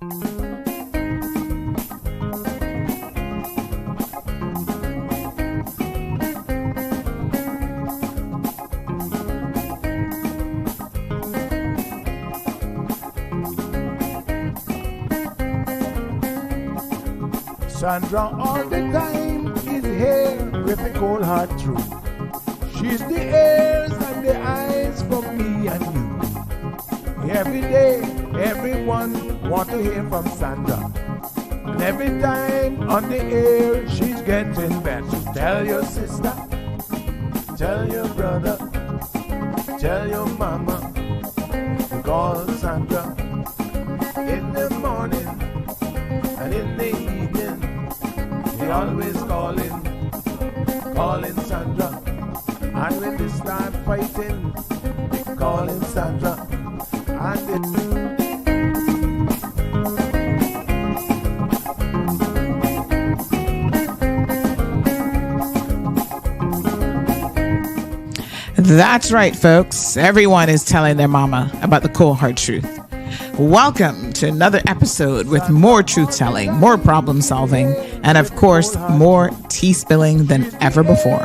Sandra all the time is here with the cold hard truth. She's the ears and the eyes for me and you. Every day, everyone want to hear from Sandra. And every time on the air, she's getting better. Tell your sister, tell your brother, tell your mama, call Sandra in the morning and in the evening. They always calling Sandra. And when they start fighting, they calling Sandra. And That's right, folks. Everyone is telling their mama about the cold hard truth. Welcome to another episode with more truth-telling, more problem-solving, and of course, more tea spilling than ever before.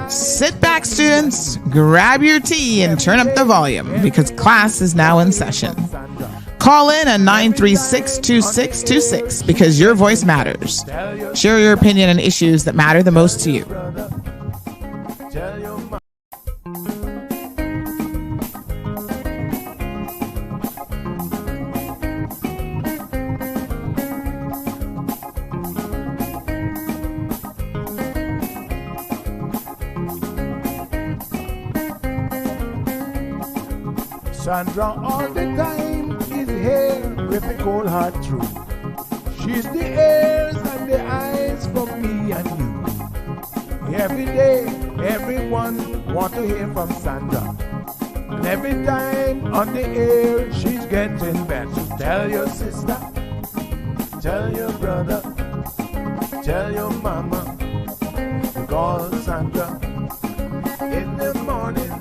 Sit back, students, grab your tea and turn up the volume because class is now in session. Call in at 936-2626 because your voice matters. Share your opinion on issues that matter the most to you. Sandra all the time is here with the cold hard truth. She's the ears and the eyes for me and you. Every day, everyone want to hear from Sandra. And every time on the air, she's getting better. Tell your sister, tell your brother, tell your mama, call Sandra in the morning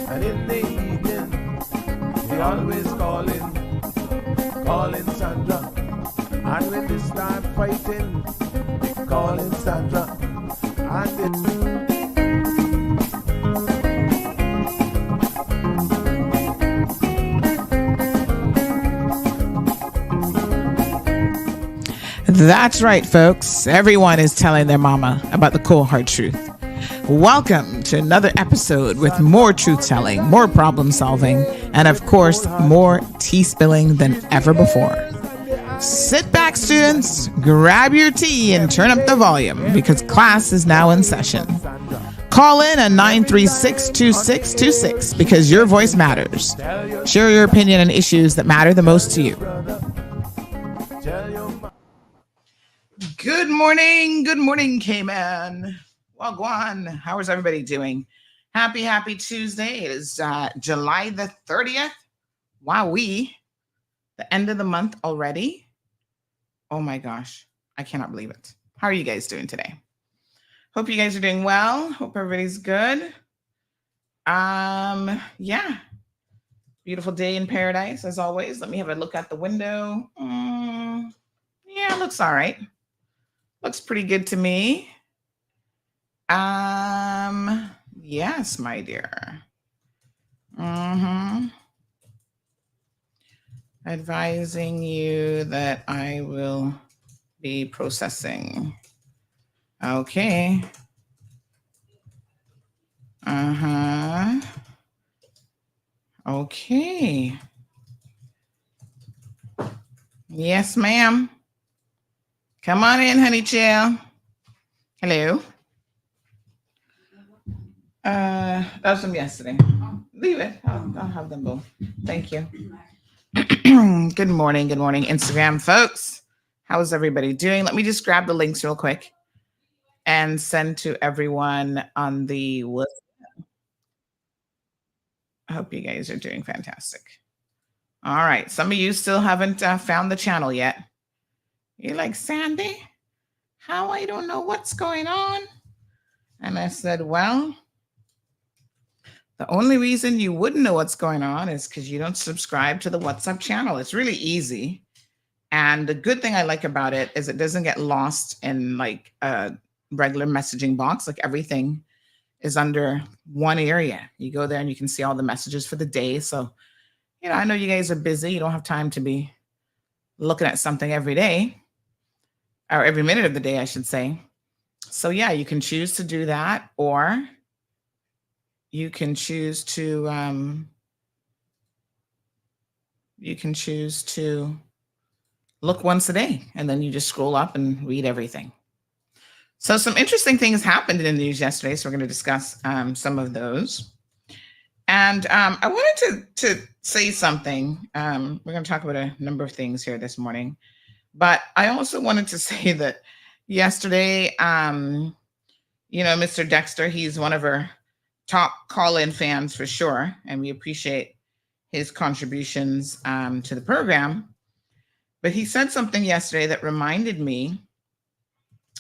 and in the evening. They always calling Sandra. And when they start fighting, they calling Sandra. And That's right, folks. Everyone is telling their mama about the cold hard truth. Welcome to another episode with more truth-telling, more problem-solving, and of course, more tea spilling than ever before. Sit back, students, grab your tea and turn up the volume because class is now in session. Call in at 936-2626 because your voice matters. Share your opinion on issues that matter the most to you. Good morning, K-Man. Wagwan, how is everybody doing? Happy Tuesday. It is July the 30th. Wowee. The end of the month already. Oh my gosh. I cannot believe it. How are you guys doing today? Hope you guys are doing well. Hope everybody's good. Yeah. Beautiful day in paradise as always. Let me have a look out the window. Yeah, it looks all right. Looks pretty good to me. Yes, my dear. Advising you that I will be processing. Okay. Okay. Yes, ma'am. Come on in, honey chill. Hello. That was from yesterday. Leave it. I'll have them both. Thank you. Good morning, Instagram folks. How's everybody doing? Let me just grab the links real quick and send to everyone on the list. I hope you guys are doing fantastic. All right. Some of you still haven't found the channel yet. You're like, Sandy, how I don't know what's going on? And I said, well, the only reason you wouldn't know what's going on is because you don't subscribe to the WhatsApp channel. It's really easy. And the good thing I like about it is it doesn't get lost in like a regular messaging box. Like everything is under one area. You go there and you can see all the messages for the day. So, I know you guys are busy. You don't have time to be looking at something every day or every minute of the day, I should say. So yeah, you can choose to do that, or you can choose to look once a day, and then you just scroll up and read everything. So some interesting things happened in the news yesterday, so we're going to discuss some of those. And I wanted to say something. We're going to talk about a number of things here this morning, but I also wanted to say that yesterday, Mr. Dexter, he's one of our top call-in fans for sure, and we appreciate his contributions to the program. But he said something yesterday that reminded me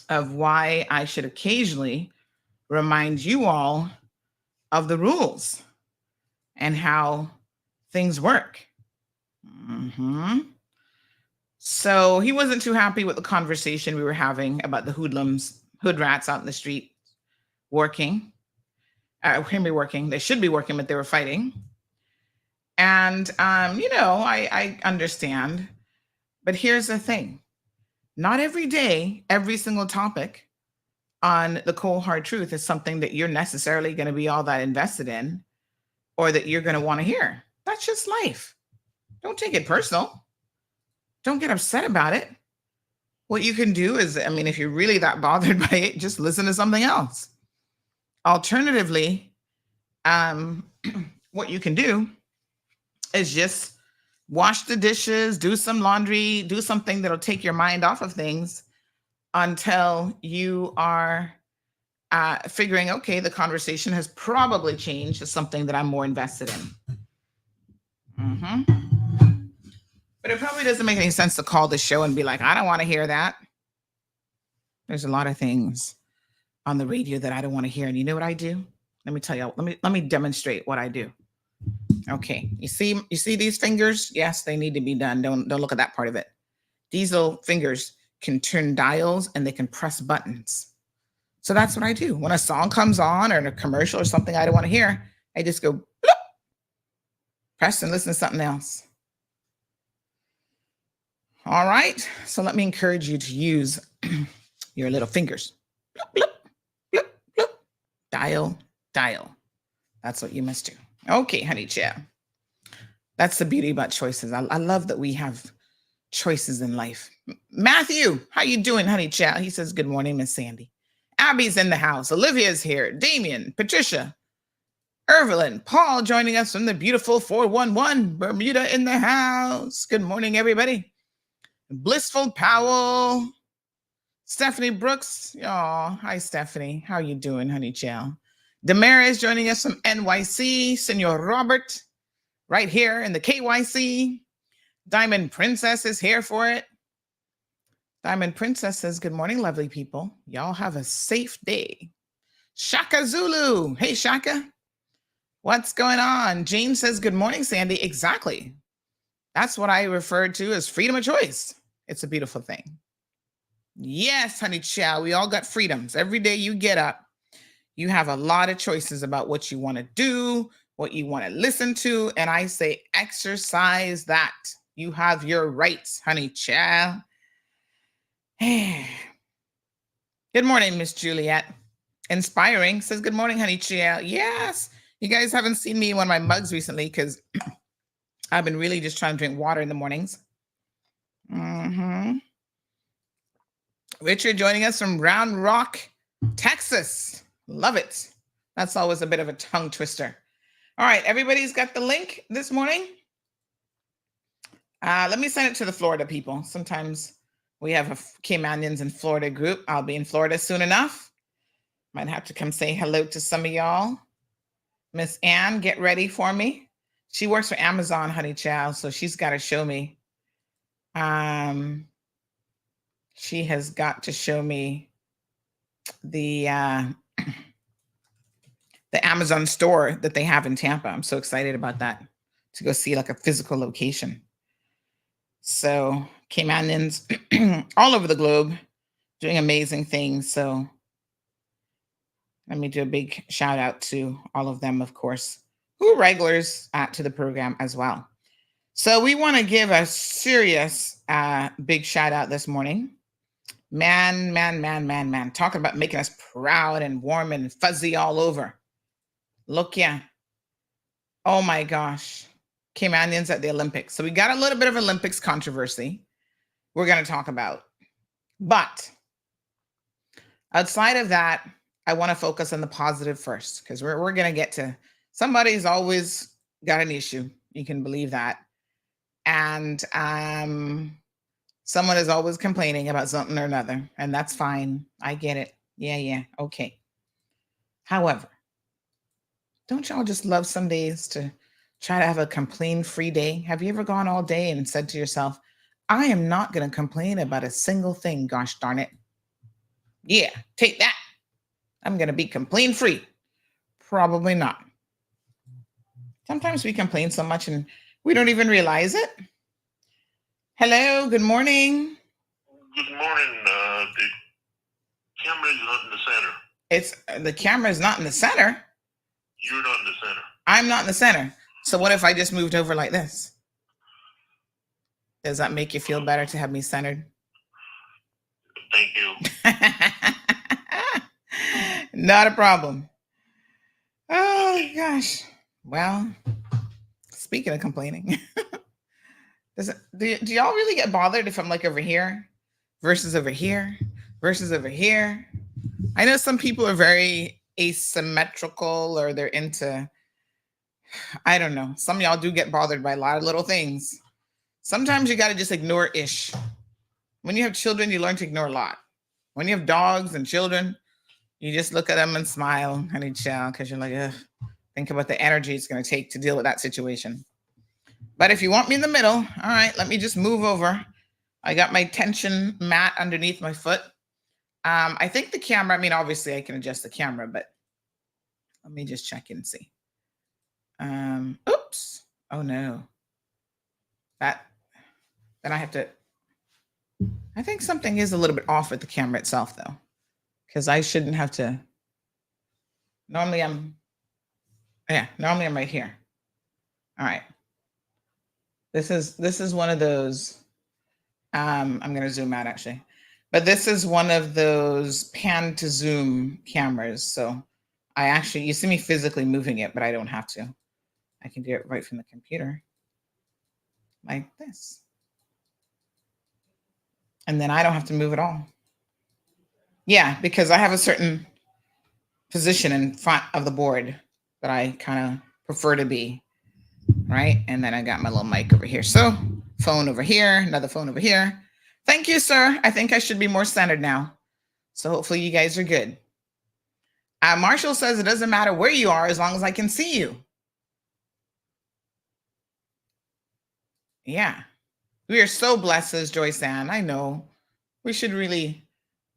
of why I should occasionally remind you all of the rules and how things work. So he wasn't too happy with the conversation we were having about the hoodlums, hood rats out in the street working. Working. They should be working, but they were fighting. And, I understand. But here's the thing. Not every day, every single topic on the cold hard truth is something that you're necessarily going to be all that invested in or that you're going to want to hear. That's just life. Don't take it personal. Don't get upset about it. What you can do is, if you're really that bothered by it, just listen to something else. Alternatively, what you can do is just wash the dishes, do some laundry, do something that'll take your mind off of things until you are figuring, okay, the conversation has probably changed to something that I'm more invested in. But it probably doesn't make any sense to call the show and be like, I don't want to hear that. There's a lot of things on the radio that I don't want to hear. And you know what I do? Let me tell you, let me demonstrate what I do. Okay, you see these fingers? Yes, they need to be done. Don't look at that part of it. These little fingers can turn dials and they can press buttons. So that's what I do. When a song comes on or in a commercial or something I don't want to hear, I just go bloop, press and listen to something else. All right, so let me encourage you to use your little fingers. Bloop, bloop, bloop, bloop. Dial, dial. That's what you must do. Okay, honey child. That's the beauty about choices. I love that we have choices in life. Matthew, how you doing, honey child? He says, good morning, Miss Sandy. Abby's in the house. Olivia's here. Damien, Patricia, Evelyn, Paul joining us from the beautiful 411 Bermuda in the house. Good morning, everybody. Blissful Powell, Stephanie Brooks. Oh, hi, Stephanie. How you doing, honey child? Demara is joining us from NYC. Senor Robert, right here in the KYC. Diamond Princess is here for it. Diamond Princess says, good morning, lovely people. Y'all have a safe day. Shaka Zulu. Hey, Shaka. What's going on? Jane says, good morning, Sandy. Exactly. That's what I referred to as freedom of choice. It's a beautiful thing. Yes, honey child. We all got freedoms. Every day you get up, you have a lot of choices about what you want to do, what you want to listen to. And I say, exercise that. You have your rights, honey child. Good morning, Miss Juliet. Inspiring says, good morning, honey child. Yes. You guys haven't seen me in one of my mugs recently because I've been really just trying to drink water in the mornings. Richard joining us from Round Rock, Texas. Love it. That's always a bit of a tongue twister. All right, everybody's got the link this morning. Let me send it to the Florida people. Sometimes we have a Caymanians in Florida group. I'll be in Florida soon enough. Might have to come say hello to some of y'all. Miss Ann, get ready for me. She works for Amazon, honey child, so she's got to show me. She has got to show me the Amazon store that they have in Tampa. I'm so excited about that, to go see like a physical location. So Caymanians all over the globe doing amazing things. So let me do a big shout out to all of them, of course, who are regulars to the program as well. So we want to give a serious big shout out this morning. Man. Talking about making us proud and warm and fuzzy all over. Look, yeah. Oh my gosh. Caymanians at the Olympics. So we got a little bit of Olympics controversy we're going to talk about. But outside of that, I want to focus on the positive first, because we're going to get to somebody's always got an issue. You can believe that. And someone is always complaining about something or another, and that's fine. I get it. Yeah. Okay. However, don't y'all just love some days to try to have a complaint-free day? Have you ever gone all day and said to yourself, I am not going to complain about a single thing, gosh darn it. Yeah, take that. I'm going to be complaint-free. Probably not. Sometimes we complain so much and we don't even realize it. Hello, good morning. Good morning. The camera is not in the center. The camera is not in the center. You're not in the center. I'm not in the center. So what if I just moved over like this? Does that make you feel better to have me centered? Thank you. Not a problem. Oh gosh. Well, speaking of complaining, do y'all really get bothered if I'm like over here versus over here versus over here? I know some people are very asymmetrical, or they're into, I don't know. Some of y'all do get bothered by a lot of little things. Sometimes you got to just ignore ish. When you have children, you learn to ignore a lot. When you have dogs and children, you just look at them and smile, honey child, because you're like, ugh, think about the energy it's going to take to deal with that situation. But if you want me in the middle, all right, let me just move over. I got my tension mat underneath my foot. I think the camera, obviously I can adjust the camera, but let me just check and see. Oops. Oh no. Then I have to, I think something is a little bit off with the camera itself though, because I shouldn't have to. Normally I'm right here. All right. This is one of those, I'm going to zoom out actually, but this is one of those pan to zoom cameras. So you see me physically moving it, but I don't have to. I can do it right from the computer like this. And then I don't have to move at all. Yeah, because I have a certain position in front of the board that I kind of prefer to be, right? And then I got my little mic over here. So phone over here, another phone over here. Thank you, sir. I think I should be more centered now. So hopefully you guys are good. Marshall says it doesn't matter where you are as long as I can see you. Yeah. We are so blessed, says Joyce Ann. I know. We should really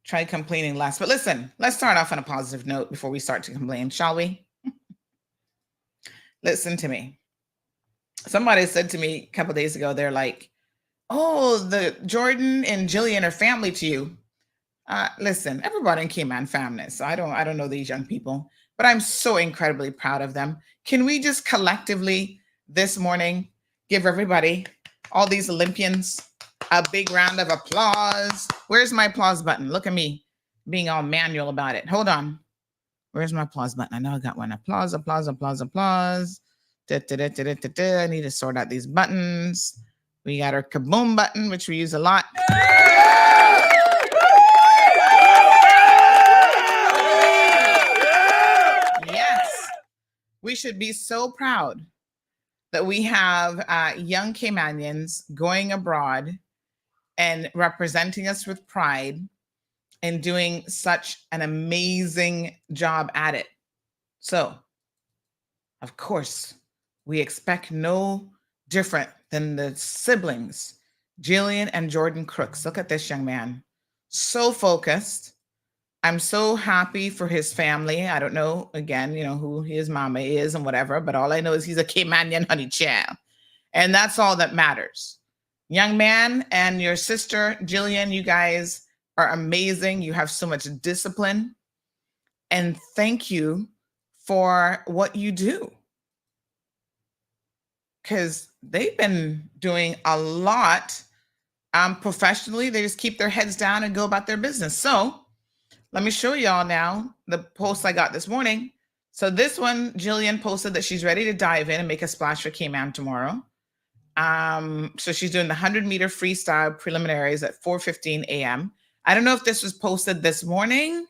try complaining less. But listen, let's start off on a positive note before we start to complain, shall we? Listen to me. Somebody said to me a couple of days ago, they're like, oh, the Jordan and Jillian are family to you. Listen, everybody in Cayman family. So I don't know these young people, but I'm so incredibly proud of them. Can we just collectively this morning give everybody, all these Olympians, a big round of applause? Where's my applause button? Look at me being all manual about it. Hold on. Where's my applause button? I know I got one. Applause, applause, applause, applause. I need to sort out these buttons. We got our kaboom button, which we use a lot. Yes. We should be so proud that we have young Caymanians going abroad and representing us with pride and doing such an amazing job at it. So, of course, we expect no different than the siblings, Jillian and Jordan Crooks. Look at this young man. So focused. I'm so happy for his family. I don't know, again, who his mama is and whatever, but all I know is he's a Caymanian honey child. And that's all that matters. Young man and your sister, Jillian, you guys are amazing. You have so much discipline. And thank you for what you do. Because they've been doing a lot professionally. They just keep their heads down and go about their business. So let me show y'all now the post I got this morning. So this one, Jillian posted that she's ready to dive in and make a splash for Cayman tomorrow. So she's doing the 100-meter freestyle preliminaries at 4:15 a.m. I don't know if this was posted this morning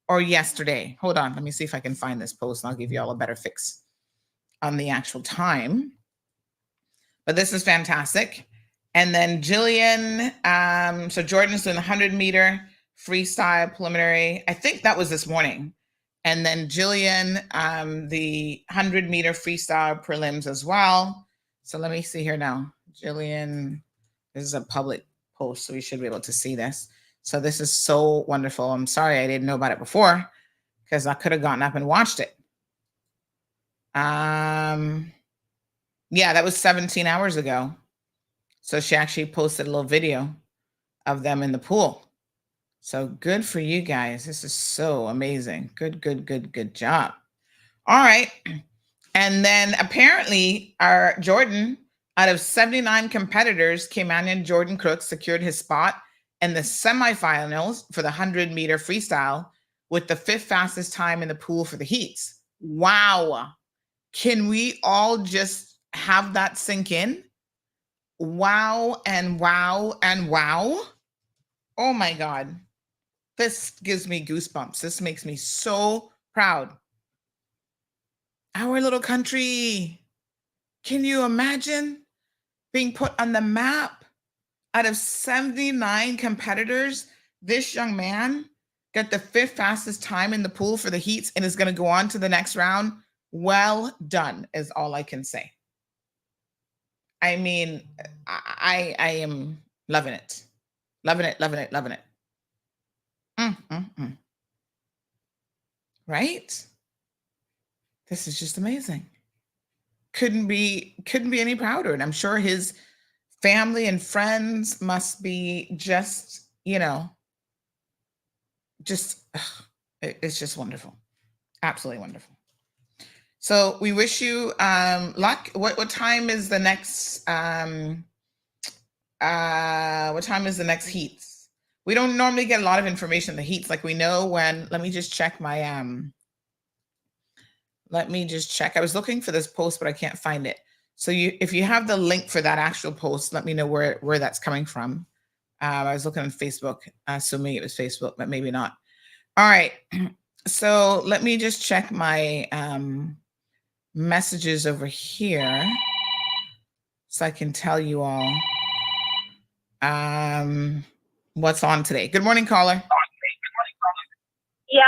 or yesterday. Hold on, let me see if I can find this post and I'll give you all a better fix on the actual time. But this is fantastic. And then Jillian, so Jordan's doing the 100-meter freestyle preliminary. I think that was this morning. And then Jillian, the 100-meter freestyle prelims as well. So let me see here now. Jillian, this is a public post, so we should be able to see this. So this is so wonderful. I'm sorry I didn't know about it before because I could have gotten up and watched it. Yeah, that was 17 hours ago. So she actually posted a little video of them in the pool. So good for you guys. This is so amazing. Good job. All right. And then apparently our Jordan, out of 79 competitors, Caymanian Jordan Crooks secured his spot in the semifinals for the 100-meter freestyle with the 5th fastest time in the pool for the heats. Wow. Can we all just have that sink in? Wow and wow and wow. Oh my God. This gives me goosebumps. This makes me so proud. Our little country. Can you imagine being put on the map? Out of 79 competitors, this young man got the 5th fastest time in the pool for the heats and is going to go on to the next round. Well done is all I can say. I mean, I am loving it. Loving it. Right? This is just amazing. Couldn't be any prouder. And I'm sure his family and friends must be just, it's just wonderful. Absolutely wonderful. So we wish you luck. What time is the next heats? We don't normally get a lot of information in the heats. Like we know when, let me just check my I was looking for this post, but I can't find it. So if you have the link for that actual post, let me know where that's coming from. I was looking on Facebook, assuming it was Facebook, but maybe not. All right. So let me just check my messages over here so I can tell you all what's on today. Good morning, caller. Yeah,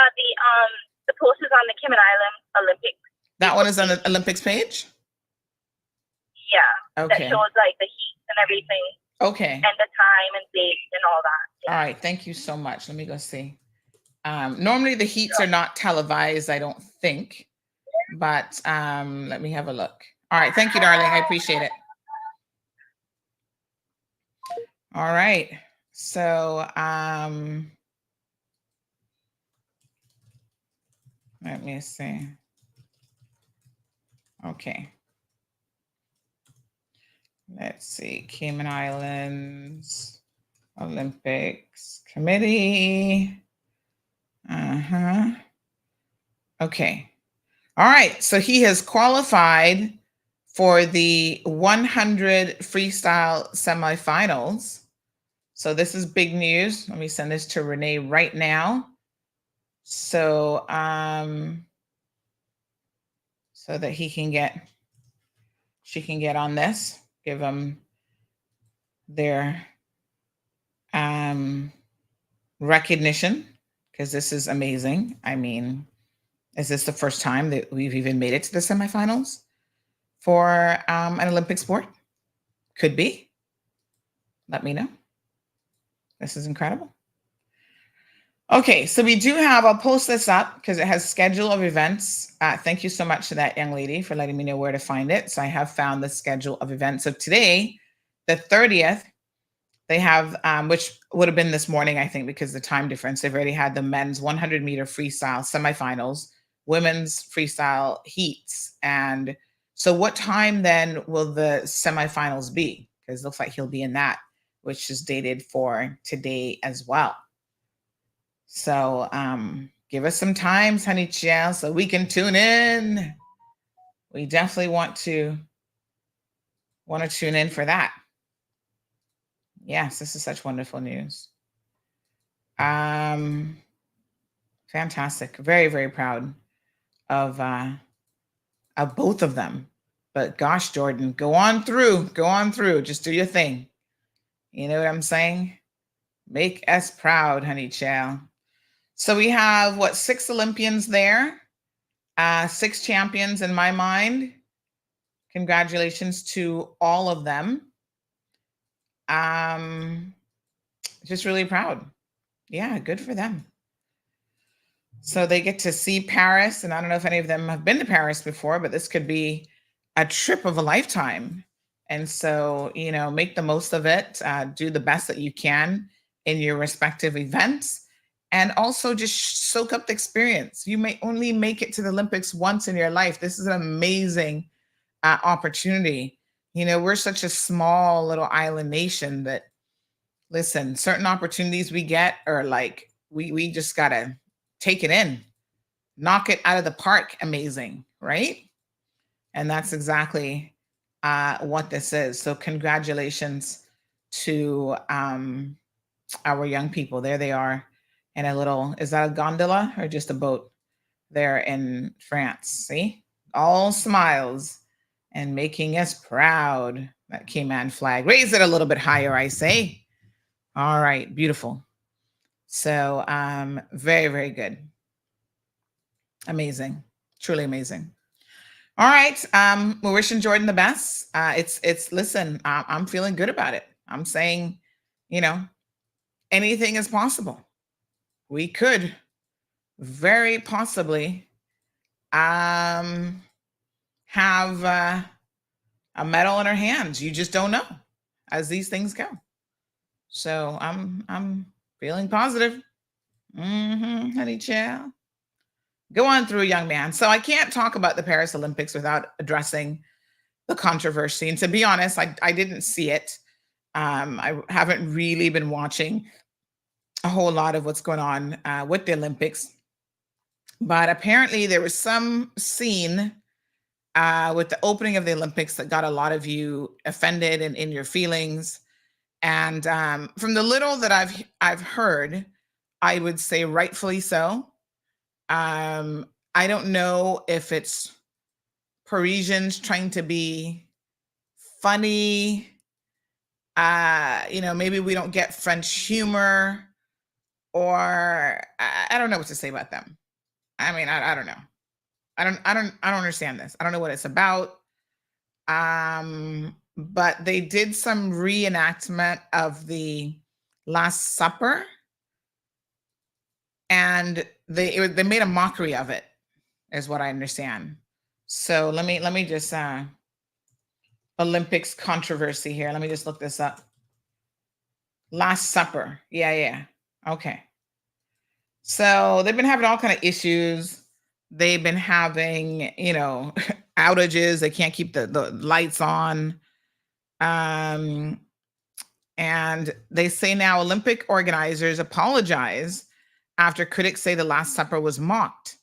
the post is on the Cayman Island Olympics. That one is on the Olympics page? Yeah. Okay. That shows like the heat and everything. Okay. And the time and date and all that. Yeah. All right. Thank you so much. Let me go see. Normally the heats are not televised, I don't think. But let me have a look. All right. Thank you, darling. I appreciate it. All right. So let me see. Okay. Let's see. Cayman Islands Olympics Committee. Okay. All right. So he has qualified for the 100 freestyle semifinals. So this is big news. Let me send this to Renee right now. So so that she can get on this, give them their recognition, because this is amazing. I mean, is this the first time that we've even made it to the semifinals for an Olympic sport? Could be. Let me know. This is incredible. Okay, so we do have, I'll post this up because it has schedule of events. Thank you so much to that young lady for letting me know where to find it. So I have found the schedule of events of today. the 30th, they have, which would have been this morning, I think, because the time difference, they've already had the men's 100-meter freestyle semifinals, women's freestyle heats. And so what time then will the semifinals be? Because it looks like he'll be in that, which is dated for today as well. So give us some times, honey child, so we can tune in. We definitely want to tune in for that. Yes, this is such wonderful news. Fantastic. Very, very proud of both of them. But gosh, Jordan, go on through. Just do your thing. You know what I'm saying? Make us proud, honey child. So we have 6 Olympians there, 6 champions in my mind. Congratulations to all of them. Just really proud. Yeah, good for them. So they get to see Paris, and I don't know if any of them have been to Paris before, but this could be a trip of a lifetime. And so, make the most of it, do the best that you can in your respective events, and also just soak up the experience. You may only make it to the Olympics once in your life. This is an amazing opportunity. We're such a small little island nation that, listen, certain opportunities we get are like, we just got to take it in, knock it out of the park. Amazing, right? And that's exactly what this is. So congratulations to our young people. There they are in a little, is that a gondola or just a boat there in France? See, all smiles and making us proud. That Cayman flag. Raise it a little bit higher, I say. All right, beautiful. So very, very good. Amazing. Truly amazing. All right. We're wishing Jordan the best. Listen, I'm feeling good about it. I'm saying, anything is possible. We could very possibly have a medal in our hands. You just don't know as these things go. So I'm feeling positive. Honey child. Go on through, young man. So I can't talk about the Paris Olympics without addressing the controversy. And to be honest, I didn't see it. I haven't really been watching a whole lot of what's going on with the Olympics. But apparently there was some scene with the opening of the Olympics that got a lot of you offended and in your feelings. And from the little that I've heard, I would say rightfully so. I don't know if it's Parisians trying to be funny. Maybe we don't get French humor, or I don't know what to say about them. I mean, I don't know. I don't understand this. I don't know what it's about. But they did some reenactment of the Last Supper, and they made a mockery of it, is what I understand. So let me just Olympics controversy here. Let me just look this up. Last Supper. Yeah. Okay. So they've been having all kind of issues. They've been having, outages. They can't keep the lights on. And they say now Olympic organizers apologize after critics say the Last Supper was mocked.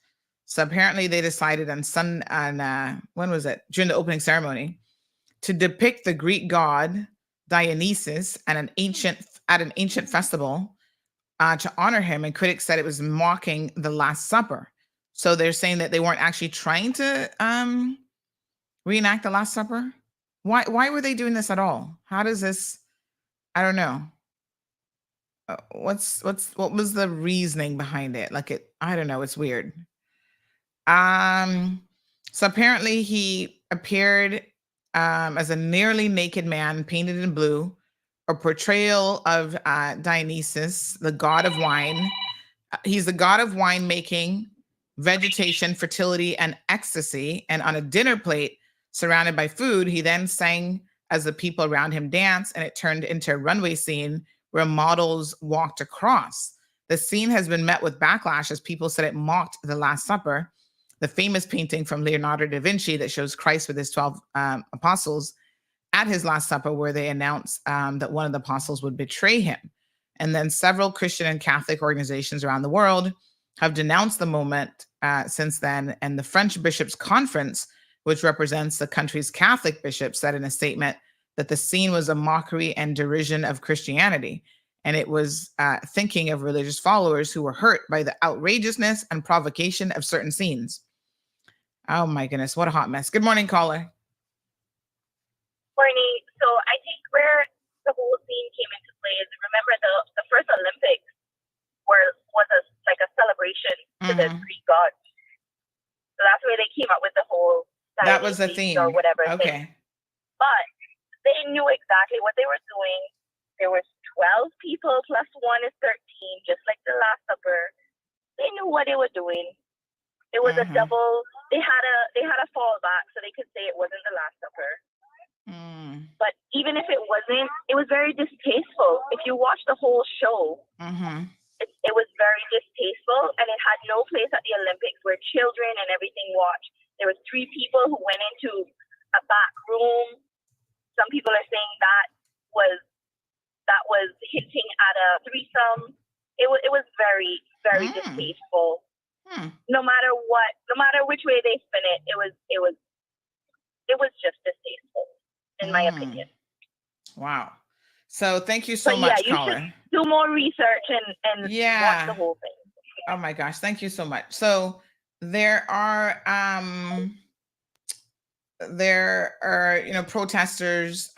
So apparently they decided when was it? During the opening ceremony, to depict the Greek god Dionysus at an ancient festival to honor him, and critics said it was mocking the Last Supper. So they're saying that they weren't actually trying to reenact the Last Supper. Why were they doing this at all? How does this? I don't know. What was the reasoning behind it? I don't know. It's weird. So apparently he appeared as a nearly naked man painted in blue, a portrayal of Dionysus, the god of wine. He's the god of winemaking, vegetation, fertility, and ecstasy. And on a dinner plate surrounded by food, he then sang as the people around him danced, and it turned into a runway scene where models walked across. The scene has been met with backlash as people said it mocked the Last Supper, the famous painting from Leonardo da Vinci that shows Christ with his 12 apostles at his Last Supper, where they announced that one of the apostles would betray him. And then several Christian and Catholic organizations around the world have denounced the moment since then. And the French Bishops' Conference, which represents the country's Catholic bishops, said in a statement that the scene was a mockery and derision of Christianity. And it was thinking of religious followers who were hurt by the outrageousness and provocation of certain scenes. Oh my goodness, what a hot mess. Good morning, caller. Morning. So I think where the whole scene came into play is, remember the first Olympics was like a celebration to the Greek gods. So that's where they came up with the whole that was the theme or whatever. Okay. Thing. But they knew exactly what they were doing. There was 12 people plus 1 is 13, just like the Last Supper. They knew what they were doing. It was a double. They had a fallback, so they could say it wasn't the Last Supper. But even if it wasn't, it was very distasteful. If you watch the whole show, it was very distasteful, and it had no place at the Olympics where children and everything watched. There was 3 people who went into a back room. Some people are saying that was hinting at a threesome. It was very, very distasteful. No matter which way they spin it, it was just distasteful, in my opinion. Wow. So thank you so much, caller. Do more research and watch the whole thing. Oh my gosh, thank you so much. So there are protesters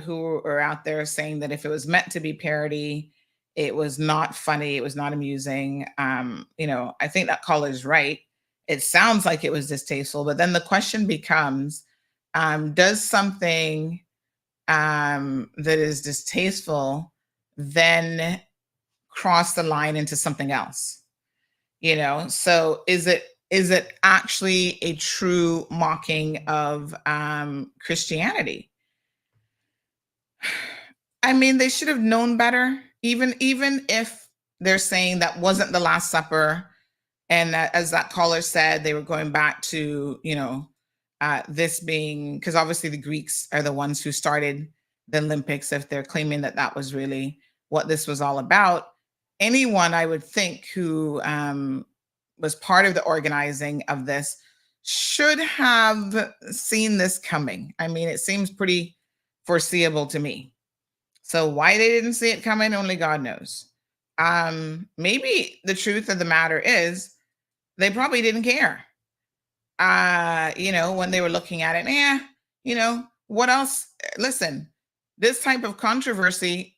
who are out there saying that if it was meant to be parody, it was not funny, it was not amusing. I think that caller is right. It sounds like it was distasteful, but then the question becomes, does something that is distasteful then cross the line into something else? So is it actually a true mocking of Christianity? I mean, they should have known better. Even if they're saying that wasn't the Last Supper, and that, as that caller said, they were going back to, this being, because obviously the Greeks are the ones who started the Olympics, if they're claiming that that was really what this was all about. Anyone, I would think, who was part of the organizing of this should have seen this coming. I mean, it seems pretty foreseeable to me. So why they didn't see it coming, only God knows. Maybe the truth of the matter is they probably didn't care. When they were looking at it, what else? Listen, this type of controversy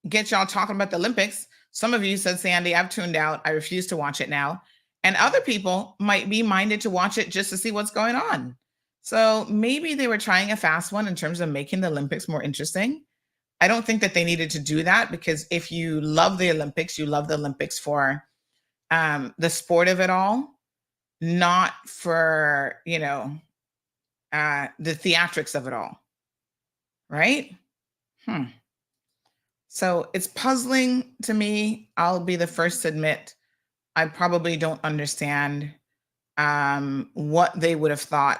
gets y'all talking about the Olympics. Some of you said, Sandy, I've tuned out. I refuse to watch it now. And other people might be minded to watch it just to see what's going on. So maybe they were trying a fast one in terms of making the Olympics more interesting. I don't think that they needed to do that, because if you love the Olympics, you love the Olympics for the sport of it all, not for, the theatrics of it all. Right? So it's puzzling to me. I'll be the first to admit I probably don't understand what they would have thought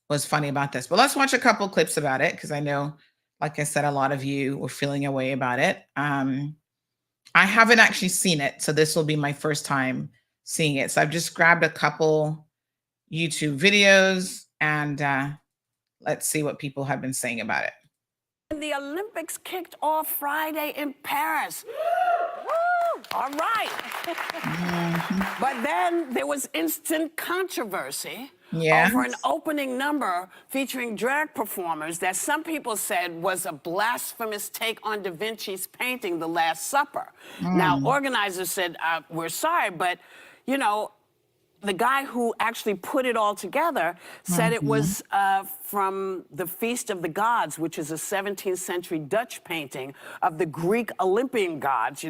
was funny about this. But let's watch a couple clips about it, because I know, like I said, a lot of you were feeling a way about it. I haven't actually seen it, so this will be my first time seeing it. So I've just grabbed a couple YouTube videos, and let's see what people have been saying about it. The Olympics kicked off Friday in Paris. Woo! All right. But then there was instant controversy over an opening number featuring drag performers that some people said was a blasphemous take on Da Vinci's painting, The Last Supper. Now, organizers said, we're sorry, but, the guy who actually put it all together said it was from the Feast of the Gods, which is a 17th century Dutch painting of the Greek Olympian gods,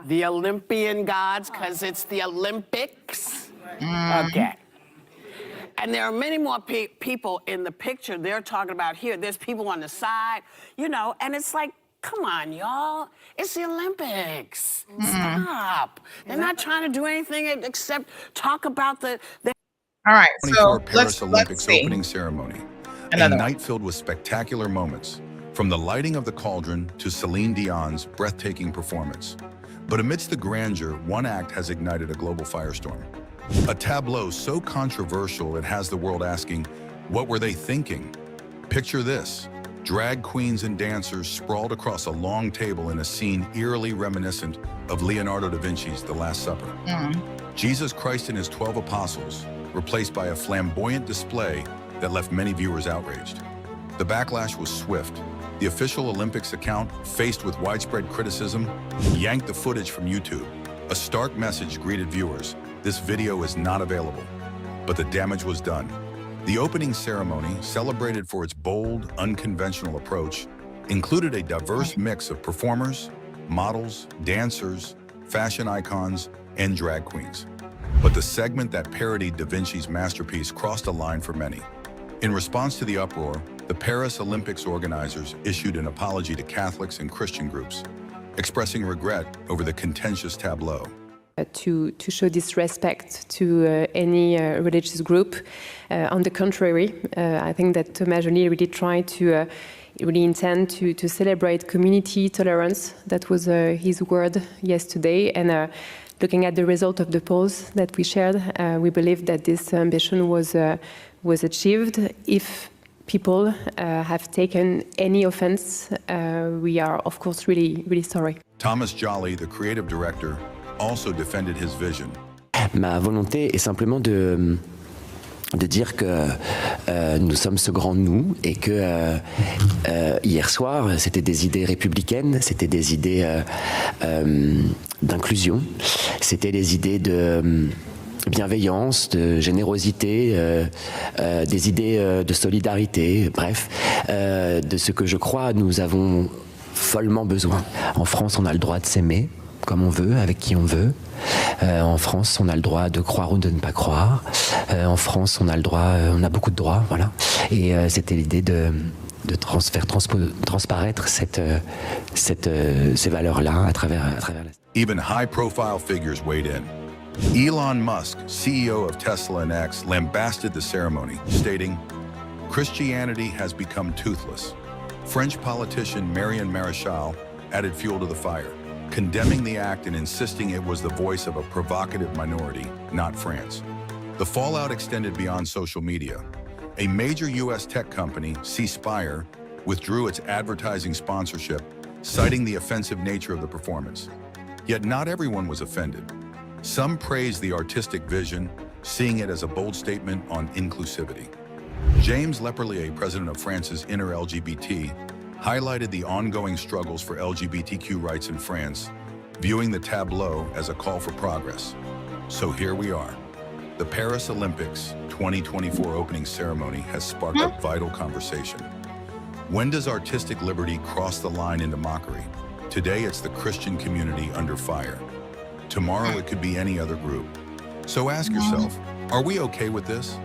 the Olympian gods, because it's the Olympics. Okay. And there are many more people in the picture they're talking about here. There's people on the side, you know, and it's like, come on, y'all. It's the Olympics. Stop. They're not trying to do anything except talk about the All right, so Paris Olympics let's see. opening ceremony. Another A night filled with spectacular moments, from the lighting of the cauldron to Celine Dion's breathtaking performance. But amidst the grandeur, one act has ignited a global firestorm. A tableau so controversial it has the world asking, what were they thinking? Picture this. Drag queens and dancers sprawled across a long table in a scene eerily reminiscent of Leonardo da Vinci's The Last Supper. Jesus Christ and his 12 apostles, replaced by a flamboyant display that left many viewers outraged. The backlash was swift. The official Olympics account, faced with widespread criticism, yanked the footage from YouTube. A stark message greeted viewers: this video is not available. But the damage was done. The opening ceremony, celebrated for its bold, unconventional approach, included a diverse mix of performers, models, dancers, fashion icons, and drag queens. But the segment that parodied Da Vinci's masterpiece crossed a line for many. In response to the uproar, the Paris Olympics organizers issued an apology to Catholics and Christian groups, expressing regret over the contentious tableau. To show disrespect to any religious group. On the contrary, I think that Thomas Joly really tried to really intend to celebrate community tolerance. That was his word yesterday. And looking at the result of the polls that we shared, we believe that this ambition was achieved. If people have taken any offense, we are, of course, really, really sorry. Thomas Joly, the creative director, also defended his vision. Ma volonté est simplement de dire que nous sommes ce grand nous et que hier soir, c'était des idées républicaines, c'était des idées d'inclusion, c'était des idées de bienveillance, de générosité, des idées de solidarité, bref, de ce que je crois nous avons follement besoin. En France, on a le droit de s'aimer comme on veut, avec qui on veut. En France, on a le droit de croire ou de ne pas croire. En France, on a le droit, on a beaucoup de droits, voilà. Et c'était l'idée de faire transparaître ces valeurs-là à travers la... Even high-profile figures weighed in. Elon Musk, CEO of Tesla and X, lambasted the ceremony, stating, "Christianity has become toothless." French politician Marion Maréchal added fuel to the fire, condemning the act and insisting it was the voice of a provocative minority, not France. The fallout extended beyond social media. A major U.S. tech company, C-Spire, withdrew its advertising sponsorship, citing the offensive nature of the performance. Yet not everyone was offended. Some praised the artistic vision, seeing it as a bold statement on inclusivity. James Leperlier, president of France's Inner LGBT, highlighted the ongoing struggles for LGBTQ rights in France, viewing the tableau as a call for progress. So here we are. The Paris Olympics 2024 opening ceremony has sparked a vital conversation. When does artistic liberty cross the line into mockery? Today, it's the Christian community under fire. Tomorrow, it could be any other group. So ask yourself, are we okay with this?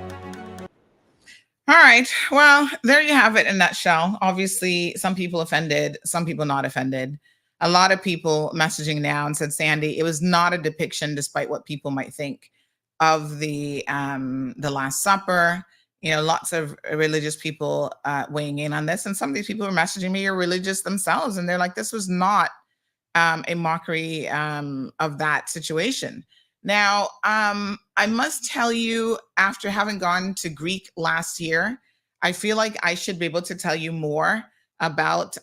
All right. Well, there you have it in a nutshell. Obviously, some people offended, some people not offended. A lot of people messaging now and said, Sandy, it was not a depiction, despite what people might think, of the Last Supper. You know, lots of religious people weighing in on this. And some of these people are messaging me are religious themselves. And they're like, this was not a mockery of that situation. Now, I must tell you, after having gone to Greek last year, I feel like I should be able to tell you more about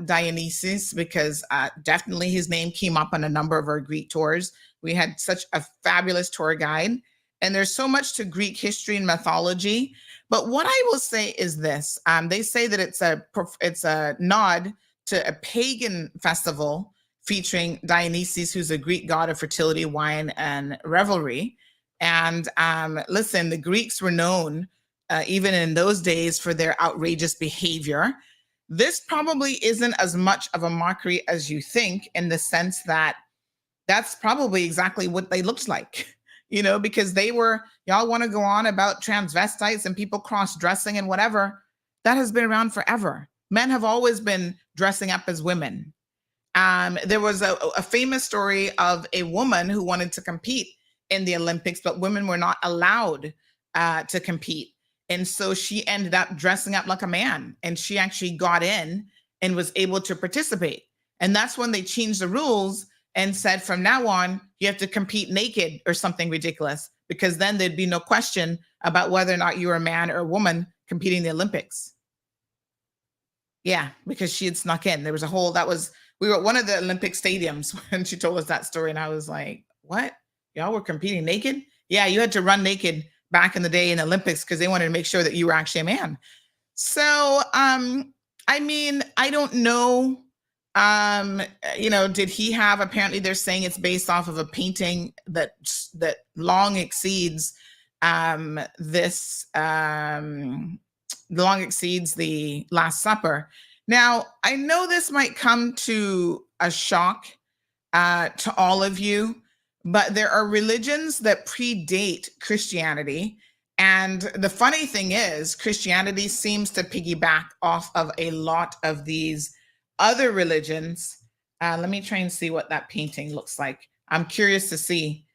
Dionysus, because definitely his name came up on a number of our Greek tours. We had such a fabulous tour guide, and there's so much to Greek history and mythology. But what I will say is this: they say that it's a nod to a pagan festival featuring Dionysus, who's a Greek god of fertility, wine, and revelry. And listen, the Greeks were known, even in those days, for their outrageous behavior. This probably isn't as much of a mockery as you think, in the sense that that's probably exactly what they looked like. you know, because y'all want to go on about transvestites and people cross-dressing and whatever. That has been around forever. Men have always been dressing up as women. There was a famous story of a woman who wanted to compete in the Olympics, but women were not allowed to compete. And so she ended up dressing up like a man, and she actually got in and was able to participate. And that's when they changed the rules and said, from now on, you have to compete naked or something ridiculous, because then there'd be no question about whether or not you were a man or a woman competing in the Olympics. Yeah, because she had snuck in. There was we were at one of the Olympic stadiums when she told us that story. And I was like, what? Y'all were competing naked? Yeah, you had to run naked back in the day in the Olympics because they wanted to make sure that you were actually a man. So, I mean, I don't know. You know, did he have, apparently they're saying it's based off of a painting that long exceeds long exceeds the Last Supper. Now, I know this might come to a shock to all of you, but there are religions that predate Christianity. And the funny thing is, Christianity seems to piggyback off of a lot of these other religions. Let me try and see what that painting looks like. I'm curious to see,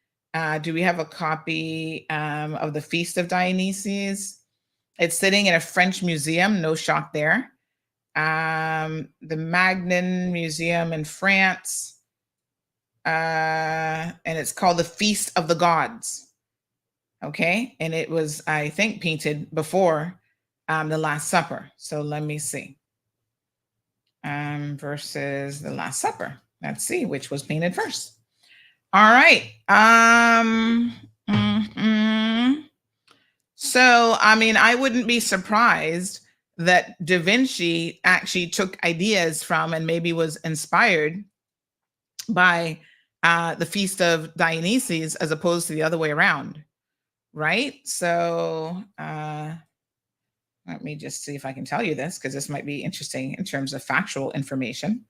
do we have a copy of the Feast of Dionysius? It's sitting in a French museum, no shock there. The Magnin Museum in France. And it's called the Feast of the Gods. Okay, and it was, I think, painted before the Last Supper. So let me see. Versus the Last Supper. Let's see which was painted first. All right. So, I mean, I wouldn't be surprised that Da Vinci actually took ideas from and maybe was inspired by the Feast of Dionysius as opposed to the other way around, right? So let me just see if I can tell you this, because this might be interesting in terms of factual information.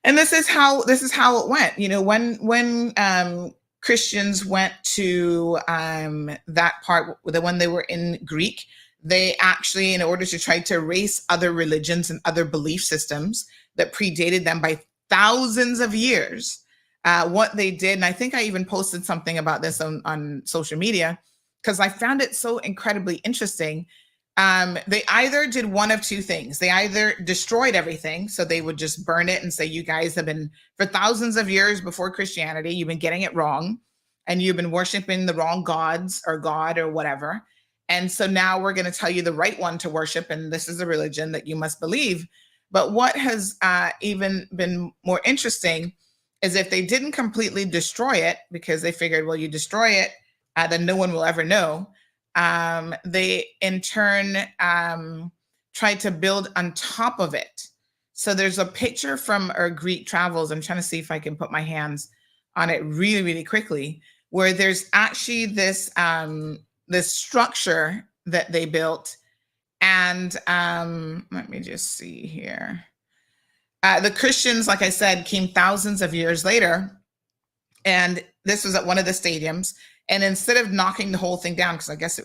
And this is how it went. You know, when Christians went to that part, when they were in Greek, they actually, in order to try to erase other religions and other belief systems that predated them by thousands of years, what they did, and I think I even posted something about this on social media, because I found it so incredibly interesting. They either did one of two things. They either destroyed everything, so they would just burn it and say, you guys have been, for thousands of years before Christianity, you've been getting it wrong, and you've been worshiping the wrong gods or God or whatever. And so now we're going to tell you the right one to worship, and this is a religion that you must believe. But what has even been more interesting is if they didn't completely destroy it, because they figured, well, you destroy it, then no one will ever know. They in turn tried to build on top of it. So there's a picture from our Greek travels. I'm trying to see if I can put my hands on it really, really quickly, where there's actually this this structure that they built. And let me just see here. The Christians, like I said, came thousands of years later. And this was at one of the stadiums. And instead of knocking the whole thing down, because I guess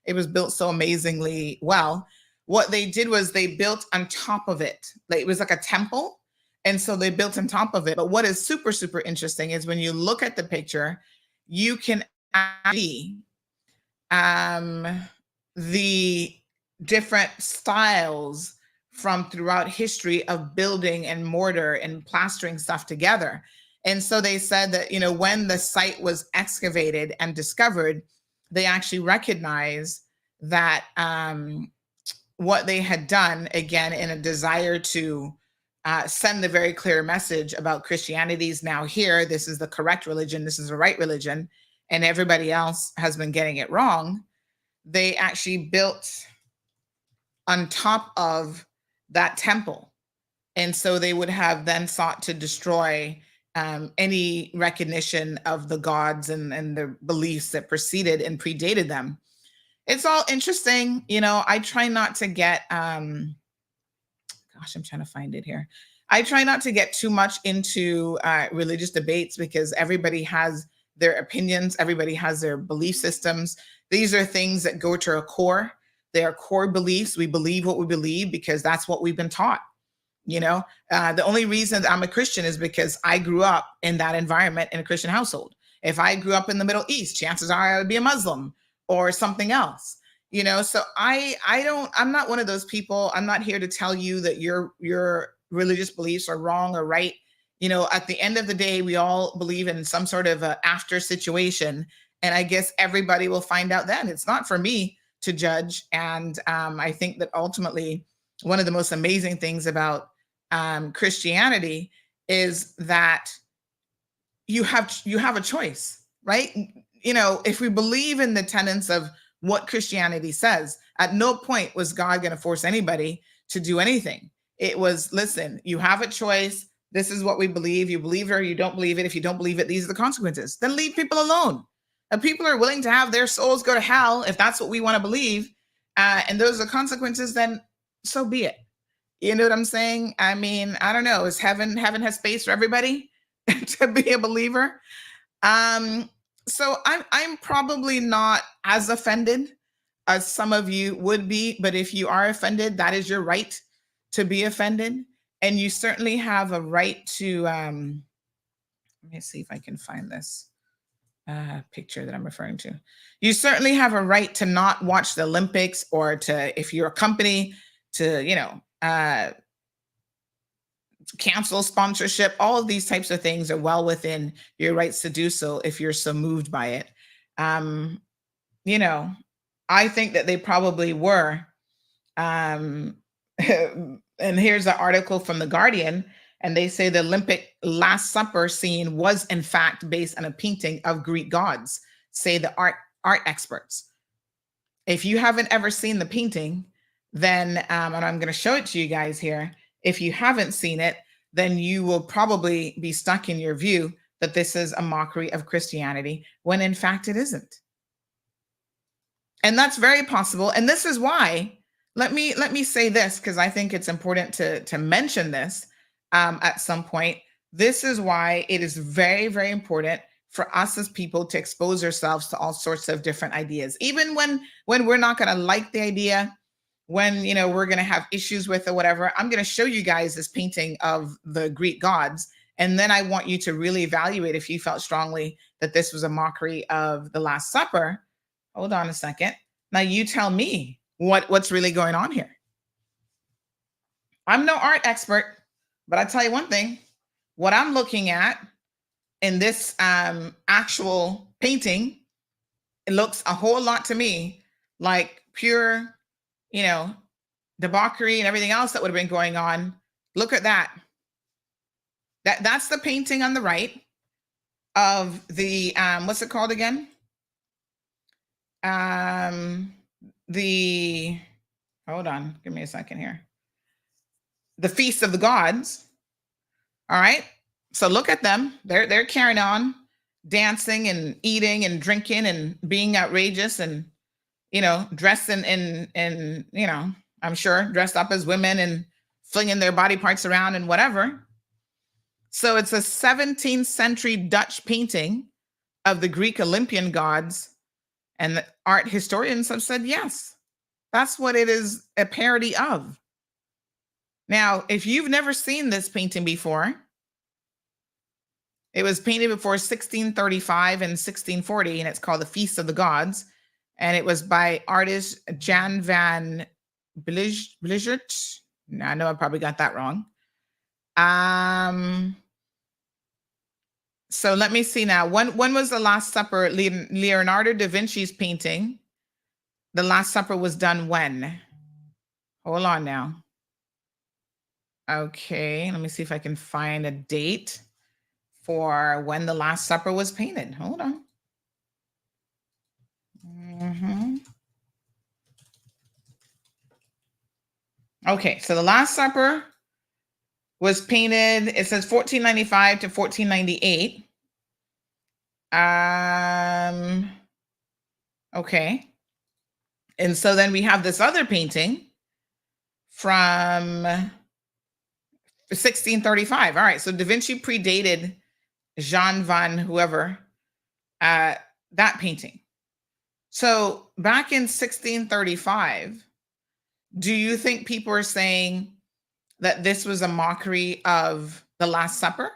it was built so amazingly well, what they did was they built on top of it. Like, it was like a temple. And so they built on top of it. But what is super, super interesting is when you look at the picture, you can see the different styles from throughout history of building and mortar and plastering stuff together. And so they said that, you know, when the site was excavated and discovered, they actually recognized that what they had done, again, in a desire to send the very clear message about Christianity is now here. This is the correct religion. This is the right religion. And everybody else has been getting it wrong. They actually built on top of that temple. And so they would have then sought to destroy any recognition of the gods and the beliefs that preceded and predated them. It's all interesting. You know, I try not to get, gosh, I'm trying to find it here. I try not to get too much into religious debates, because everybody has their opinions. Everybody has their belief systems. These are things that go to our core. They are core beliefs. We believe what we believe because that's what we've been taught. The only reason that I'm a Christian is because I grew up in that environment in a Christian household. If I grew up in the Middle East, chances are I would be a Muslim or something else. So I'm not one of those people. I'm not here to tell you that your religious beliefs are wrong or right. At the end of the day, we all believe in some sort of a after situation. And I guess everybody will find out then. It's not for me to judge. And I think that ultimately, one of the most amazing things about Christianity is that you have a choice, right? If we believe in the tenets of what Christianity says, at no point was God going to force anybody to do anything. It was, listen, you have a choice. This is what we believe. You believe it or you don't believe it. If you don't believe it, these are the consequences. Then leave people alone. If people are willing to have their souls go to hell, if that's what we want to believe, and those are consequences, then so be it. You know what I'm saying? I mean, I don't know. Is heaven has space for everybody to be a believer? So I'm probably not as offended as some of you would be, but if you are offended, that is your right to be offended. And you certainly have a right to, let me see if I can find this picture that I'm referring to. You certainly have a right to not watch the Olympics, or to, if you're a company, to, cancel sponsorship. All of these types of things are well within your rights to do so if you're so moved by it. I think that they probably were. And here's an article from The Guardian, and they say the Olympic Last Supper scene was in fact based on a painting of Greek gods, say the art experts. If you haven't ever seen the painting, then, and I'm going to show it to you guys here. If you haven't seen it, then you will probably be stuck in your view that this is a mockery of Christianity, when in fact it isn't. And that's very possible. And this is why, let me say this, because I think it's important to mention this at some point. This is why it is very, very important for us as people to expose ourselves to all sorts of different ideas, even when we're not going to like the idea, when we're going to have issues with or whatever. I'm going to show you guys this painting of the Greek gods, and then I want you to really evaluate if you felt strongly that this was a mockery of the Last Supper. Hold on a second. Now you tell me what's really going on here. I'm no art expert, but I tell you one thing, what I'm looking at in this actual painting, it looks a whole lot to me like pure, debauchery and everything else that would have been going on. Look at that. That's the painting on the right of the, what's it called again? Hold on, give me a second here. The Feast of the Gods. All right. So look at them. They're carrying on, dancing and eating and drinking and being outrageous and, dressed in, I'm sure dressed up as women and flinging their body parts around and whatever. So it's a 17th century Dutch painting of the Greek Olympian gods. And the art historians have said, yes, that's what it is a parody of. Now, if you've never seen this painting before, it was painted before 1635 and 1640, and it's called The Feast of the Gods. And it was by artist Jan van Blichert. I know I probably got that wrong. So let me see now. When was the Last Supper? Leonardo da Vinci's painting. The Last Supper was done when? Hold on now. Okay, let me see if I can find a date for when the Last Supper was painted. Hold on. Okay, so the Last Supper was painted, it says 1495 to 1498. Okay. And so then we have this other painting from 1635. All right, so Da Vinci predated Jean van whoever that painting. So back in 1635, do you think people are saying that this was a mockery of the Last Supper?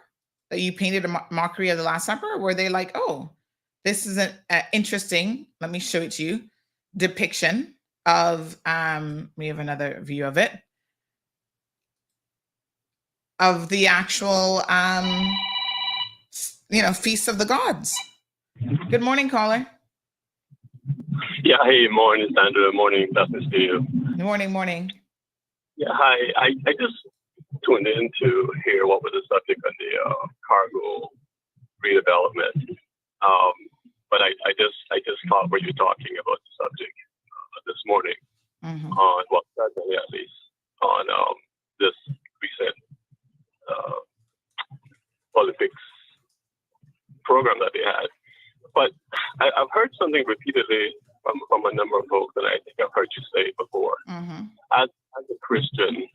That you painted a mockery of the Last Supper? Or were they like, oh, this is an interesting, let me show it to you, depiction of, we have another view of it, of the actual, Feast of the Gods. Good morning, caller. Yeah, hey, morning, Sandra. Morning, blessings to you. Morning. Yeah, hi. I just tuned in to hear what was the subject on the cargo redevelopment. But I just thought when you're talking about the subject this morning on presently at least on this recent Olympics program that they had. But I've heard something repeatedly from a number of folks, and I think I've heard you say it before. As a Christian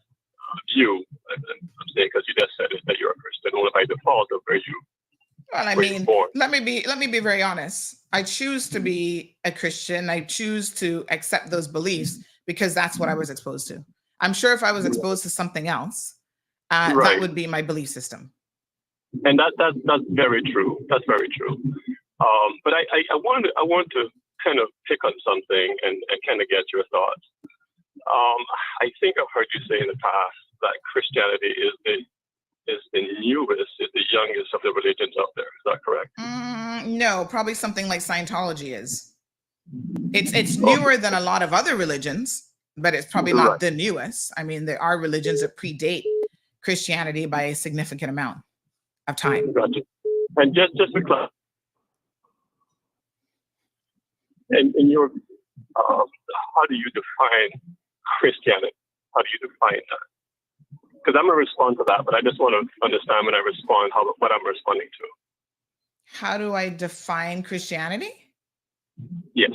view, I'm saying because you just said it that you're a Christian, only by default of where you. Well, I mean, let me be very honest. I choose to be a Christian. I choose to accept those beliefs because that's what I was exposed to. I'm sure if I was exposed to something else, that would be my belief system. And that's very true. That's very true. But I want to kind of pick on something and kind of get your thoughts. I think I've heard you say in the past that Christianity is the newest, is the youngest of the religions out there. Is that correct? No, probably something like Scientology is. It's newer than a lot of other religions, but it's probably not the newest. I mean, there are religions that predate Christianity by a significant amount of time. Gotcha. And just to clarify, and in your, how do you define Christianity? How do you define that? Because I'm going to respond to that, but I just want to understand when I respond what I'm responding to. How do I define Christianity? Yes.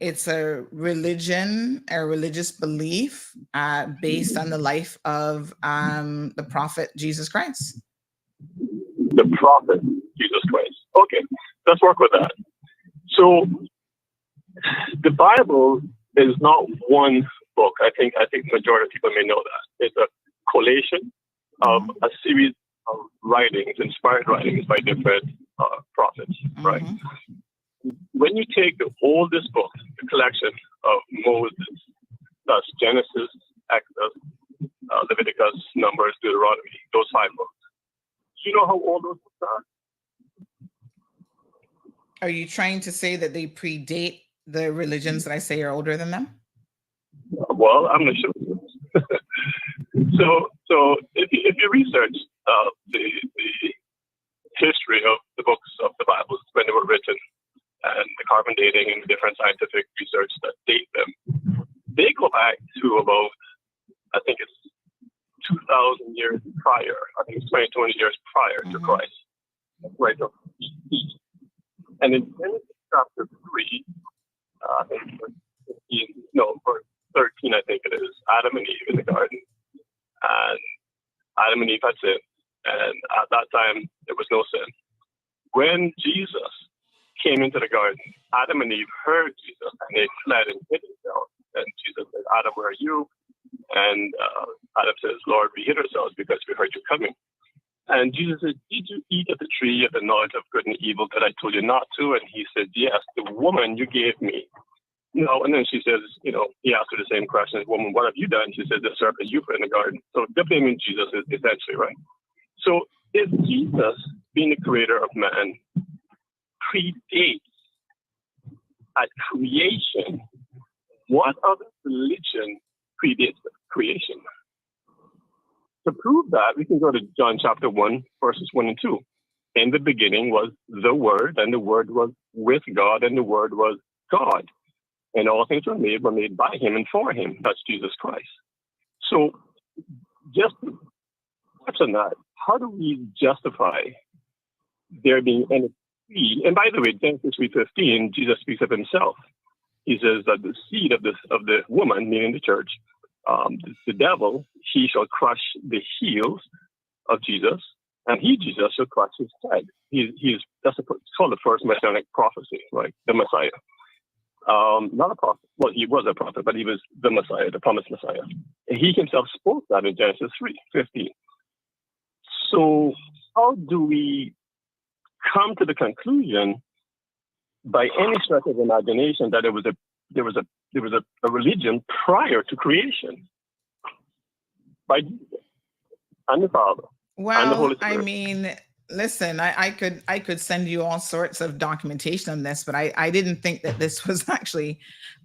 It's a religion, a religious belief based on the life of the prophet Jesus Christ. The prophet Jesus Christ. Okay, let's work with that. So the Bible is not one book. I think majority of people may know that. It's a collation of a series of writings, inspired writings by different prophets, right? When you take the oldest book, the collection of Moses, that's Genesis, Exodus, Leviticus, Numbers, Deuteronomy, those 5 books. Do you know how old those books are? Are you trying to say that they predate the religions that I say are older than them? Well, I'm going to show you. So if you research the history of the books of the Bible when they were written, and the carbon dating and the different scientific research that date them, they go back to about, I think it's 2,000 years prior. I think it's 20 years prior to Christ. Right. And in Genesis chapter 3, I think verse 13, I think it is, Adam and Eve in the garden. And Adam and Eve had sinned. And at that time, there was no sin. When Jesus came into the garden, Adam and Eve heard Jesus, and they fled and hid themselves. And Jesus said, Adam, where are you? And Adam says, Lord, we hid ourselves because we heard you coming. And Jesus said, did you eat of the tree of the knowledge of good and evil that I told you not to? And he said, yes, the woman you gave me. No, and then she says, he asked her the same question, woman, what have you done? She said, the serpent you put in the garden. So they're blaming Jesus essentially, right? So if Jesus, being the creator of man, predates at creation, what other religion predates creation? To prove that, we can go to John chapter 1, verses 1 and 2. In the beginning was the Word, and the Word was with God, and the Word was God. And all things were made by him and for him. That's Jesus Christ. So just to touch on that, how do we justify there being any seed? And by the way, Genesis 3:15, Jesus speaks of himself. He says that the seed of the woman, meaning the church, the devil, he shall crush the heels of Jesus, and he, Jesus, shall crush his head. It's called the first messianic prophecy, right? The Messiah. Not a prophet. Well, he was a prophet, but he was the Messiah, the promised Messiah. And he himself spoke that in Genesis 3:15. So how do we come to the conclusion by any stretch of imagination that there was a religion prior to creation by Jesus and the Father and the Holy Spirit? I mean, listen, I could send you all sorts of documentation on this, but I didn't think that this was actually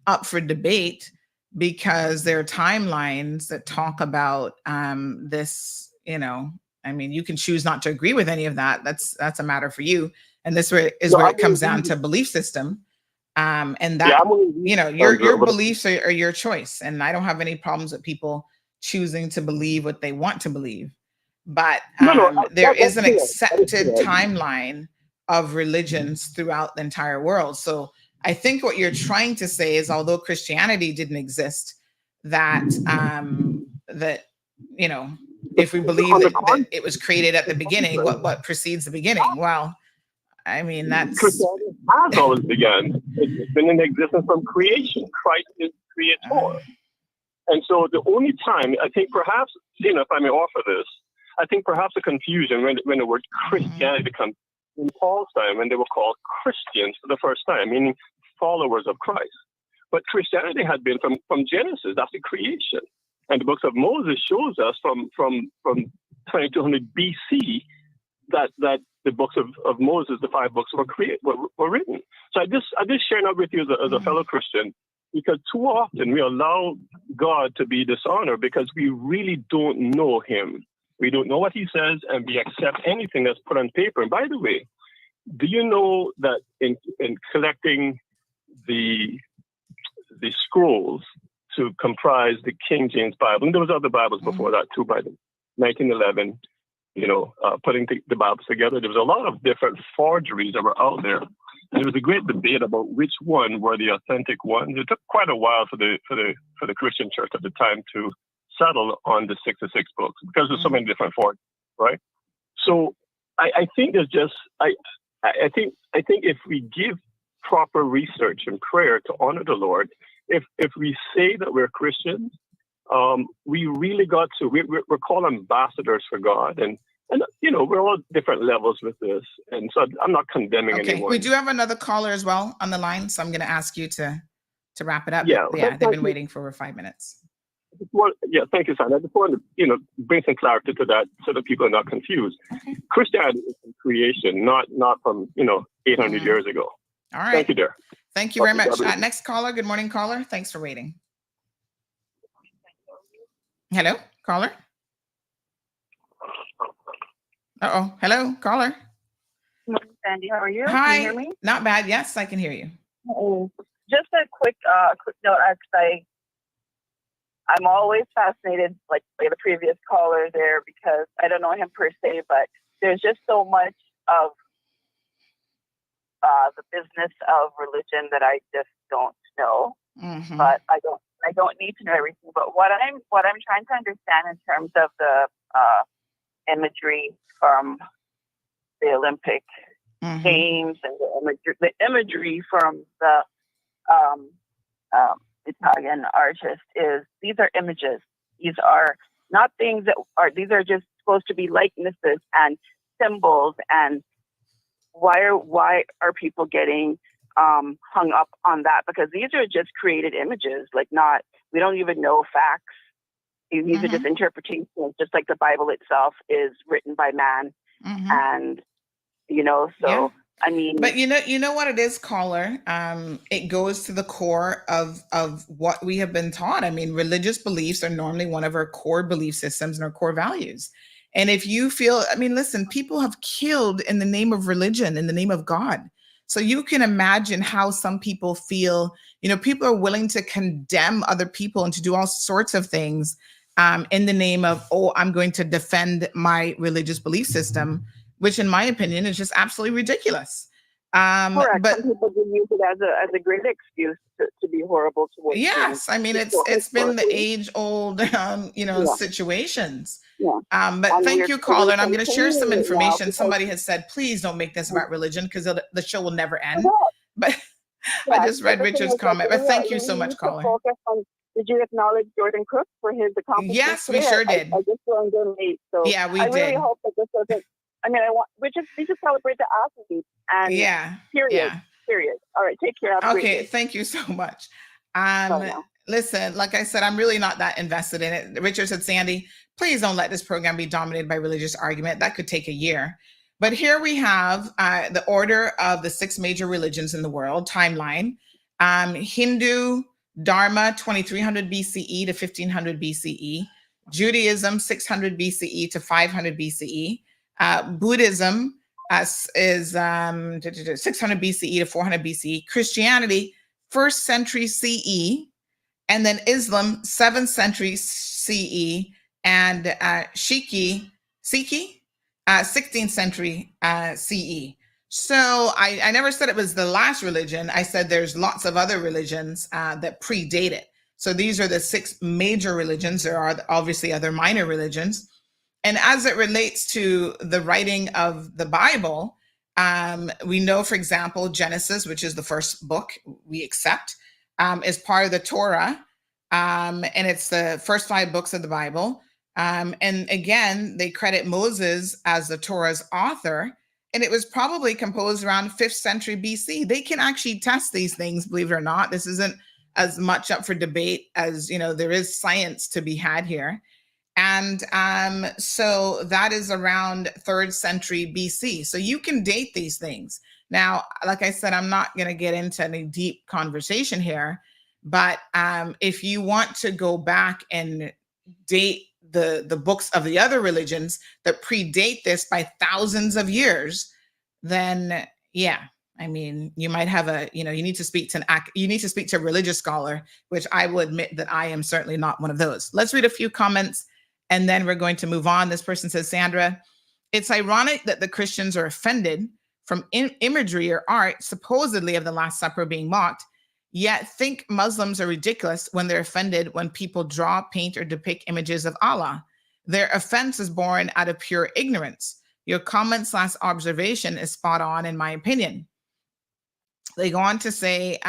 up for debate, because there are timelines that talk about this, I mean, you can choose not to agree with any of that. That's a matter for you. And this where it comes down to belief system. And that, your beliefs are your choice. And I don't have any problems with people choosing to believe what they want to believe. But there is an accepted timeline of religions throughout the entire world. So I think what you're trying to say is, although Christianity didn't exist, that if we believe that it was created at the beginning, what precedes the beginning? Well, I mean, that's Christianity has always begun. It's been in existence from creation. Christ is creator. And so the only time, I think perhaps, if I may offer this, I think perhaps a confusion when the word Christianity becomes in Paul's time, when they were called Christians for the first time, meaning followers of Christ. But Christianity had been from Genesis, that's the creation. And the books of Moses shows us from 2200 BC that the books of Moses, the 5 books, were written. So I just share that with you as a fellow Christian, because too often we allow God to be dishonored because we really don't know him. We don't know what he says, and we accept anything that's put on paper. And by the way, do you know that in collecting the scrolls to comprise the King James Bible, and there was other Bibles before that too, by the 1911, putting the Bibles together, there was a lot of different forgeries that were out there. And there was a great debate about which one were the authentic ones. It took quite a while for the Christian church at the time to settle on the 66 books because there's so many different forms, right? So I think there's just I think if we give proper research and prayer to honor the Lord, if we say that we're Christians, we really got to we're called ambassadors for God, and we're all different levels with this, and so I'm not condemning anyone. We do have another caller as well on the line, so I'm going to ask you to wrap it up. Yeah, they've been waiting for over 5 minutes. Thank you, Sandra. I just wanted to, bring some clarity to that so that people are not confused. Okay. Christianity is from creation, not from 800 years ago. All right. Thank you, dear. Thank you very much. Next caller. Good morning, caller. Thanks for waiting. Hello, caller. Hello, caller. Sandy, how are you? Hi. Can you hear me? Not bad. Yes, I can hear you. Just a quick note, I'm always fascinated, like by the previous caller there, because I don't know him per se, but there's just so much of the business of religion that I just don't know. Mm-hmm. But I don't need to know everything. But what I'm trying to understand in terms of the imagery from the Olympic Games and the imagery from the Italian artist is, these are images. These are not things these are just supposed to be likenesses and symbols. And why are people getting hung up on that? Because these are just created images, we don't even know facts. These are just interpretations, just like the Bible itself is written by man. And, I mean, but you know what it is, caller. It goes to the core of what we have been taught. I mean, religious beliefs are normally one of our core belief systems and our core values. And if you feel, listen, people have killed in the name of religion, in the name of God. So you can imagine how some people feel. People are willing to condemn other people and to do all sorts of things in the name of, I'm going to defend my religious belief system, which in my opinion is just absolutely ridiculous. Correct. But some people do use it as a great excuse to be horrible towards yes, I mean it's been the age-old situations. Yeah. But And thank you, caller, and I'm going to share some information. because, Somebody has said, please don't make this about religion because the show will never end. yeah, But yeah, I just read Richard's comment. But thank you so much, caller. Did you acknowledge Jordan Cook for his accomplishments? Yes, we today? sure did. I just joined in late, so yeah, we I did. really hope that this doesn't. I mean, we should celebrate the athletes. And yeah. Period. Yeah. Period. All right, take care. Okay, thank you so much. Listen, like I said, I'm really not that invested in it. Richard said, Sandy, please don't let this program be dominated by religious argument. That could take a year. But here we have the order of the 6 major religions in the world, timeline. Hindu, Dharma, 2300 BCE to 1500 BCE. Judaism, 600 BCE to 500 BCE. Buddhism is 600 BCE to 400 BCE. Christianity, 1st century CE. And then Islam, 7th century CE. And Sikhi, 16th century CE. So I never said it was the last religion. I said there's lots of other religions that predate it. So these are the 6 major religions. There are obviously other minor religions. And as it relates to the writing of the Bible, we know, for example, Genesis, which is the first book we accept, is part of the Torah. And it's the first 5 books of the Bible. And again, they credit Moses as the Torah's author. And it was probably composed around 5th century BC. They can actually test these things, believe it or not. This isn't as much up for debate as, there is science to be had here. And so that is around 3rd century BC. So you can date these things. Now, like I said, I'm not going to get into any deep conversation here. But if you want to go back and date the books of the other religions that predate this by thousands of years, then yeah, I mean, you might have you need to speak to a religious scholar, which I will admit that I am certainly not one of those. Let's read a few comments and then we're going to move on. This person says, Sandra, it's ironic that the Christians are offended from imagery or art supposedly of the Last Supper being mocked, yet think Muslims are ridiculous when they're offended when people draw, paint, or depict images of Allah. Their offense is born out of pure ignorance. Your comment/observation is spot on, in my opinion. They go on to say,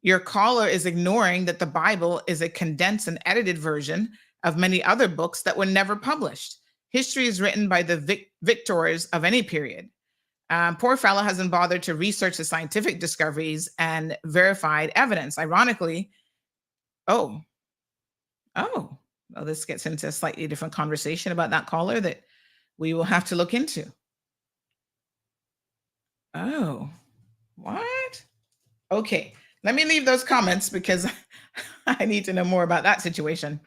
your caller is ignoring that the Bible is a condensed and edited version of many other books that were never published. History is written by the victors of any period. Poor fellow hasn't bothered to research the scientific discoveries and verified evidence. Ironically, well, this gets into a slightly different conversation about that caller that we will have to look into. Oh, what? Okay, let me leave those comments because I need to know more about that situation.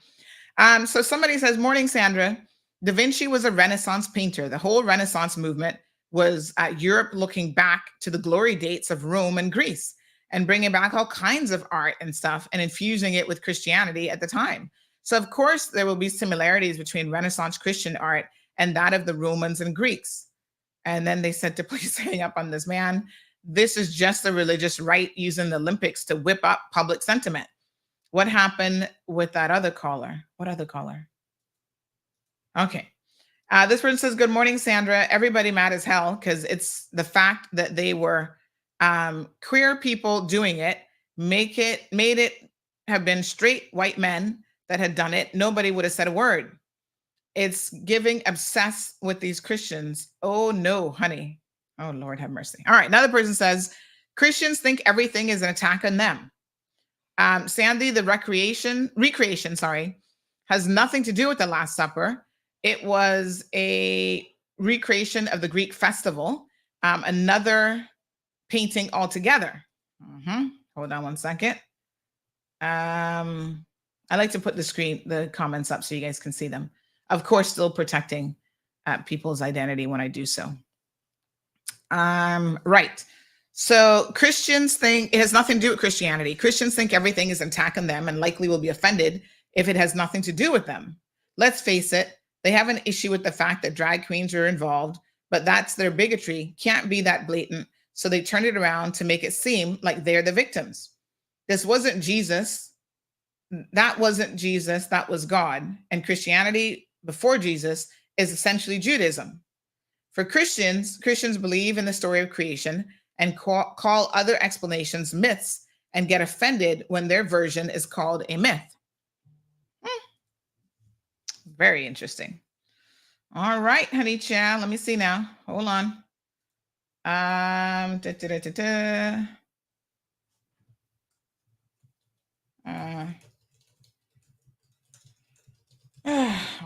So somebody says, morning, Sandra. Da Vinci was a Renaissance painter. The whole Renaissance movement was Europe looking back to the glory dates of Rome and Greece and bringing back all kinds of art and stuff and infusing it with Christianity at the time. So of course, there will be similarities between Renaissance Christian art and that of the Romans and Greeks. And then they said to please hang up on this man. This is just a religious rite using the Olympics to whip up public sentiment. What happened with that other caller? What other caller? Okay. This person says, good morning, Sandra. Everybody mad as hell because it's the fact that they were queer people doing it, made it have been straight white men that had done it. Nobody would have said a word. It's giving obsessed with these Christians. Oh, no, honey. Oh, Lord have mercy. All right. Another person says, Christians think everything is an attack on them. Sandy, the recreation, has nothing to do with the Last Supper. It was a recreation of the Greek festival, another painting altogether. Hold on one second. I like to put the comments up so you guys can see them. Of course, still protecting people's identity when I do so. Right. So Christians think it has nothing to do with Christianity. Christians think everything is an attack on them and likely will be offended if it has nothing to do with them. Let's face it, they have an issue with the fact that drag queens are involved, but that's their bigotry. Can't be that blatant. So they turned it around to make it seem like they're the victims. This wasn't Jesus. That wasn't Jesus. That was God. And Christianity before Jesus is essentially Judaism. For Christians believe in the story of creation and call other explanations myths and get offended when their version is called a myth. Very interesting. All right, honey child. Let me see now. Hold on. All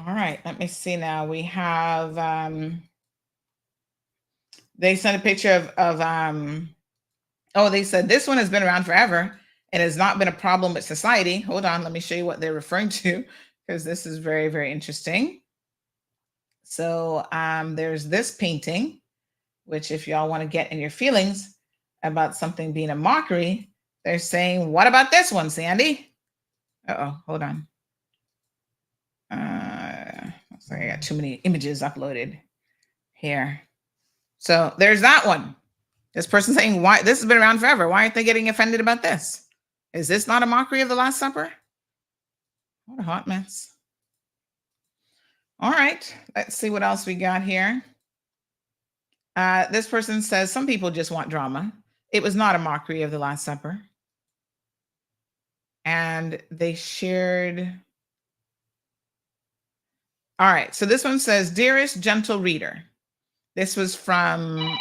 right, let me see now. We have they sent a picture of they said this one has been around forever and has not been a problem with society. Hold on, let me show you what they're referring to, because this is very, very interesting. So there's this painting, which if y'all want to get in your feelings about something being a mockery, they're saying, what about this one, Sandy? Hold on. Looks like I got too many images uploaded here. So there's that one. This person saying, why this has been around forever. Why aren't they getting offended about this? Is this not a mockery of the Last Supper? What a hot mess. All right, let's see what else we got here. This person says, some people just want drama. It was not a mockery of the Last Supper. And they shared. All right, so this one says, dearest gentle reader. This was from,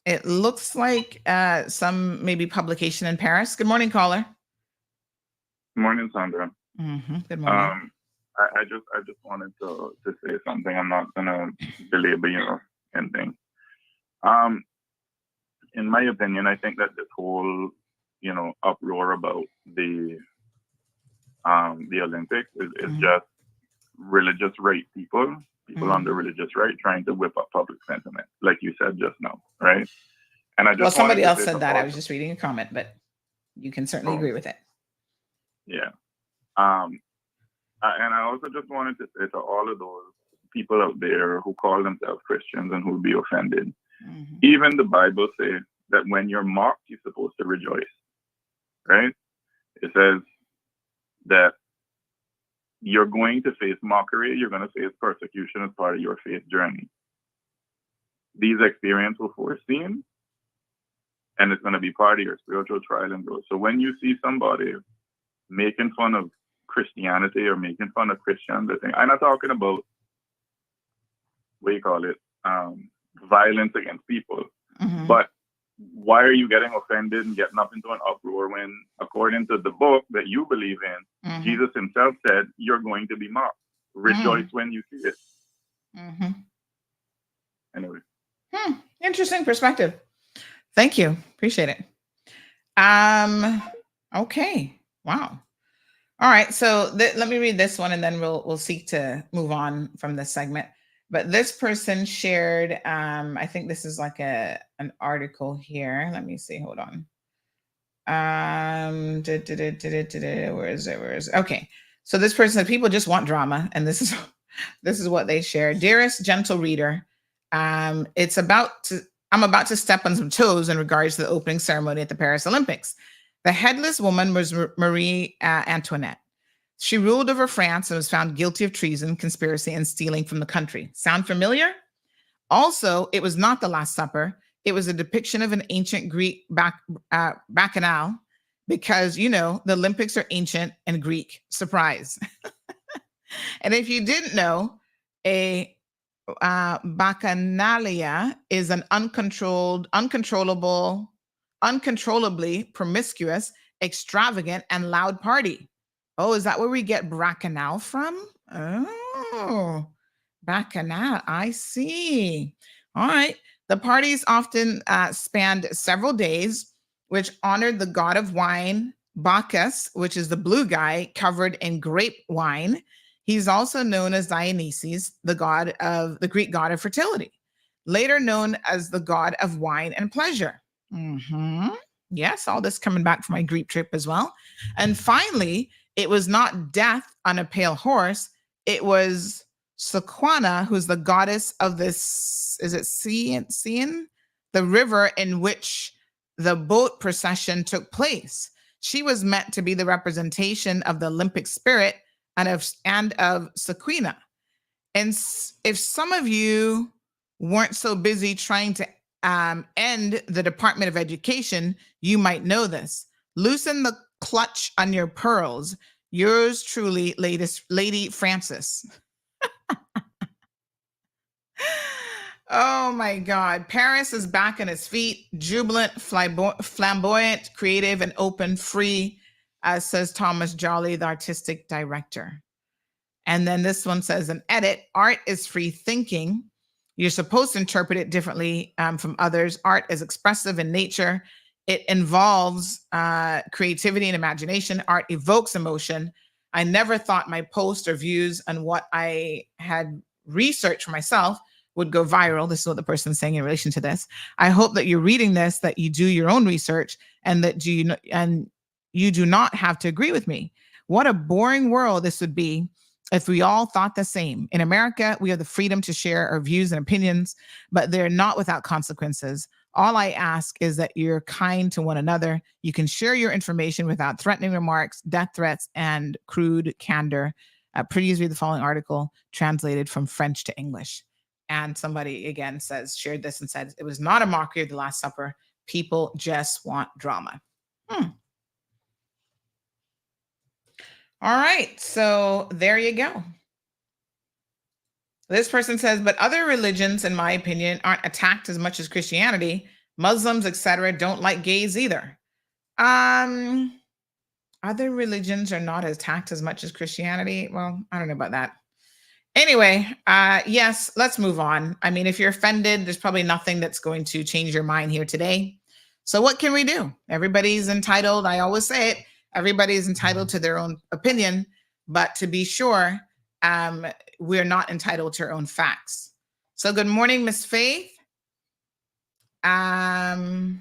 it looks like some maybe publication in Paris. Good morning, caller. Good morning, Sandra. Good morning. I just wanted to say something. I'm not gonna belabor anything. In my opinion, I think that this whole uproar about the Olympics is just religious right people under religious right trying to whip up public sentiment, like you said just now, right? And I just somebody else said that. I was just reading a comment, but you can certainly agree with it. Yeah. And I also just wanted to say to all of those people out there who call themselves Christians and who will be offended, even the Bible says that when you're mocked, you're supposed to rejoice, right? It says that you're going to face mockery, you're going to face persecution as part of your faith journey. These experiences were foreseen, and it's going to be part of your spiritual trial and growth. So when you see somebody making fun of Christianity or making fun of Christians, I'm not talking about, violence against people, but why are you getting offended and getting up into an uproar when, according to the book that you believe in, Jesus himself said, you're going to be mocked. Rejoice when you see it. Anyway. Interesting perspective. Thank you. Appreciate it. Okay. Wow. All right. So let me read this one and then we'll seek to move on from this segment. But this person shared, I think this is like an article here. Let me see. Hold on. Where is it? Okay. So this person said, people just want drama. And this is what they shared. Dearest gentle reader, I'm about to step on some toes in regards to the opening ceremony at the Paris Olympics. The headless woman was Marie Antoinette. She ruled over France and was found guilty of treason, conspiracy, and stealing from the country. Sound familiar? Also, it was not the Last Supper. It was a depiction of an ancient Greek bacchanal, because, the Olympics are ancient and Greek. Surprise. And if you didn't know, a bacchanalia is an uncontrollably promiscuous, extravagant, and loud party. Oh, is that where we get bacchanal from? Oh, bacchanal. I see. All right. The parties often spanned several days, which honored the god of wine, Bacchus, which is the blue guy covered in grape wine. He's also known as Dionysus, the Greek god of fertility, later known as the god of wine and pleasure. Yes, all this coming back from my Greek trip as well. And finally, it was not death on a pale horse. It was Sequana, who's the goddess of this, is it Cian? the river in which the boat procession took place. She was meant to be the representation of the Olympic spirit and of Sequina. And if some of you weren't so busy trying to end the Department of Education, you might know this. Loosen the clutch on your pearls. Yours truly, Lady Francis. Oh my God. Paris is back on its feet, jubilant, flamboyant, creative, and open, free, says Thomas Jolly, the artistic director. And then this one says, an edit, art is free thinking. You're supposed to interpret it differently from others. Art is expressive in nature. It involves creativity and imagination. Art evokes emotion. I never thought my post or views on what I had researched for myself would go viral. This is what the person is saying in relation to this. I hope that you're reading this, that you do your own research, and that you do not have to agree with me. What a boring world this would be if we all thought the same. In America, we have the freedom to share our views and opinions, but they're not without consequences. All I ask is that you're kind to one another. You can share your information without threatening remarks, death threats, and crude candor. Please read the following article translated from French to English. And somebody again shared this and said, it was not a mockery of the Last Supper. People just want drama. All right, so there you go. This person says, but other religions, in my opinion, aren't attacked as much as Christianity. Muslims, etc., don't like gays either. Other religions are not attacked as much as Christianity. Well, I don't know about that. Anyway, yes, let's move on. I mean, if you're offended, there's probably nothing that's going to change your mind here today. So what can we do? Everybody's entitled. I always say it. Everybody's entitled to their own opinion, but to be sure, we're not entitled to our own facts. So good morning, Miss Faith. Gabby's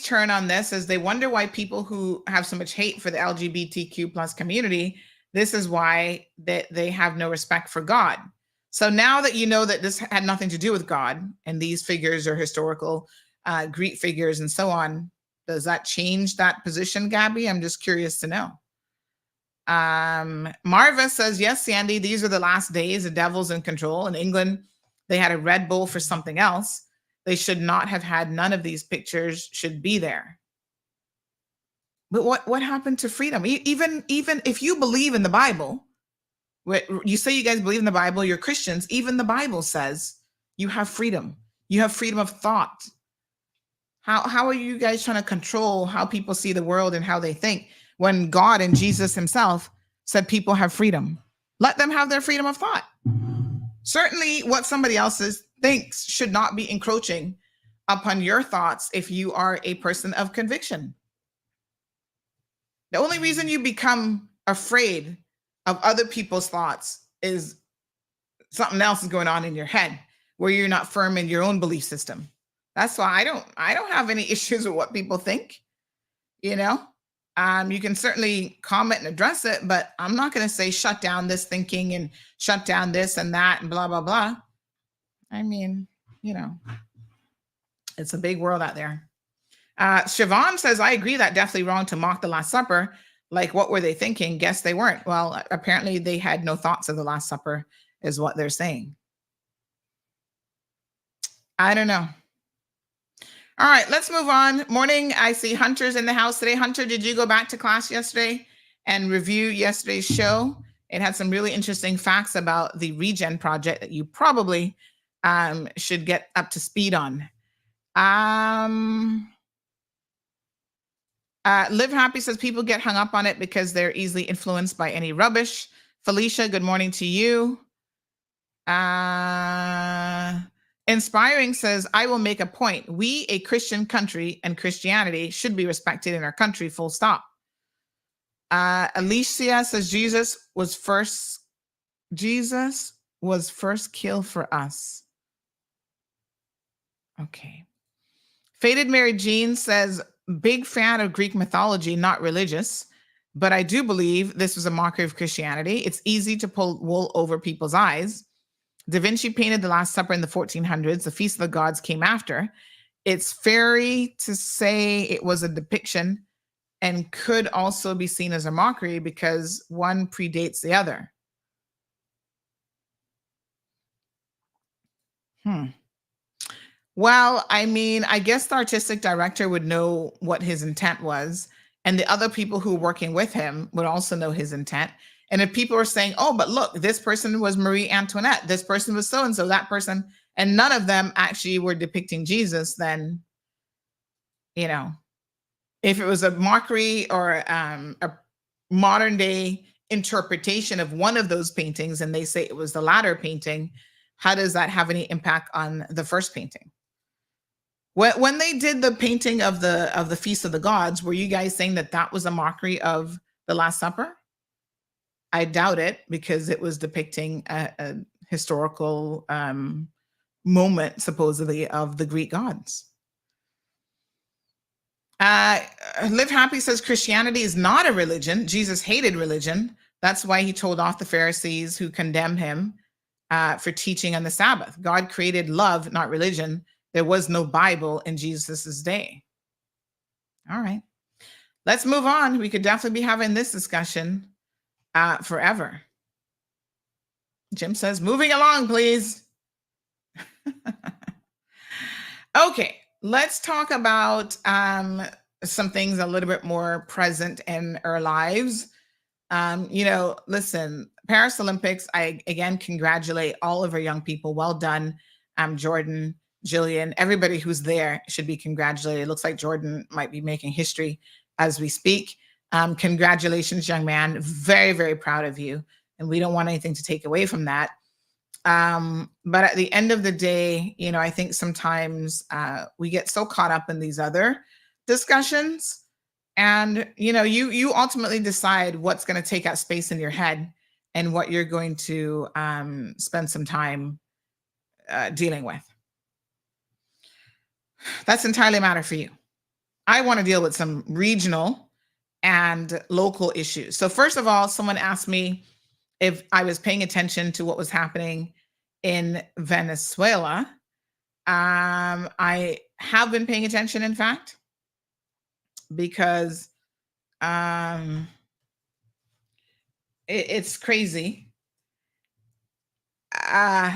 turn on this is they wonder why people who have so much hate for the LGBTQ plus community, this is why they have no respect for God. So now that you know that this had nothing to do with God and these figures are historical Greek figures and so on, does that change that position, Gabby? I'm just curious to know. Marva says, yes, Sandy, these are the last days. The devil's in control. In England, they had a Red Bull for something else. They should not have had none of these pictures should be there. But what happened to freedom? Even if you believe in the Bible, you say you guys believe in the Bible, you're Christians, even the Bible says you have freedom. You have freedom of thought. How are you guys trying to control how people see the world and how they think when God and Jesus himself said people have freedom? Let them have their freedom of thought. Certainly what somebody else thinks should not be encroaching upon your thoughts if you are a person of conviction. The only reason you become afraid of other people's thoughts is something else is going on in your head where you're not firm in your own belief system. That's why I don't have any issues with what people think. You know, you can certainly comment and address it, but I'm not going to say shut down this thinking and shut down this and that and blah, blah, blah. I mean, you know, it's a big world out there. Siobhan says, I agree that definitely wrong to mock the Last Supper. Like, what were they thinking? Guess they weren't. Well, apparently they had no thoughts of the Last Supper is what they're saying. I don't know. All right, let's move on. Morning, I see Hunter's in the house today. Hunter, did you go back to class yesterday and review yesterday's show? It had some really interesting facts about the Regen project that you probably should get up to speed on. Live Happy says people get hung up on it because they're easily influenced by any rubbish. Felicia, good morning to you. Inspiring says, I will make a point. We, a Christian country, and Christianity should be respected in our country, full stop. Alicia says, Jesus was first killed for us. Okay. Faded Mary Jean says, big fan of Greek mythology, not religious, but I do believe this was a mockery of Christianity. It's easy to pull wool over people's eyes. Da Vinci painted the Last Supper in the 1400s. The Feast of the Gods came after. It's fair to say it was a depiction and could also be seen as a mockery because one predates the other. Well, I mean, I guess the artistic director would know what his intent was, and the other people who were working with him would also know his intent. And if people are saying, oh, but look, this person was Marie Antoinette, this person was so-and-so, that person, and none of them actually were depicting Jesus, then, you know, if it was a mockery or a modern day interpretation of one of those paintings and they say it was the latter painting, how does that have any impact on the first painting? When they did the painting of the Feast of the Gods, were you guys saying that that was a mockery of the Last Supper? I doubt it, because it was depicting a historical moment, supposedly, of the Greek gods. Live Happy says Christianity is not a religion. Jesus hated religion. That's why he told off the Pharisees who condemned him for teaching on the Sabbath. God created love, not religion. There was no Bible in Jesus's day. All right. Let's move on. We could definitely be having this discussion forever. Jim says, moving along, please. Okay, let's talk about some things a little bit more present in our lives. Listen, Paris Olympics, I again congratulate all of our young people. Well done, Jordan, Jillian, everybody who's there should be congratulated. It looks like Jordan might be making history as we speak. Congratulations, young man. Very, very proud of you. And we don't want anything to take away from that. But at the end of the day, I think sometimes we get so caught up in these other discussions, and you ultimately decide what's going to take up space in your head and what you're going to spend some time dealing with. That's entirely a matter for you. I want to deal with some regional and local issues. So first of all, someone asked me if I was paying attention to what was happening in Venezuela. I have been paying attention, in fact, because it's crazy.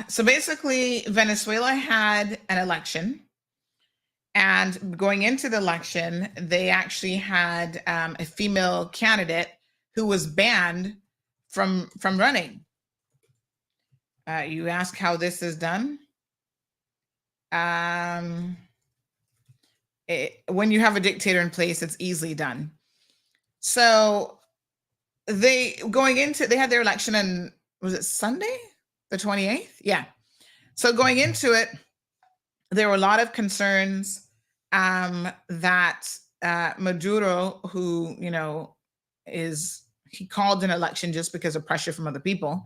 So basically, Venezuela had an election. And going into the election, they actually had a female candidate who was banned from running. You ask how this is done? When you have a dictator in place, it's easily done. So they had their election on, was it Sunday, the 28th? Yeah. So going into it, there were a lot of concerns that Maduro, who, he called an election just because of pressure from other people,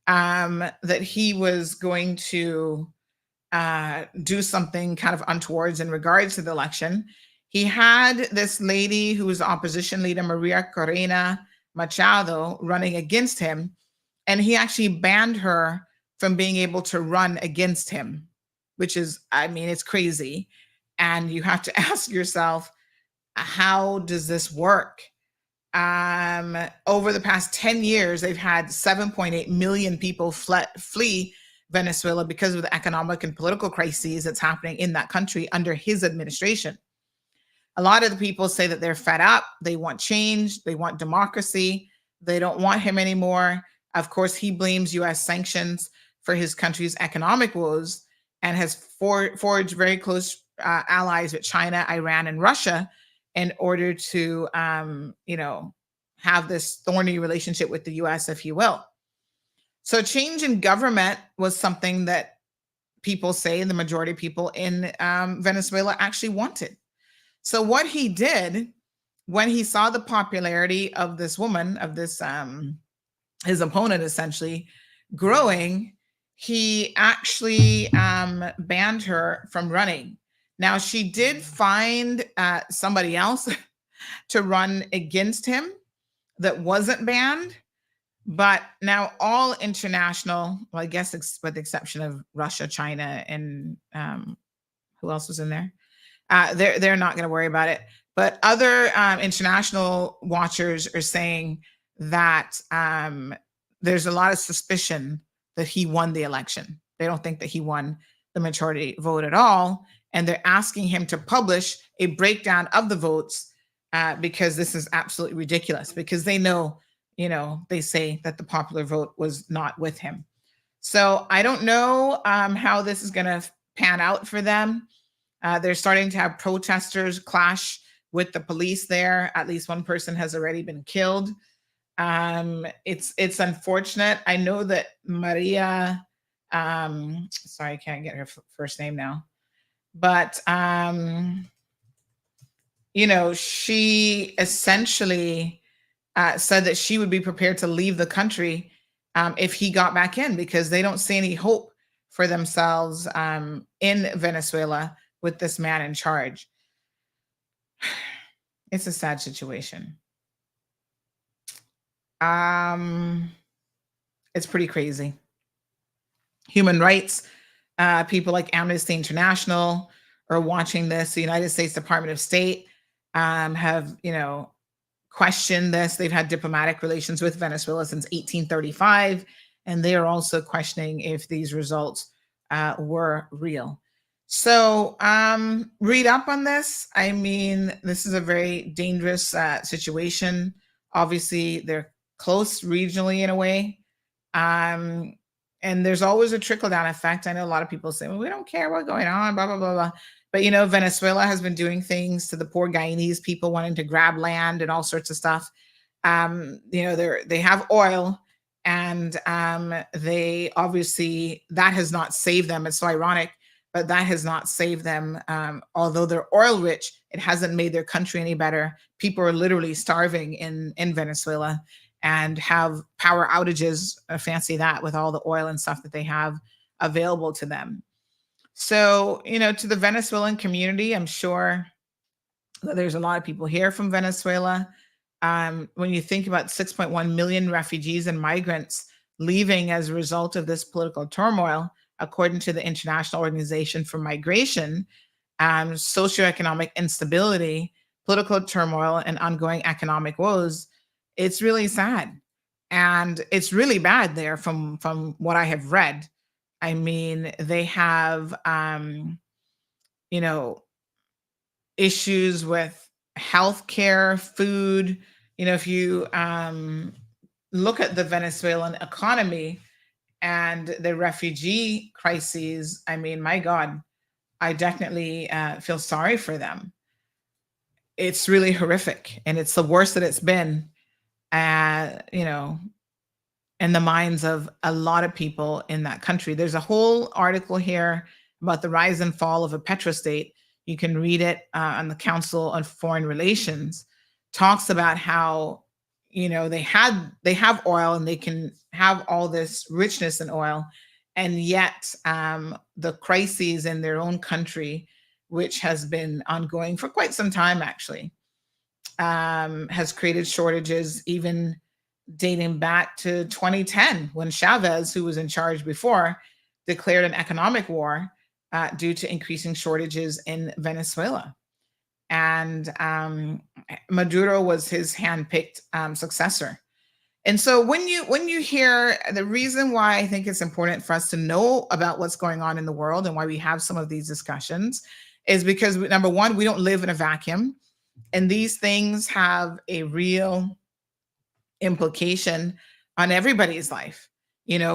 that he was going to do something kind of untowards in regards to the election. He had this lady who was the opposition leader, Maria Corina Machado, running against him, and he actually banned her from being able to run against him, which is, it's crazy. And you have to ask yourself, how does this work? Over the past 10 years, they've had 7.8 million people flee Venezuela because of the economic and political crises that's happening in that country under his administration. A lot of the people say that they're fed up. They want change. They want democracy. They don't want him anymore. Of course, he blames U.S. sanctions for his country's economic woes and has forged very close allies with China, Iran, and Russia in order to, have this thorny relationship with the U.S., if you will. So change in government was something that people say, the majority of people in Venezuela actually wanted. So what he did when he saw the popularity of this woman, of this, his opponent essentially, growing, he actually banned her from running. Now, she did find somebody else to run against him that wasn't banned, But now all international, well, I guess with the exception of Russia, China, and who else was in there? They're not going to worry about it. But other international watchers are saying that there's a lot of suspicion that he won the election. They don't think that he won the majority vote at all. And they're asking him to publish a breakdown of the votes because this is absolutely ridiculous, because they know, they say that the popular vote was not with him. So I don't know how this is going to pan out for them. They're starting to have protesters clash with the police there. At least one person has already been killed. It's unfortunate. I know that Maria, sorry, I can't get her first name now, but she essentially said that she would be prepared to leave the country if he got back in, because they don't see any hope for themselves in Venezuela with this man in charge. It's a sad situation. It's pretty crazy. Human rights people like Amnesty International are watching this. The United States Department of State have, questioned this. They've had diplomatic relations with Venezuela since 1835, and they are also questioning if these results were real. So read up on this. I mean, this is a very dangerous situation. Obviously, they're close regionally in a way. And there's always a trickle-down effect. I know a lot of people say, well, we don't care what's going on, blah, blah, blah, blah. But, Venezuela has been doing things to the poor Guyanese people wanting to grab land and all sorts of stuff. They have oil, and they obviously, that has not saved them. It's so ironic, but that has not saved them. Although they're oil rich, it hasn't made their country any better. People are literally starving in Venezuela and have power outages, fancy that, with all the oil and stuff that they have available to them. So, to the Venezuelan community, I'm sure that there's a lot of people here from Venezuela. When you think about 6.1 million refugees and migrants leaving as a result of this political turmoil, according to the International Organization for Migration, socioeconomic instability, political turmoil, and ongoing economic woes, it's really sad. And it's really bad there from what I have read. I mean, they have, issues with healthcare, food. If you look at the Venezuelan economy and the refugee crises, I mean, my God, I definitely feel sorry for them. It's really horrific, and it's the worst that it's been, in the minds of a lot of people in that country. There's a whole article here about the rise and fall of a petrostate. You can read it on the Council on Foreign Relations. Talks about how, they have oil and they can have all this richness in oil, and yet the crises in their own country, which has been ongoing for quite some time actually, has created shortages even dating back to 2010, when Chavez, who was in charge before, declared an economic war due to increasing shortages in Venezuela. And Maduro was his handpicked successor. And so when you hear, the reason why I think it's important for us to know about what's going on in the world and why we have some of these discussions is because, number one, we don't live in a vacuum, and these things have a real implication on everybody's life,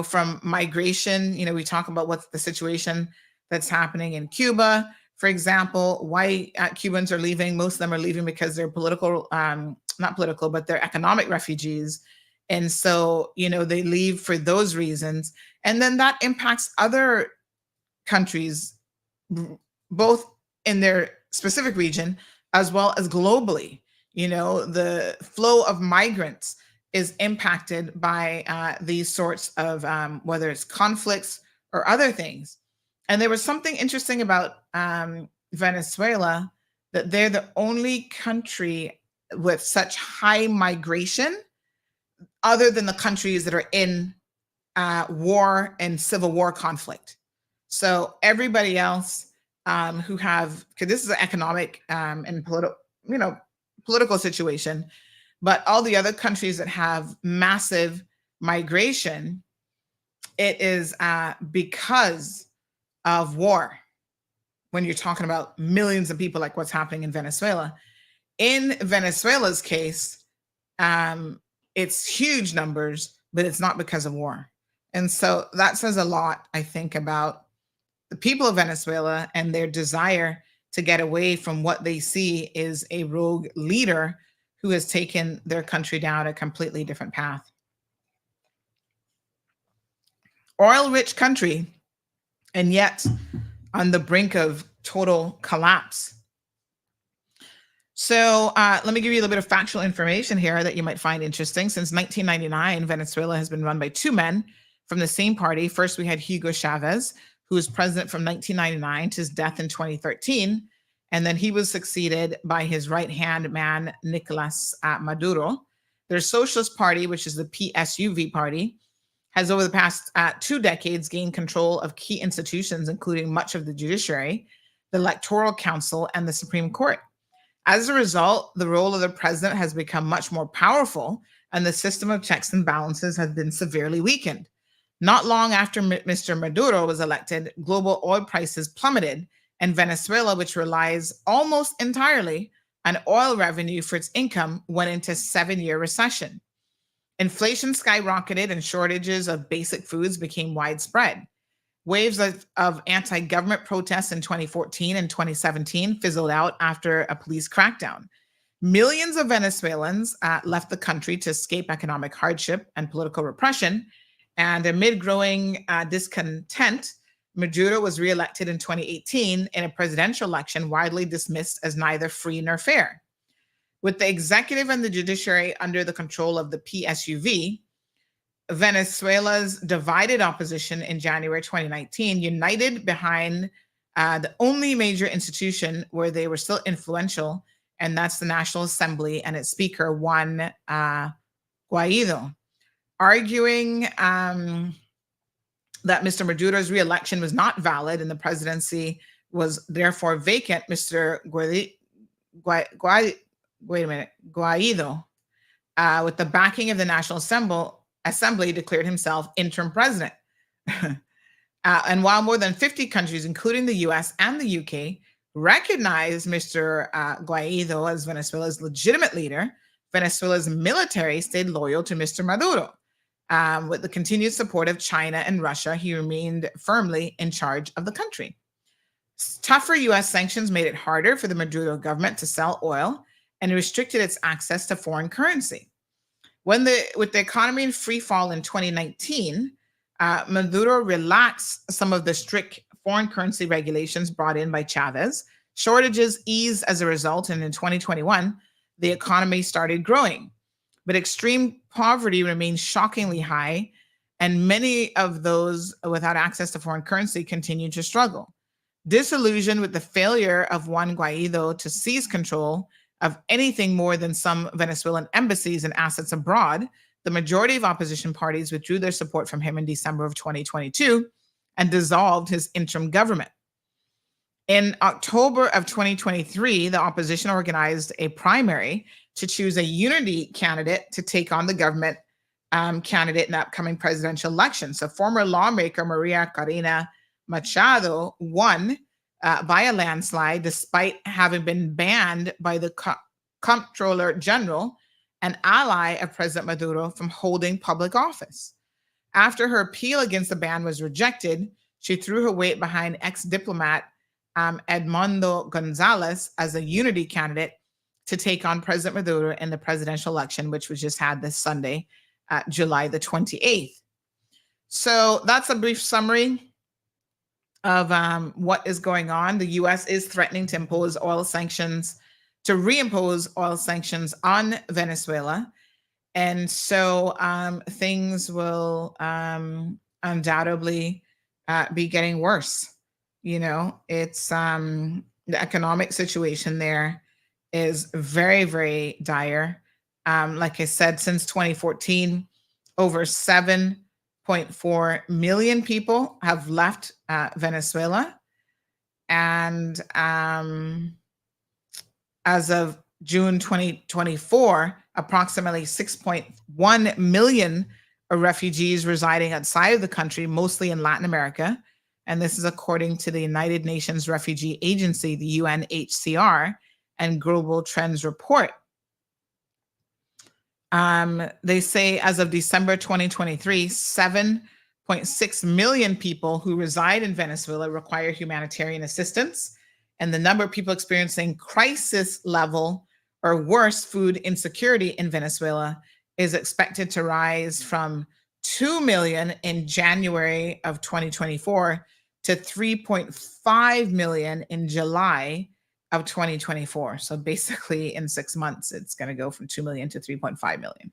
from migration. We talk about what's the situation that's happening in Cuba, for example, why Cubans are leaving. Most of them are leaving because they're not political, but they're economic refugees. And so, they leave for those reasons. And then that impacts other countries, both in their specific region as well as globally. The flow of migrants is impacted by these sorts of, whether it's conflicts or other things. And there was something interesting about Venezuela, that they're the only country with such high migration other than the countries that are in war and civil war conflict. So everybody else who have, because this is an economic and political situation, but all the other countries that have massive migration, it is because of war. When you're talking about millions of people, like what's happening in Venezuela. In Venezuela's case, it's huge numbers, but it's not because of war. And so that says a lot, I think, about the people of Venezuela and their desire to get away from what they see is a rogue leader who has taken their country down a completely different path. Oil-rich country, and yet on the brink of total collapse. So let me give you a little bit of factual information here that you might find interesting. Since 1999, Venezuela has been run by two men from the same party. First, we had Hugo Chavez, who was president from 1999 to his death in 2013. And then he was succeeded by his right-hand man, Nicolas Maduro. Their Socialist Party, which is the PSUV party, has over the past 2 decades gained control of key institutions, including much of the judiciary, the Electoral Council, and the Supreme Court. As a result, the role of the president has become much more powerful, and the system of checks and balances has been severely weakened. Not long after Mr. Maduro was elected, global oil prices plummeted, and Venezuela, which relies almost entirely on oil revenue for its income, went into 7-year recession. Inflation skyrocketed and shortages of basic foods became widespread. Waves of anti-government protests in 2014 and 2017 fizzled out after a police crackdown. Millions of Venezuelans left the country to escape economic hardship and political repression. And amid growing discontent, Maduro was reelected in 2018 in a presidential election widely dismissed as neither free nor fair. With the executive and the judiciary under the control of the PSUV, Venezuela's divided opposition in January 2019 united behind the only major institution where they were still influential, and that's the National Assembly and its speaker, Juan Guaido, arguing that Mr. Maduro's reelection was not valid and the presidency was therefore vacant. Mr. Guaido, with the backing of the National Assembly, declared himself interim president. And while more than 50 countries, including the US and the UK, recognized Mr. Guaido as Venezuela's legitimate leader, Venezuela's military stayed loyal to Mr. Maduro. With the continued support of China and Russia, he remained firmly in charge of the country. Tougher US sanctions made it harder for the Maduro government to sell oil and restricted its access to foreign currency. With the economy in free fall in 2019, Maduro relaxed some of the strict foreign currency regulations brought in by Chavez. Shortages eased as a result, and in 2021, the economy started growing. But extreme poverty remains shockingly high, and many of those without access to foreign currency continue to struggle. Disillusioned with the failure of Juan Guaido to seize control of anything more than some Venezuelan embassies and assets abroad, the majority of opposition parties withdrew their support from him in December of 2022 and dissolved his interim government. In October of 2023, the opposition organized a primary to choose a unity candidate to take on the government candidate in the upcoming presidential election. So former lawmaker Maria Corina Machado won by a landslide, despite having been banned by the Comptroller General, an ally of President Maduro, from holding public office. After her appeal against the ban was rejected, she threw her weight behind ex-diplomat Edmundo Gonzalez as a unity candidate to take on President Maduro in the presidential election, which was just had this Sunday, July the 28th. So that's a brief summary of what is going on. The U.S. is threatening to reimpose oil sanctions on Venezuela. And so things will undoubtedly be getting worse. You know, it's the economic situation there is very, very dire. Like I said, since 2014, over 7.4 million people have left Venezuela. And as of June 2024, approximately 6.1 million refugees residing outside of the country, mostly in Latin America. And this is according to the United Nations Refugee Agency, the UNHCR, and Global Trends Report. They say as of December 2023, 7.6 million people who reside in Venezuela require humanitarian assistance. And the number of people experiencing crisis level or worse food insecurity in Venezuela is expected to rise from 2 million in January of 2024 to 3.5 million in July of 2024. So basically in 6 months, it's going to go from 2 million to 3.5 million.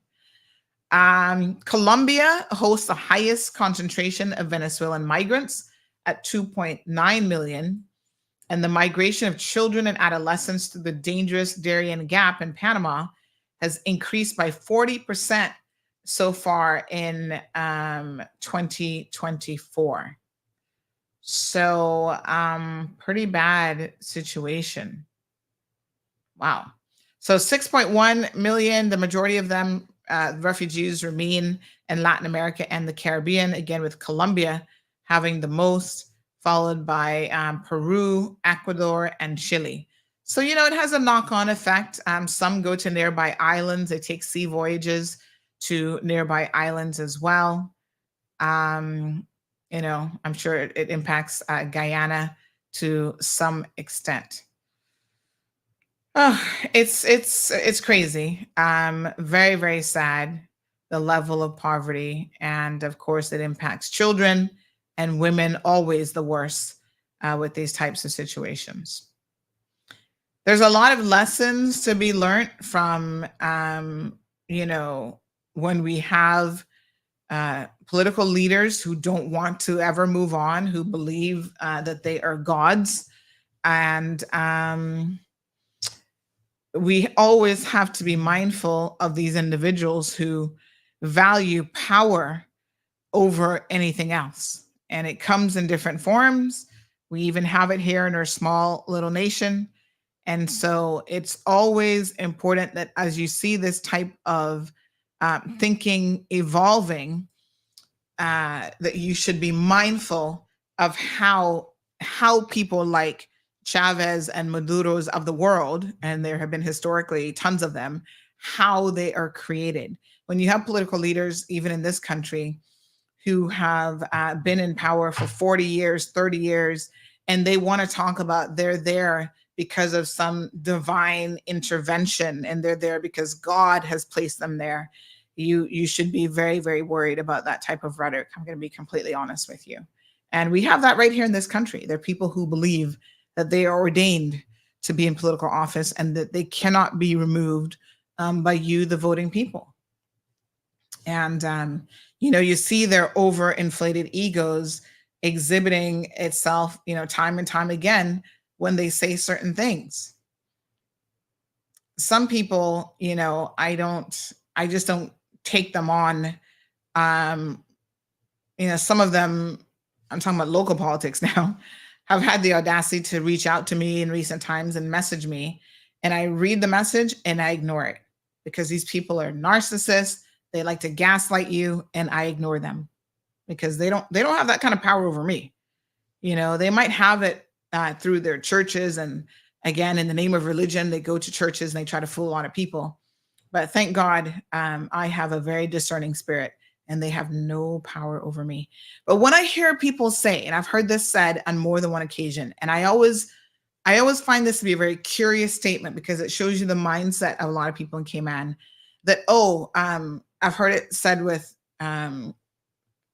Colombia hosts the highest concentration of Venezuelan migrants at 2.9 million. And the migration of children and adolescents through the dangerous Darien Gap in Panama has increased by 40% so far in 2024. So pretty bad situation. Wow. So 6.1 million, the majority of them refugees remain in Latin America and the Caribbean, again with Colombia having the most, followed by Peru, Ecuador, and Chile. So, you know, it has a knock-on effect. Some go to nearby islands. They take sea voyages to nearby islands as well. You know, I'm sure it impacts Guyana to some extent. Oh, it's crazy. Very, very sad, the level of poverty. And of course, it impacts children and women, always the worst with these types of situations. There's a lot of lessons to be learned from, you know, when we have political leaders who don't want to ever move on, who believe that they are gods. And we always have to be mindful of these individuals who value power over anything else. And it comes in different forms. We even have it here in our small little nation. And so it's always important that as you see this type of thinking evolving, that you should be mindful of how people like Chavez and Maduro's of the world, and there have been historically tons of them, how they are created. When you have political leaders, even in this country, who have been in power for 40 years, 30 years, and they want to talk about they're there because of some divine intervention, and they're there because God has placed them there, you should be very, very worried about that type of rhetoric. I'm going to be completely honest with you. And we have that right here in this country. There are people who believe that they are ordained to be in political office and that they cannot be removed by you, the voting people. And, you know, you see their overinflated egos exhibiting itself, you know, time and time again when they say certain things. Some people, you know, I just don't take them on. You know, some of them, I'm talking about local politics now, have had the audacity to reach out to me in recent times and message me. And I read the message and I ignore it because these people are narcissists. They like to gaslight you, and I ignore them because they don't have that kind of power over me. You know, they might have it through their churches. And again, in the name of religion, they go to churches and they try to fool a lot of people. But thank God, I have a very discerning spirit and they have no power over me. But when I hear people say, and I've heard this said on more than one occasion, and I always find this to be a very curious statement because it shows you the mindset of a lot of people in Cayman that, I've heard it said with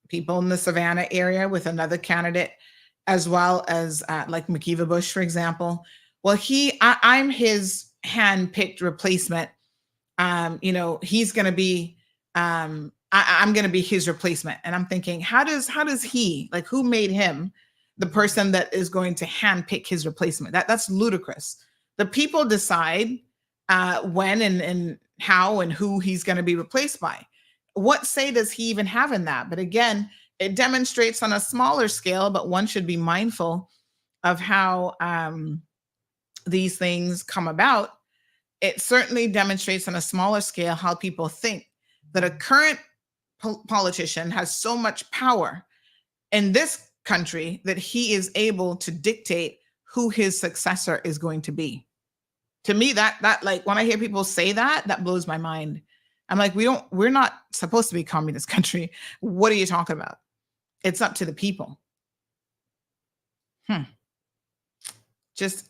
people in the Savannah area with another candidate, as well as like McKeeva Bush, for example. Well, I'm his hand-picked replacement. You know, he's going to be, I'm going to be his replacement. And I'm thinking, how does he, like, who made him the person that is going to handpick his replacement? That's ludicrous. The people decide when and how and who he's going to be replaced by. What say does he even have in that? But again, it demonstrates on a smaller scale, but one should be mindful of how these things come about. It certainly demonstrates on a smaller scale how people think that a current politician has so much power in this country that he is able to dictate who his successor is going to be. To me, that like when I hear people say that blows my mind. I'm like, we're not supposed to be a communist country. What are you talking about? It's up to the people. Just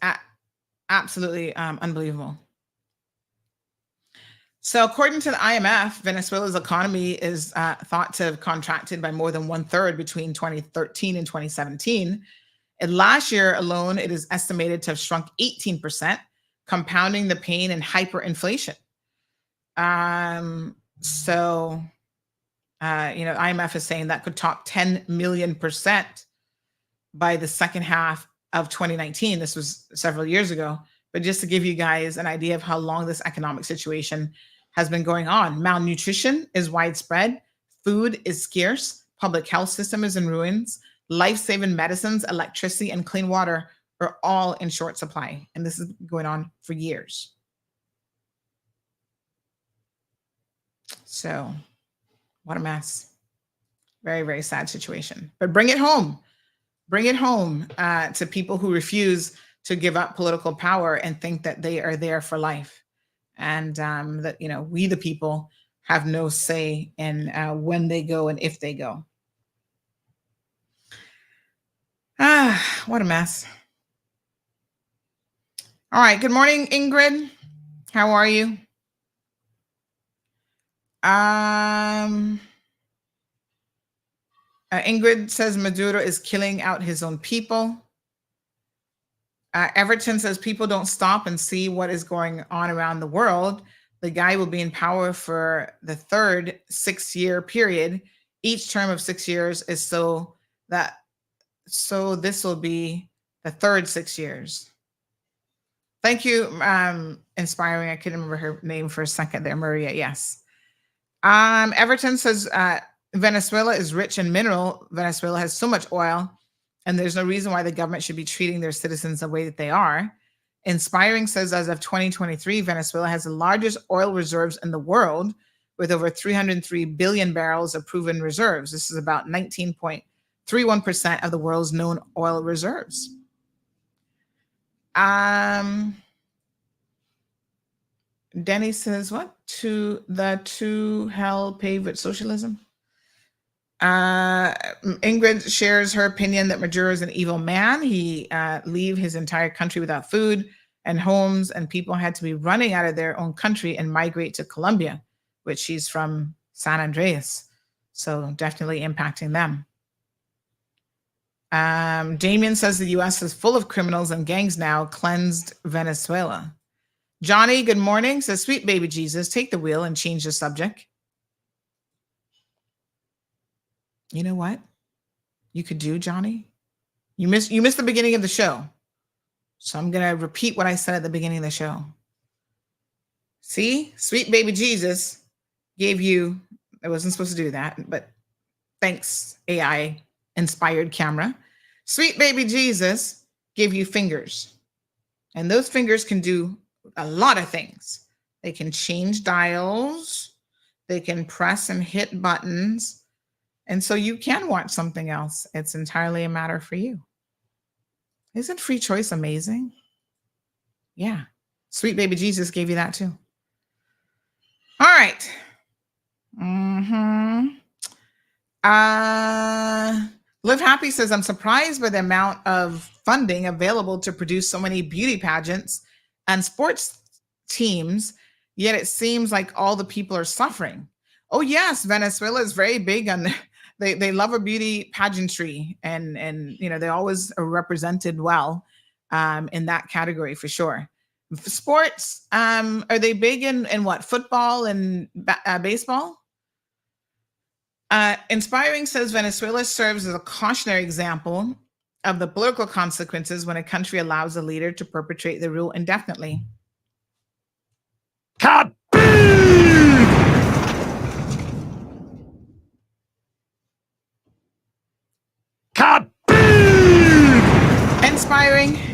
absolutely unbelievable. So according to the IMF, Venezuela's economy is thought to have contracted by more than 1/3 between 2013 and 2017. And last year alone, it is estimated to have shrunk 18%, compounding the pain and hyperinflation. IMF is saying that could top 10 million% by the second half of 2019. This was several years ago, but just to give you guys an idea of how long this economic situation has been going on. Malnutrition is widespread. Food is scarce. Public health system is in ruins. Life-saving medicines, electricity, and clean water are all in short supply. And this is going on for years. So what a mess. Very, very sad situation. But bring it home. Bring it home to people who refuse to give up political power and think that they are there for life. And that, we the people have no say in when they go and if they go. What a mess. All right. Good morning, Ingrid. How are you? Ingrid says Maduro is killing out his own people. Everton says people don't stop and see what is going on around the world. The guy will be in power for the third 6-year period. Each term of 6 years is so this will be the third 6 years. Thank you, Inspiring. I couldn't remember her name for a second there, Maria. Yes. Everton says Venezuela is rich in mineral. Venezuela has so much oil, and there's no reason why the government should be treating their citizens the way that they are. Inspiring says as of 2023, Venezuela has the largest oil reserves in the world with over 303 billion barrels of proven reserves. This is about 19.31% of the world's known oil reserves. Denny says, what? To hell paved with socialism? Ingrid shares her opinion that Maduro is an evil man. He leave his entire country without food and homes, and people had to be running out of their own country and migrate to Colombia, which she's from San Andreas. So definitely impacting them. Damien says the U.S. is full of criminals and gangs now, cleansed Venezuela. Johnny, good morning, says, sweet baby Jesus, take the wheel and change the subject. You know what you could do, Johnny? You missed the beginning of the show. So I'm going to repeat what I said at the beginning of the show. See, sweet baby Jesus gave you, I wasn't supposed to do that, but thanks, AI inspired camera. Sweet baby Jesus gave you fingers. And those fingers can do a lot of things. They can change dials. They can press and hit buttons. And so you can watch something else. It's entirely a matter for you. Isn't free choice amazing? Yeah. Sweet baby Jesus gave you that too. All right. Live Happy says, I'm surprised by the amount of funding available to produce so many beauty pageants and sports teams, yet it seems like all the people are suffering. Oh yes, Venezuela is very big on they love a beauty pageantry, and they always are represented well in that category for sure. Sports, are they big in what, football and baseball? Inspiring says Venezuela serves as a cautionary example of the political consequences when a country allows a leader to perpetrate the rule indefinitely. Kaboom!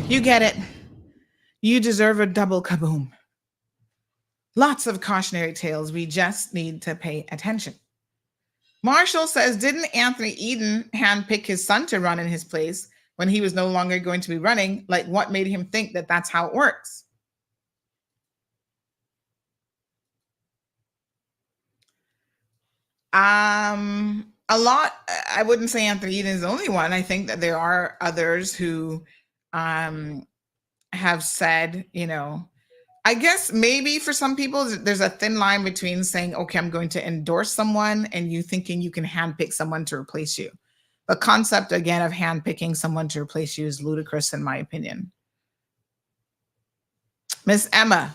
You get it. You deserve a double kaboom. Lots of cautionary tales. We just need to pay attention. Marshall says, didn't Anthony Eden handpick his son to run in his place when he was no longer going to be running? Like, what made him think that that's how it works? A lot. I wouldn't say Anthony Eden is the only one. I think that there are others who have said, you know, I guess maybe for some people, there's a thin line between saying, okay, I'm going to endorse someone and you thinking you can handpick someone to replace you. The concept, again, of handpicking someone to replace you is ludicrous, in my opinion. Miss Emma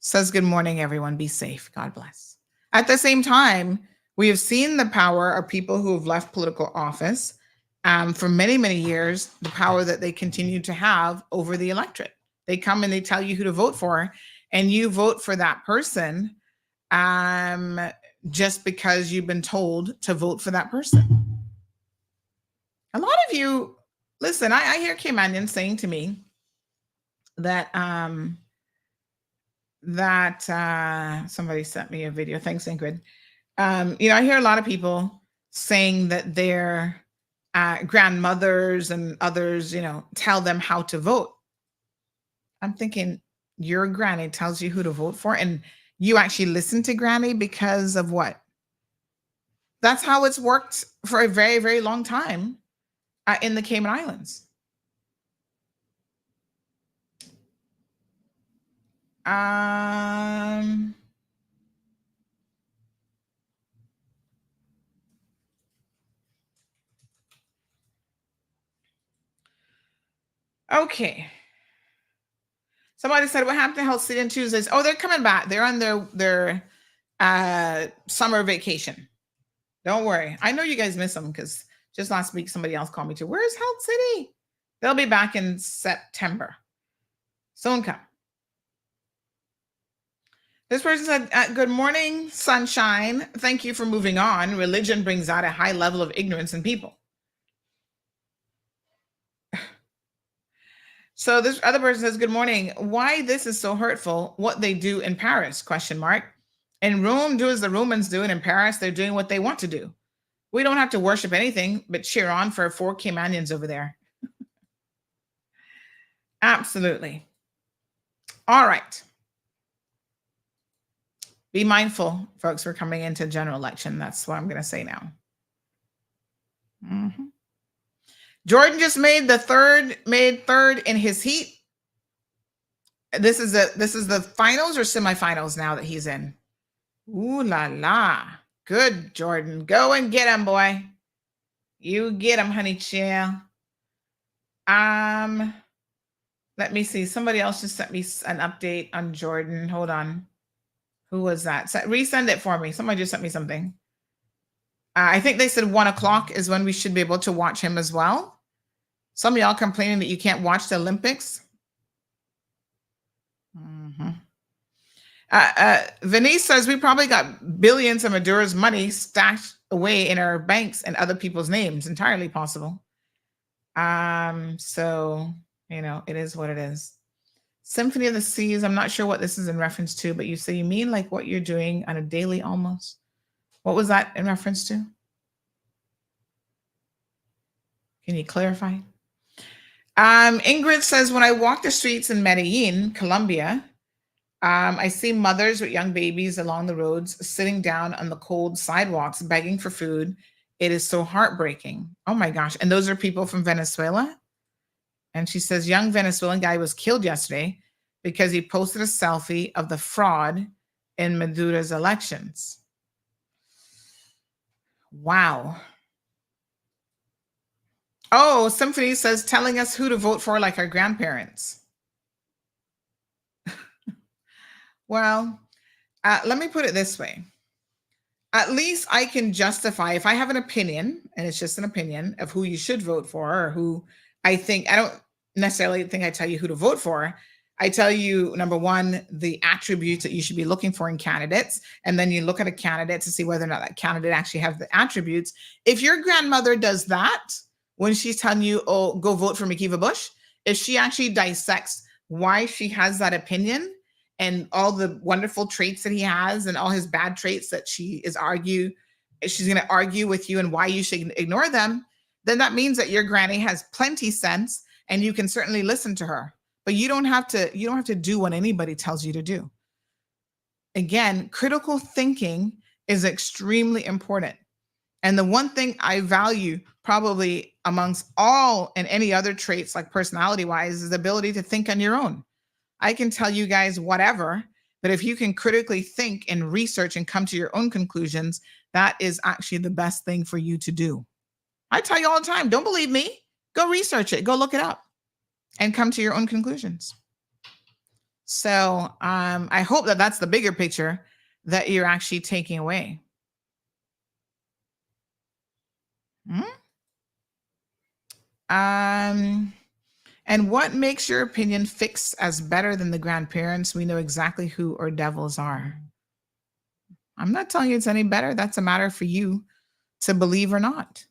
says, good morning, everyone. Be safe. God bless. At the same time, we have seen the power of people who have left political office for many, many years, the power that they continue to have over the electorate. They come and they tell you who to vote for, and you vote for that person just because you've been told to vote for that person. A lot of you, listen, I hear K-Manion saying to me that somebody sent me a video. Thanks, Ingrid. You know, I hear a lot of people saying that their grandmothers and others, you know, tell them how to vote. I'm thinking, your granny tells you who to vote for, and you actually listen to granny because of what? That's how it's worked for a very, very long time in the Cayman Islands. Okay. Somebody said, what happened to Health City on Tuesdays? Oh, they're coming back. They're on their summer vacation. Don't worry. I know you guys miss them because just last week, somebody else called me too. Where's Health City? They'll be back in September. Soon come. This person said, good morning, sunshine. Thank you for moving on. Religion brings out a high level of ignorance in people. So this other person says, good morning. Why this is so hurtful? What they do in Paris? ? In Rome, do as the Romans do, and in Paris, they're doing what they want to do. We don't have to worship anything but cheer on for 4 Caymanians over there. Absolutely. All right. Be mindful, folks, we're coming into general election. That's what I'm going to say now. Mm-hmm. Jordan just made third in his heat. This is the finals or semifinals now that he's in. Ooh la la. Good, Jordan. Go and get him, boy. You get him, honey chill. Let me see. Somebody else just sent me an update on Jordan. Hold on. Who was that? Resend it for me. Somebody just sent me something. I think they said 1:00 is when we should be able to watch him as well. Some of y'all complaining that you can't watch the Olympics. Mm-hmm. Venice says we probably got billions of Madura's money stashed away in our banks and other people's names. Entirely possible. So, you know, it is what it is. Symphony of the Seas. I'm not sure what this is in reference to, but you say you mean like what you're doing on a daily almost. What was that in reference to? Can you clarify? Ingrid says, when I walk the streets in Medellin, Colombia, I see mothers with young babies along the roads sitting down on the cold sidewalks begging for food. It is so heartbreaking. Oh my gosh. And those are people from Venezuela. And she says, young Venezuelan guy was killed yesterday because he posted a selfie of the fraud in Madura's elections. Wow. Oh, Symphony says, telling us who to vote for like our grandparents. Well, let me put it this way. At least I can justify, if I have an opinion, and it's just an opinion of who you should vote for or who I think, I don't necessarily think I tell you who to vote for. I tell you, number one, the attributes that you should be looking for in candidates. And then you look at a candidate to see whether or not that candidate actually has the attributes. If your grandmother does that, when she's telling you, oh, go vote for Mikiva Bush, if she actually dissects why she has that opinion and all the wonderful traits that he has and all his bad traits that she's going to argue with you and why you should ignore them, then that means that your granny has plenty sense and you can certainly listen to her. But you don't have to do what anybody tells you to do. Again, critical thinking is extremely important. And the one thing I value probably amongst all and any other traits, like personality-wise, is the ability to think on your own. I can tell you guys whatever, but if you can critically think and research and come to your own conclusions, that is actually the best thing for you to do. I tell you all the time, don't believe me? Go research it, go look it up, and come to your own conclusions. So I hope that that's the bigger picture that you're actually taking away. And what makes your opinion fixed as better than the grandparents? We know exactly who our devils are. I'm not telling you it's any better. That's a matter for you to believe or not.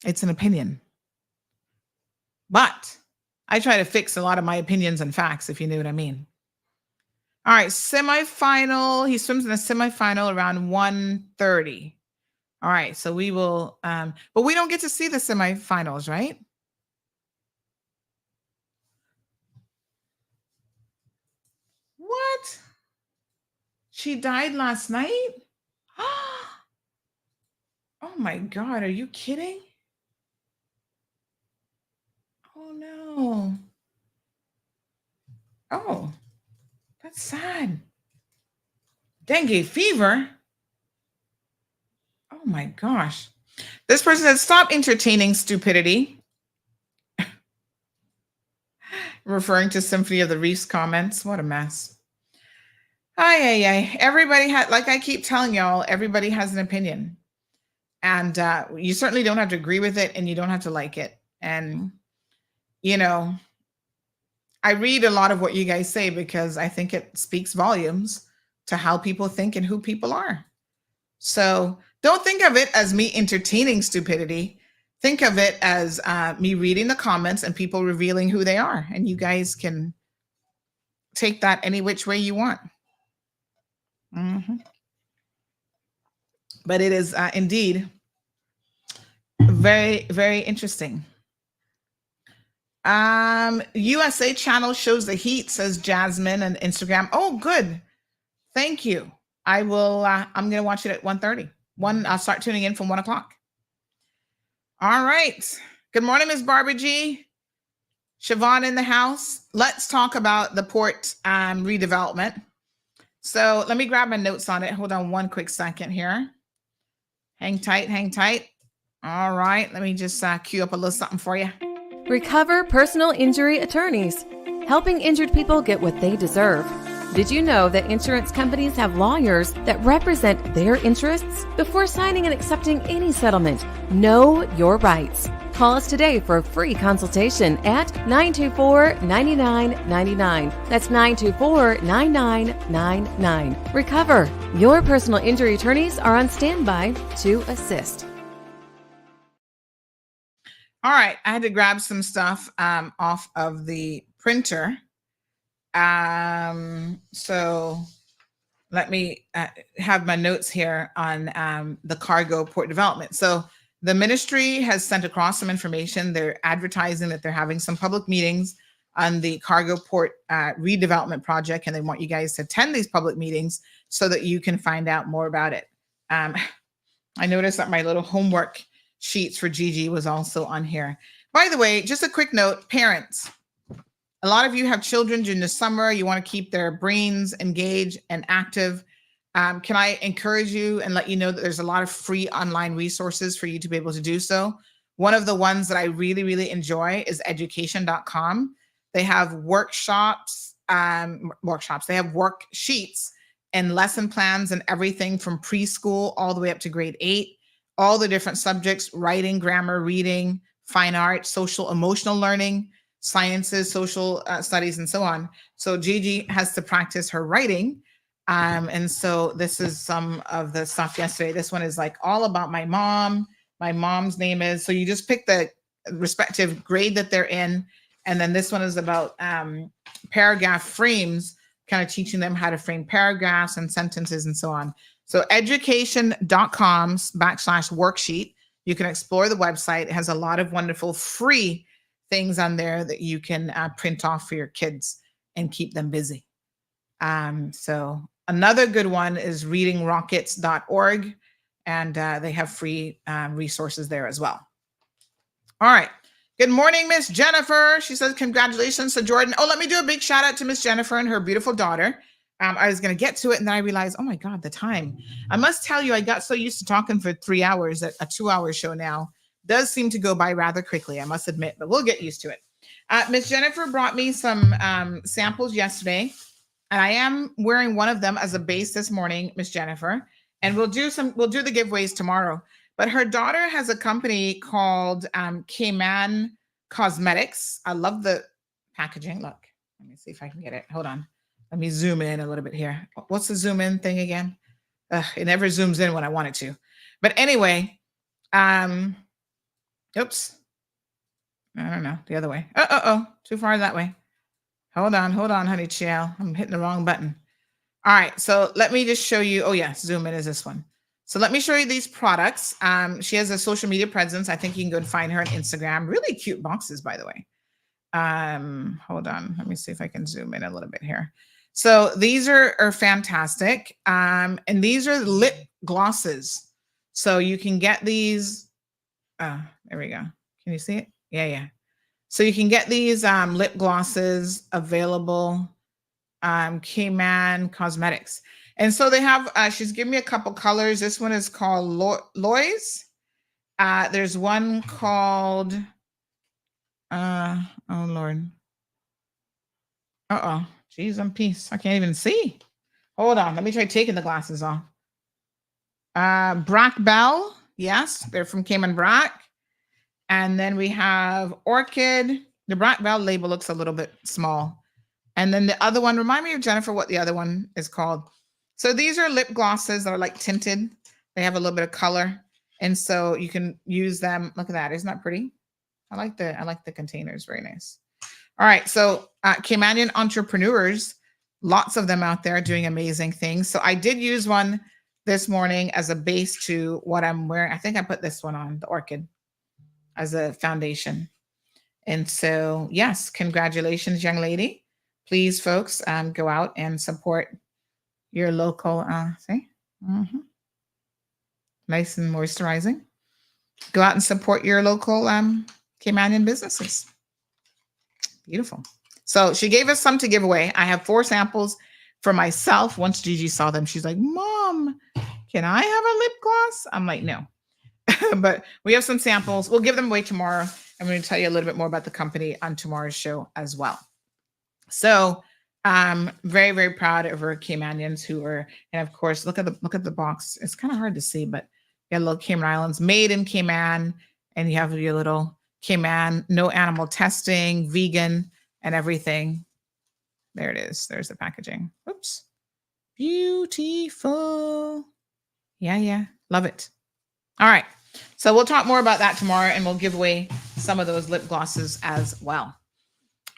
It's an opinion. But I try to fix a lot of my opinions and facts, if you know what I mean. All right, semifinal. He swims in a semifinal around 1:30. All right, so we will, but we don't get to see the semifinals, right? What? She died last night? Oh my God, are you kidding? Oh no. Oh, that's sad. Dengue fever? Oh my gosh. This person said, stop entertaining stupidity. Referring to Symphony of the Reefs comments. What a mess. Everybody had, like I keep telling y'all, everybody has an opinion. And you certainly don't have to agree with it and you don't have to like it. And, you know, I read a lot of what you guys say because I think it speaks volumes to how people think and who people are. So don't think of it as me entertaining stupidity. Think of it as me reading the comments and people revealing who they are. And you guys can take that any which way you want. But it is indeed very, very interesting. USA channel shows the heat, says Jasmine on Instagram. Oh, good. Thank you. I will, I'm going to watch it at 1:30. I'll start tuning in from 1 o'clock. All right. Good morning, Ms. Barbara G. Siobhan in the house. Let's talk about the port redevelopment. So let me grab my notes on it. Hold on one quick second here. Hang tight, hang tight. All right. Let me just cue up a little something for you. Recover personal injury attorneys, helping injured people get what they deserve. Did you know that insurance companies have lawyers that represent their interests? Before signing and accepting any settlement, know your rights. Call us today for a free consultation at 924-9999. That's 924-9999. Recover. Your personal injury attorneys are on standby to assist. All right, I had to grab some stuff off of the printer. So let me have my notes here on the cargo port development. So the ministry has sent across some information. They're advertising that they're having some public meetings on the cargo port redevelopment project, and they want you guys to attend these public meetings so that you can find out more about it. I noticed that my little homework sheets for Gigi was also on here. By the way, just a quick note, parents, a lot of you have children during the summer. You want to keep their brains engaged and active. Can I encourage you and let you know that there's a lot of free online resources for you to be able to do so. One of the ones that I really, really enjoy is education.com. They have workshops. They have worksheets and lesson plans and everything from preschool all the way up to grade 8. All the different subjects: writing, grammar, reading, fine art, social emotional learning, sciences, social studies, and so on. So Gigi has to practice her writing. And so this is some of the stuff yesterday. This one is like all about my mom My mom's name is. So you just pick the respective grade that they're in. And then this one is about paragraph frames, kind of teaching them how to frame paragraphs and sentences and so on. So education.com/worksheet. You can explore the website. It has a lot of wonderful free things on there that you can print off for your kids and keep them busy. So another good one is readingrockets.org, and they have free resources there as well. All right. Good morning, Miss Jennifer. She says, congratulations to Jordan. Oh, let me do a big shout out to Miss Jennifer and her beautiful daughter. I was going to get to it, and then I realized, oh my God, the time. I must tell you, I got so used to talking for 3 hours that a 2-hour show now does seem to go by rather quickly, I must admit, but we'll get used to it. Miss Jennifer brought me some samples yesterday, and I am wearing one of them as a base this morning, Miss Jennifer, and we'll do the giveaways tomorrow. But her daughter has a company called Cayman Cosmetics. I love the packaging. Look, let me see if I can get it. Hold on. Let me zoom in a little bit here. What's the zoom in thing again? It never zooms in when I want it to. But anyway, oops. I don't know, the other way. Too far that way. Hold on, honey child. I'm hitting the wrong button. All right, so let me just show you. Oh yeah, zoom in is this one. So let me show you these products. She has a social media presence. I think you can go and find her on Instagram. Really cute boxes, by the way. Hold on. Let me see if I can zoom in a little bit here. So these are fantastic. And these are lip glosses. So you can get these. There we go. Can you see it? Yeah. So you can get these lip glosses available. Cayman Cosmetics. And so they have, she's given me a couple colors. This one is called Lois. There's one called, oh Lord. Geez, I'm peace. I can't even see. Hold on. Let me try taking the glasses off. Brack Bell. Yes, they're from Cayman Brack. And then we have Orchid. The Brack Bell label looks a little bit small. And then the other one, remind me of Jennifer what the other one is called. So these are lip glosses that are like tinted. They have a little bit of color. And so you can use them. Look at that. Isn't that pretty? I like the containers. Very nice. All right. So Caymanian entrepreneurs, lots of them out there doing amazing things. So I did use one this morning as a base to what I'm wearing. I think I put this one on, the Orchid, as a foundation. And so, yes, congratulations, young lady. Please, folks, go out and support your local, nice and moisturizing. Go out and support your local Caymanian businesses. Beautiful. So she gave us some to give away. I have 4 samples for myself. Once Gigi saw them, she's like, Mom, can I have a lip gloss? I'm like, no. But we have some samples. We'll give them away tomorrow. I'm going to tell you a little bit more about the company on tomorrow's show as well. So I'm very, very proud of our Caymanians who are, and of course, look at the box. It's kind of hard to see, but you got little Cayman Islands, made in Cayman, and you have your little Cayman, no animal testing, vegan, and everything. There it is. There's the packaging. Oops. Beautiful. Yeah. Love it. All right. So we'll talk more about that tomorrow, and we'll give away some of those lip glosses as well.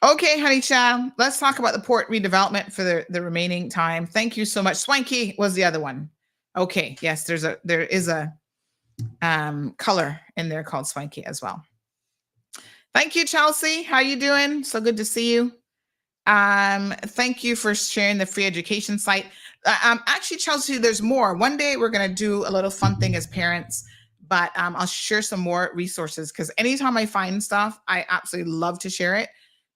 Okay, honey child, let's talk about the port redevelopment for the remaining time. Thank you so much. Swanky was the other one. Okay, yes, there is a color in there called Swanky as well. Thank you, Chelsea. How you doing? So good to see you. Thank you for sharing the free education site. Actually, Chelsea, there's more. One day we're going to do a little fun thing as parents, but I'll share some more resources because anytime I find stuff, I absolutely love to share it.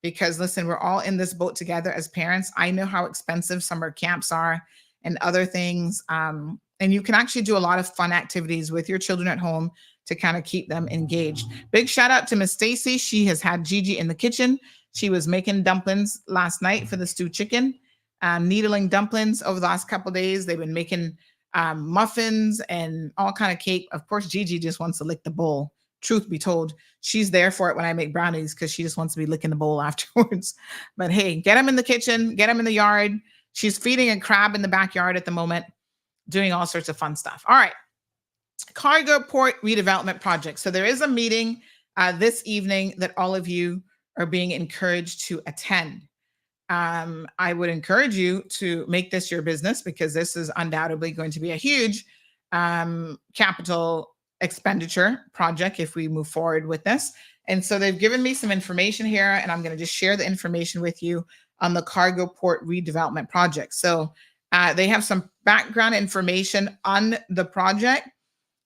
Because listen, we're all in this boat together as parents. I know how expensive summer camps are and other things. And you can actually do a lot of fun activities with your children at home to kind of keep them engaged. Big shout out to Miss Stacy. She has had Gigi in the kitchen. She was making dumplings last night for the stewed chicken, needling dumplings over the last couple of days. They've been making muffins and all kind of cake. Of course, Gigi just wants to lick the bowl. Truth be told, she's there for it when I make brownies because she just wants to be licking the bowl afterwards. But hey, get them in the kitchen, get them in the yard. She's feeding a crab in the backyard at the moment, doing all sorts of fun stuff. All right. cargo port redevelopment project. So there is a meeting this evening that all of you are being encouraged to attend. I would encourage you to make this your business, because this is undoubtedly going to be a huge capital expenditure project if we move forward with this. And so they've given me some information here, and I'm going to just share the information with you on the cargo port redevelopment project. So they have some background information on the project,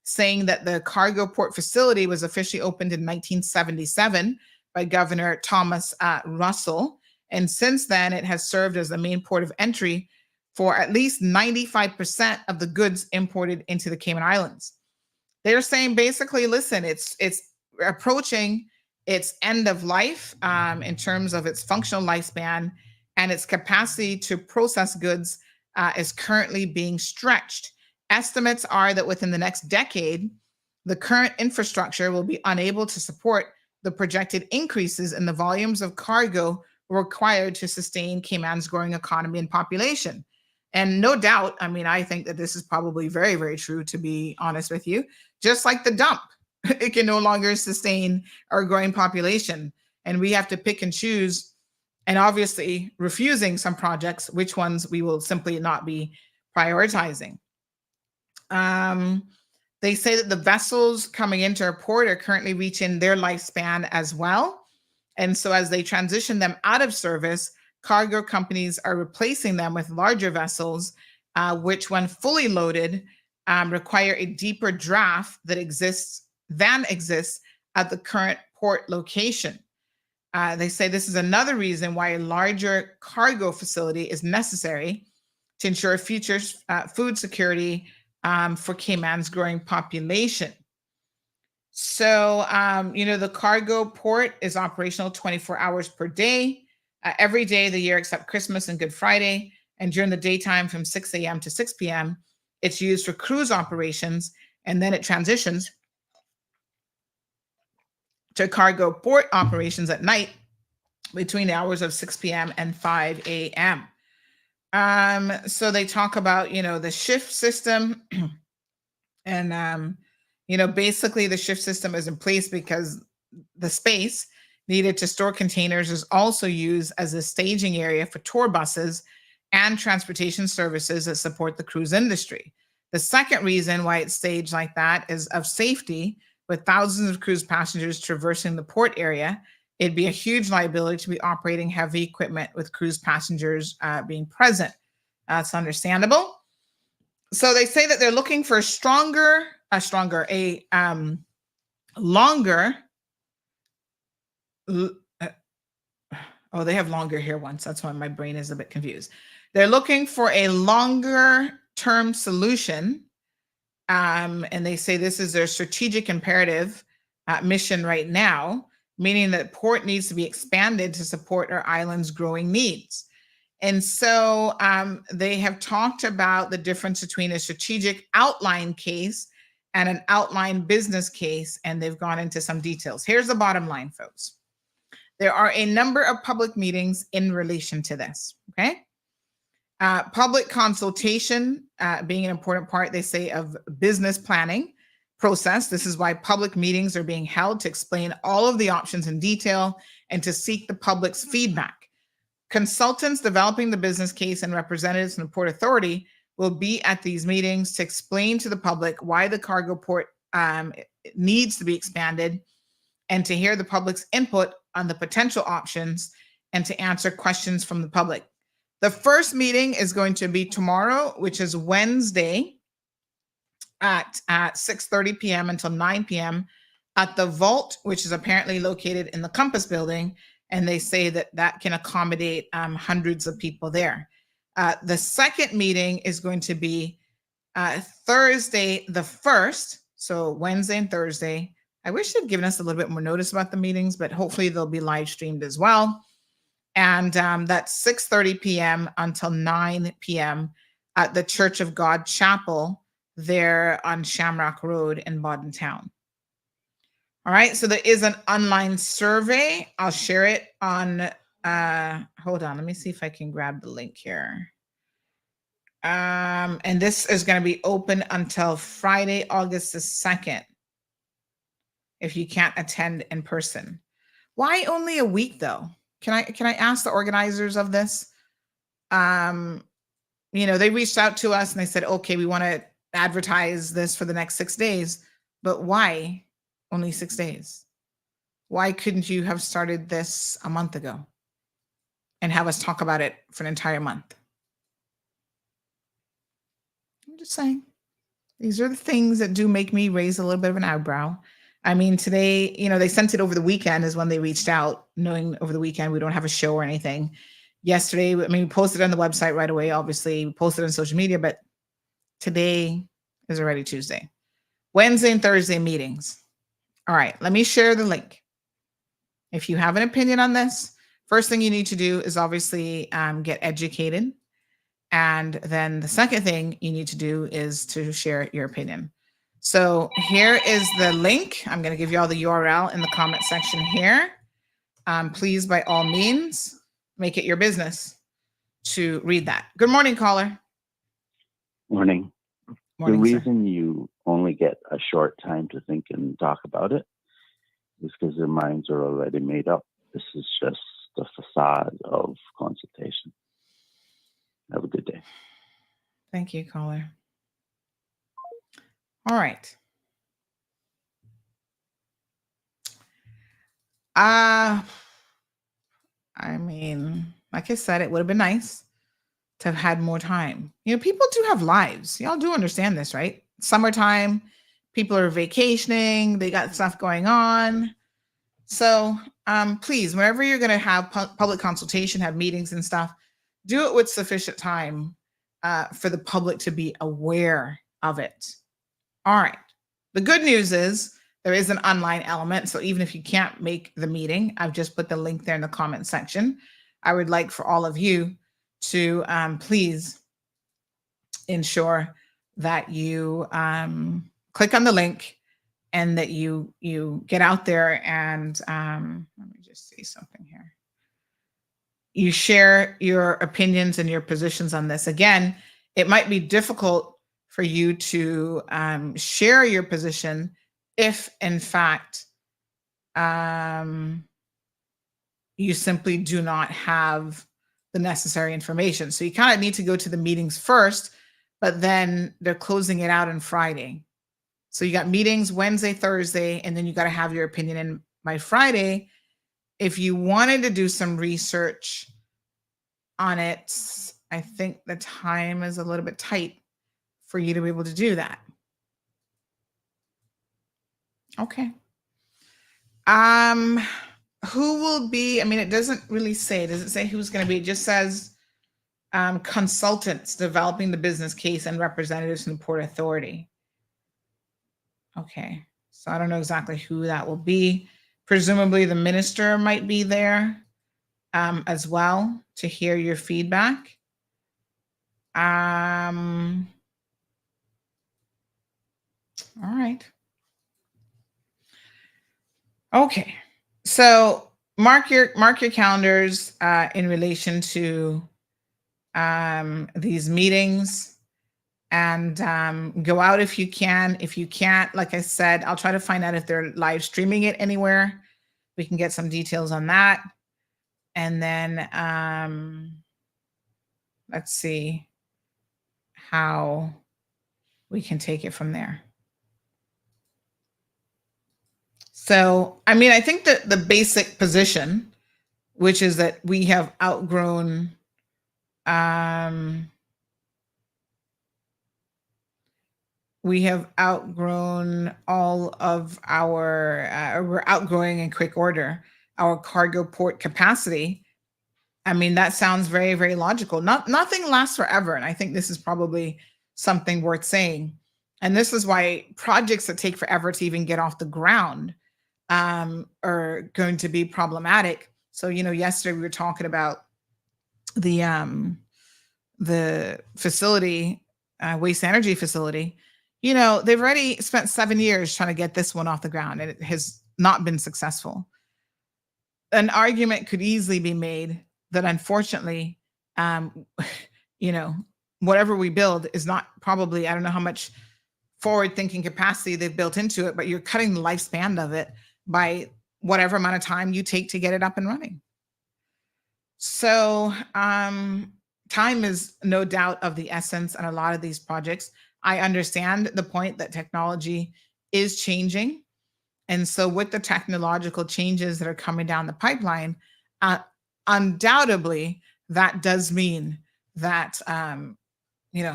saying that the cargo port facility was officially opened in 1977 by Governor Thomas Russell. And since then, it has served as the main port of entry for at least 95% of the goods imported into the Cayman Islands. They're saying basically, listen, it's approaching its end of life in terms of its functional lifespan, and its capacity to process goods is currently being stretched. Estimates are that within the next decade, the current infrastructure will be unable to support the projected increases in the volumes of cargo required to sustain Cayman's growing economy and population. And no doubt, I mean, I think that this is probably very, very true, to be honest with you. Just like the dump, it can no longer sustain our growing population. And we have to pick and choose, and obviously refusing some projects, which ones we will simply not be prioritizing. They say that the vessels coming into our port are currently reaching their lifespan as well. And so as they transition them out of service, cargo companies are replacing them with larger vessels, which when fully loaded, require a deeper draft that exists at the current port location. They say this is another reason why a larger cargo facility is necessary to ensure future food security for Cayman's growing population. So, the cargo port is operational 24 hours per day, every day of the year except Christmas and Good Friday. And during the daytime from 6 a.m. to 6 p.m., it's used for cruise operations, and then it transitions to cargo port operations at night between the hours of 6 p.m. and 5 a.m. So they talk about, the shift system and, basically the shift system is in place because the space needed to store containers is also used as a staging area for tour buses and transportation services that support the cruise industry. The second reason why it's staged like that is of safety. With thousands of cruise passengers traversing the port area, it'd be a huge liability to be operating heavy equipment with cruise passengers being present. That's understandable. So they say that they're looking for longer. They have longer here once. That's why my brain is a bit confused. They're looking for a longer term solution. And they say this is their strategic imperative mission right now, meaning that port needs to be expanded to support our island's growing needs. And so they have talked about the difference between a strategic outline case and an outline business case, and they've gone into some details. Here's the bottom line, folks. There are a number of public meetings in relation to this, okay? Public consultation being an important part, they say, of business planning process. This is why public meetings are being held, to explain all of the options in detail and to seek the public's feedback. Consultants developing the business case and representatives from the Port Authority will be at these meetings to explain to the public why the cargo port needs to be expanded, and to hear the public's input on the potential options and to answer questions from the public. The first meeting is going to be tomorrow, which is Wednesday at 6:30 p.m. until 9 p.m. at the Vault, which is apparently located in the Compass building. And they say that that can accommodate hundreds of people there. The second meeting is going to be Thursday the 1st, so Wednesday and Thursday. I wish they'd given us a little bit more notice about the meetings, but hopefully they'll be live streamed as well. And that's 6:30 p.m. until 9 p.m. at the Church of God Chapel there on Shamrock Road in Bodden Town. All right, so there is an online survey. I'll share it on, hold on, let me see if I can grab the link here. And this is going to be open until Friday, August the 2nd. If you can't attend in person. Why only a week though? Can I ask the organizers of this? You know, they reached out to us and they said, okay, we want to advertise this for the next 6 days, but why only 6 days? Why couldn't you have started this a month ago and have us talk about it for an entire month? I'm just saying, these are the things that do make me raise a little bit of an eyebrow. I mean, today, you know, they sent it over the weekend is when they reached out, knowing over the weekend we don't have a show or anything. Yesterday, I mean, we posted on the website right away, obviously, we posted on social media, but today is already Tuesday. Wednesday and Thursday meetings. All right, let me share the link. If you have an opinion on this, first thing you need to do is obviously get educated. And then the second thing you need to do is to share your opinion. So here is the link. I'm going to give you all the URL in the comment section here. Please, by all means, make it your business to read that. Good morning, caller. Morning. Morning, the sir. reason you only get a short time to think and talk about it is because their minds are already made up. This is just the facade of consultation. Have a good day. Thank you, caller. All right. I mean, like I said, it would have been nice to have had more time. You know, people do have lives. Y'all do understand this, right? Summertime, people are vacationing, they got stuff going on. So please, whenever you're going to have public consultation, have meetings and stuff, do it with sufficient time for the public to be aware of it. All right. The good news is there is an online element. So even if you can't make the meeting, I've just put the link there in the comment section. I would like for all of you to please ensure that you click on the link and that you get out there and let me just say something here. You share your opinions and your positions on this. Again, it might be difficult for you to share your position if, in fact, you simply do not have the necessary information. So you kind of need to go to the meetings first, but then they're closing it out on Friday. So you got meetings Wednesday, Thursday, and then you got to have your opinion in by Friday. If you wanted to do some research on it, I think the time is a little bit tight for you to be able to do that. Okay. Who will be, I mean, it doesn't really say, does it say who's going to be? It just says consultants developing the business case and representatives from the Port Authority. Okay. So I don't know exactly who that will be. Presumably the minister might be there as well to hear your feedback. All right. Okay. So mark your calendars in relation to these meetings, and go out if you can. If you can't, like I said, I'll try to find out if they're live streaming it anywhere. We can get some details on that. And then let's see how we can take it from there. So, I mean, I think that the basic position, which is that we have outgrown all of our, we're outgrowing in quick order our cargo port capacity. I mean, that sounds very, very logical. Nothing lasts forever. And I think this is probably something worth saying. And this is why projects that take forever to even get off the ground are going to be problematic. So, you know, yesterday we were talking about the facility, waste energy facility. You know, they've already spent 7 years trying to get this one off the ground, and it has not been successful. An argument could easily be made that unfortunately, you know, whatever we build is not probably, I don't know how much forward thinking capacity they've built into it, but you're cutting the lifespan of it by whatever amount of time you take to get it up and running. So time is no doubt of the essence on a lot of these projects. I understand the point that technology is changing. And so with the technological changes that are coming down the pipeline, undoubtedly, that does mean that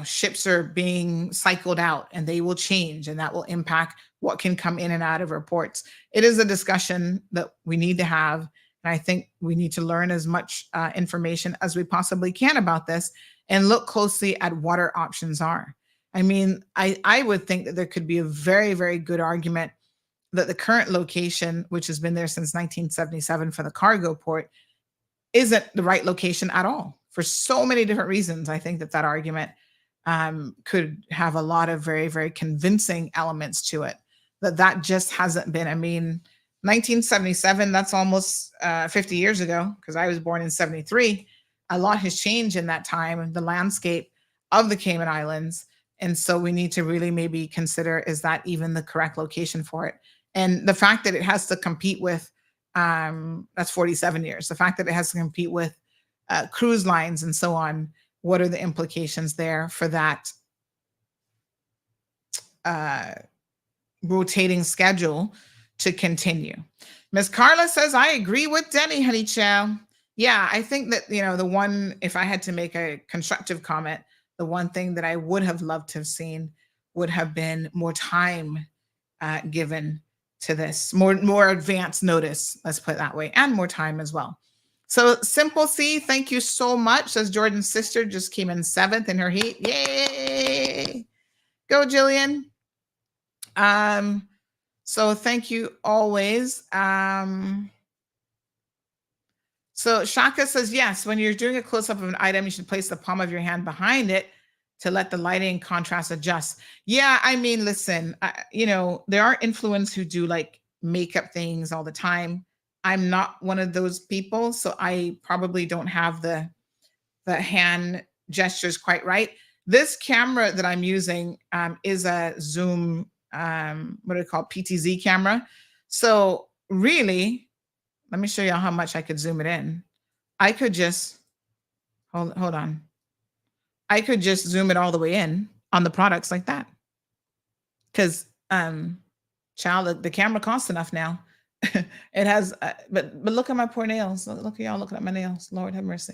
ships are being cycled out and they will change, and that will impact what can come in and out of reports. It is a discussion that we need to have. And I think we need to learn as much information as we possibly can about this and look closely at what our options are. I mean, I would think that there could be a very, very good argument that the current location, which has been there since 1977 for the cargo port, isn't the right location at all for so many different reasons. I think that argument could have a lot of very, very convincing elements to it, that just hasn't been. I mean, 1977, that's almost 50 years ago, because I was born in 73. A lot has changed in that time, the landscape of the Cayman Islands. And so we need to really maybe consider, is that even the correct location for it? And the fact that it has to compete with, that's 47 years, the fact that it has to compete with cruise lines and so on, what are the implications there for that rotating schedule to continue? Miss Carla says, I agree with Denny, honey chow. Yeah, I think that, the one, if I had to make a constructive comment, the one thing that I would have loved to have seen would have been more time given to this, more advanced notice, let's put it that way, and more time as well. So Simple C, thank you so much. Says Jordan's sister just came in 7th in her heat. Yay! Go, Jillian. So thank you always. So Shaka says, yes, when you're doing a close-up of an item, you should place the palm of your hand behind it to let the lighting contrast adjust. Yeah, I mean, listen, there are influencers who do like makeup things all the time. I'm not one of those people, so I probably don't have the hand gestures quite right. This camera that I'm using is a Zoom, what do you call it, PTZ camera. So really, let me show you how much I could zoom it in. I could just, hold on. I could just zoom it all the way in on the products like that. Because, child, the camera costs enough now. It has, but look at my poor nails. Look at y'all looking at my nails. Lord have mercy.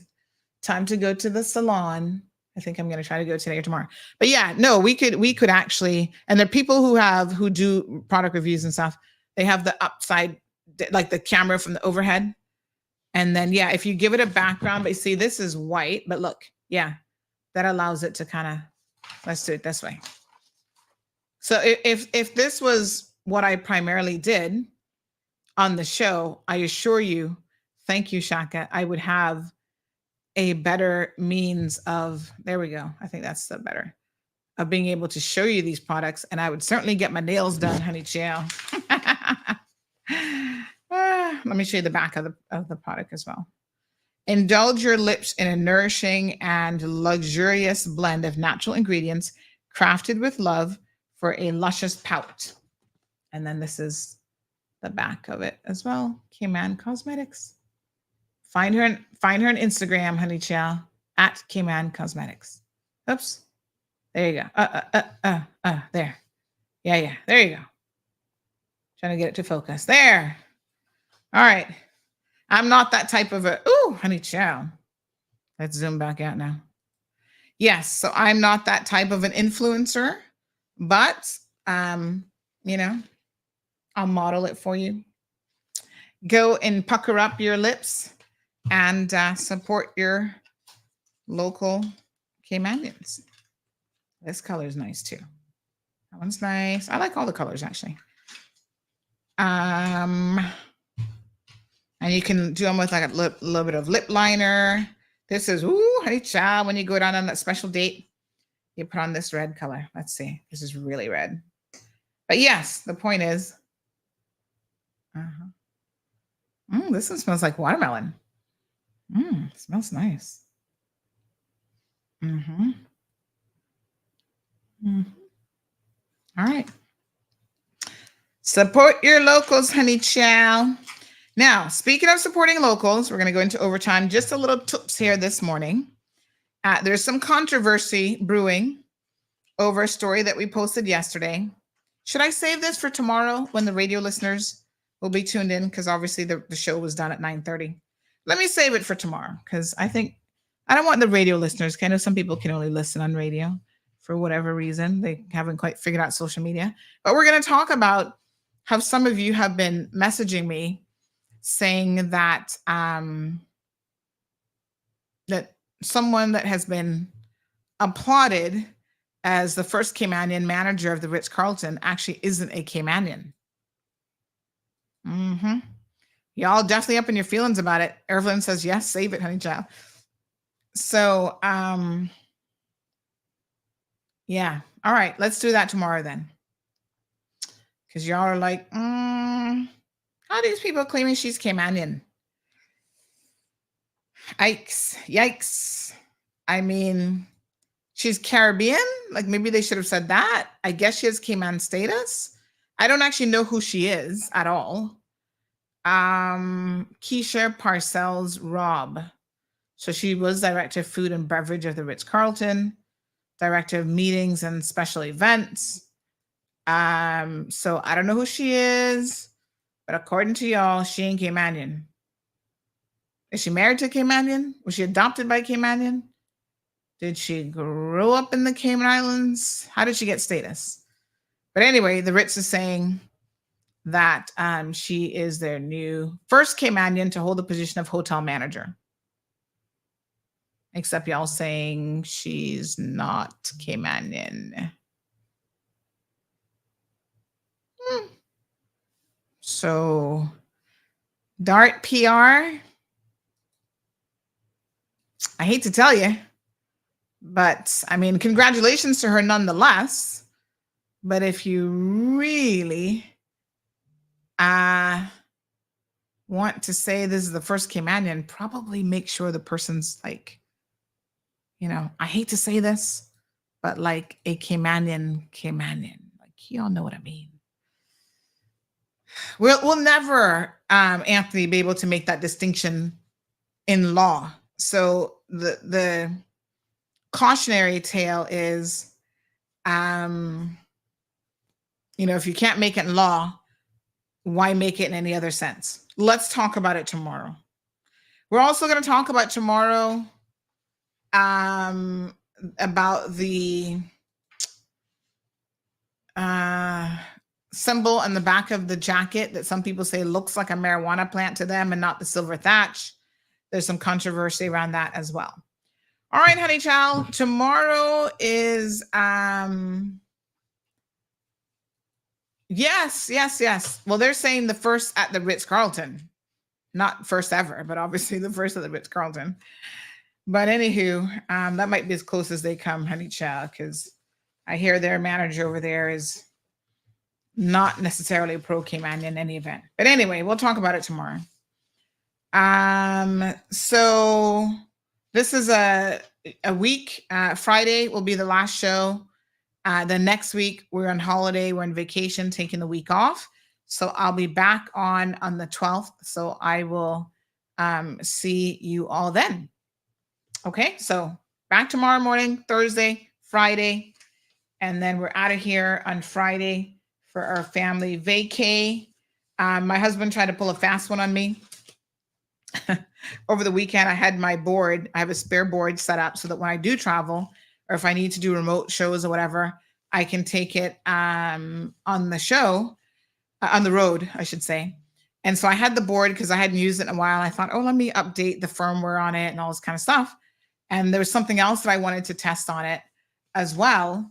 Time to go to the salon. I think I'm going to try to go today or tomorrow. But yeah, no, we could actually, and there are people who do product reviews and stuff. They have the upside, like the camera from the overhead. And then, yeah, if you give it a background, but you see, this is white, but look, yeah, that allows it to kind of, let's do it this way. So if this was what I primarily did on the show, I assure you, thank you, Shaka, I would have a better means of, there we go. I think that's the better, of being able to show you these products. And I would certainly get my nails done, honey chow. Let me show you the back of the product as well. Indulge your lips in a nourishing and luxurious blend of natural ingredients crafted with love for a luscious pout. And then this is the back of it as well. Cayman Cosmetics. Find her on Instagram, honey chow, at Cayman Cosmetics. Oops. There you go. There. Yeah. There you go. Trying to get it to focus. There. All right. I'm not that type of honey chow. Let's zoom back out now. Yes, so I'm not that type of an influencer, but, I'll model it for you. Go and pucker up your lips and support your local Caymanians. This color is nice too. That one's nice. I like all the colors actually. And you can do them with like a little bit of lip liner. This is, honey child, when you go down on that special date, you put on this red color. Let's see. This is really red. But yes, the point is, this one smells like watermelon. It smells nice. All right. Support your locals, honey chow. Now, speaking of supporting locals, we're going to go into overtime. Just a little tips here this morning. There's some controversy brewing over a story that we posted yesterday. Should I save this for tomorrow when the radio listeners will be tuned in? Because obviously the show was done at 9:30. Let me save it for tomorrow because I don't want the radio listeners. I know some people can only listen on radio for whatever reason. They haven't quite figured out social media. But we're going to talk about how some of you have been messaging me saying that that someone that has been applauded as the first Caymanian manager of the Ritz-Carlton actually isn't a Caymanian. Y'all definitely up in your feelings about it. Evelyn says, yes, save it, honey child. So, yeah. All right, let's do that tomorrow then. Because y'all are like, how are these people claiming she's Caymanian? Yikes. I mean, she's Caribbean. Like maybe they should have said that. I guess she has Cayman status. I don't actually know who she is at all. Keisha Parcells Robb. So she was Director of Food and Beverage of the Ritz-Carlton, Director of Meetings and Special Events. So I don't know who she is, but according to y'all, she ain't Caymanian. Is she married to a Caymanian? Was she adopted by a Caymanian? Did she grow up in the Cayman Islands? How did she get status? But anyway, the Ritz is saying that she is their new first Caymanian to hold the position of hotel manager. Except y'all saying she's not Caymanian. So, Dart PR, I hate to tell you, but I mean, congratulations to her nonetheless. But if you really want to say this is the first Caymanian, probably make sure the person's like, I hate to say this, but like a Caymanian. Like, y'all know what I mean. We'll never, Anthony, be able to make that distinction in law. So the cautionary tale is, if you can't make it in law, why make it in any other sense? Let's talk about it tomorrow. We're also going to talk about tomorrow about the symbol on the back of the jacket that some people say looks like a marijuana plant to them and not the silver thatch. There's some controversy around that as well. All right, honey child. Tomorrow is yes. Well, they're saying the first at the Ritz-Carlton. Not first ever, but obviously the first at the Ritz-Carlton. But anywho, that might be as close as they come, honey child, because I hear their manager over there is not necessarily pro Caymanian in any event. But anyway, we'll talk about it tomorrow. So this is a week. Friday will be the last show. The next week we're on holiday. We're on vacation, taking the week off. So I'll be back on the 12th. So I will see you all then. Okay, so back tomorrow morning, Thursday, Friday, and then we're out of here on Friday for our family vacay. My husband tried to pull a fast one on me. Over the weekend, I had my board. I have a spare board set up so that when I do travel, or if I need to do remote shows or whatever, I can take it on the show, on the road, I should say. And so I had the board because I hadn't used it in a while. I thought, let me update the firmware on it and all this kind of stuff. And there was something else that I wanted to test on it as well.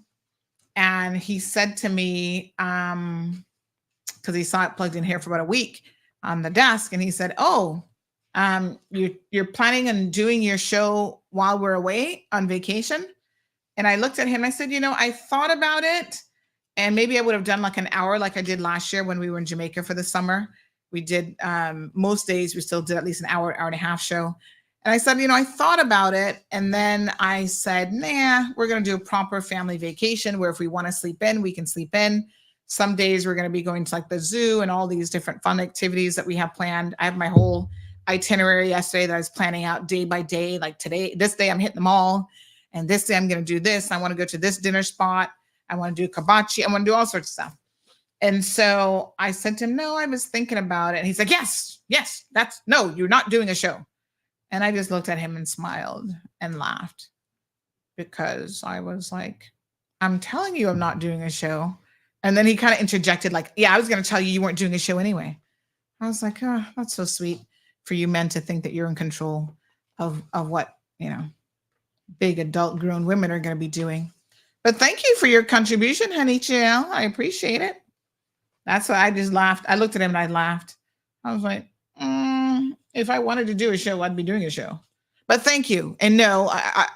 And he said to me, because he saw it plugged in here for about a week on the desk, and he said, you're planning on doing your show while we're away on vacation? And I looked at him and I said, I thought about it, and maybe I would have done like an hour like I did last year when we were in Jamaica for the summer. We did most days, we still did at least an hour and a half show. And I said, I thought about it. And then I said, nah, we're going to do a proper family vacation where if we want to sleep in, we can sleep in. Some days we're going to be going to like the zoo and all these different fun activities that we have planned. I have my whole itinerary yesterday that I was planning out day by day. Like today, this day I'm hitting the mall. And this day I'm going to do this. I want to go to this dinner spot. I want to do kabachi. I want to do all sorts of stuff. And so I said to him, no, I was thinking about it. And he's like, yes, no, you're not doing a show. And I just looked at him and smiled and laughed because I was like, I'm telling you, I'm not doing a show. And then he kind of interjected like, yeah, I was going to tell you weren't doing a show anyway. I was like, oh, that's so sweet for you men to think that you're in control of what, big adult grown women are going to be doing. But thank you for your contribution, honey chill. I appreciate it. That's why I just laughed. I looked at him and I laughed. I was like, if I wanted to do a show, I'd be doing a show. But thank you. And no, I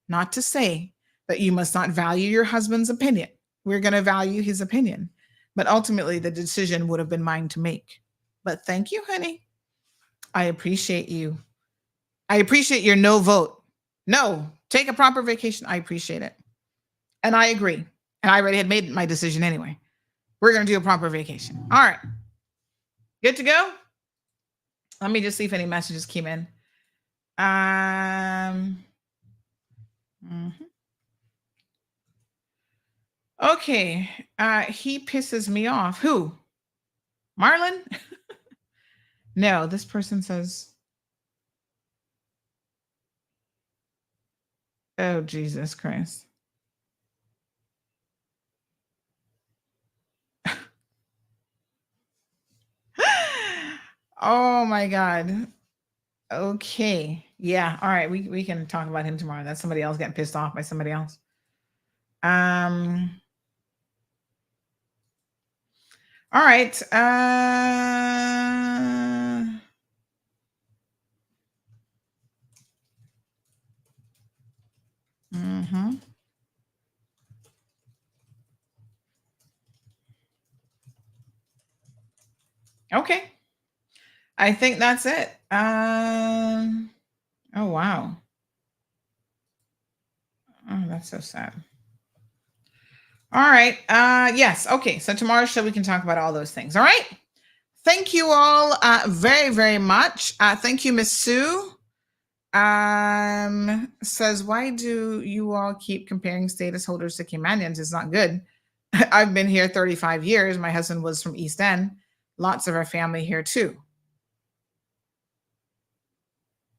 not to say that you must not value your husband's opinion. We're going to value his opinion. But ultimately, the decision would have been mine to make. But thank you, honey. I appreciate you. I appreciate your no vote. No, take a proper vacation. I appreciate it. And I agree. And I already had made my decision anyway. We're going to do a proper vacation. All right. Good to go? Let me just see if any messages came in. Okay. He pisses me off. Who? Marlon? No, this person says, oh, Jesus Christ. Oh my God. Okay. Yeah. All right. We can talk about him tomorrow. That's somebody else getting pissed off by somebody else. All right. Okay. I think that's it. Oh, wow. Oh, that's so sad. All right. Yes. Okay. So tomorrow's show, we can talk about all those things. All right. Thank you all very, very much. Thank you, Miss Sue. Says, why do you all keep comparing status holders to Caymanians? It's not good. I've been here 35 years. My husband was from East End. Lots of our family here too.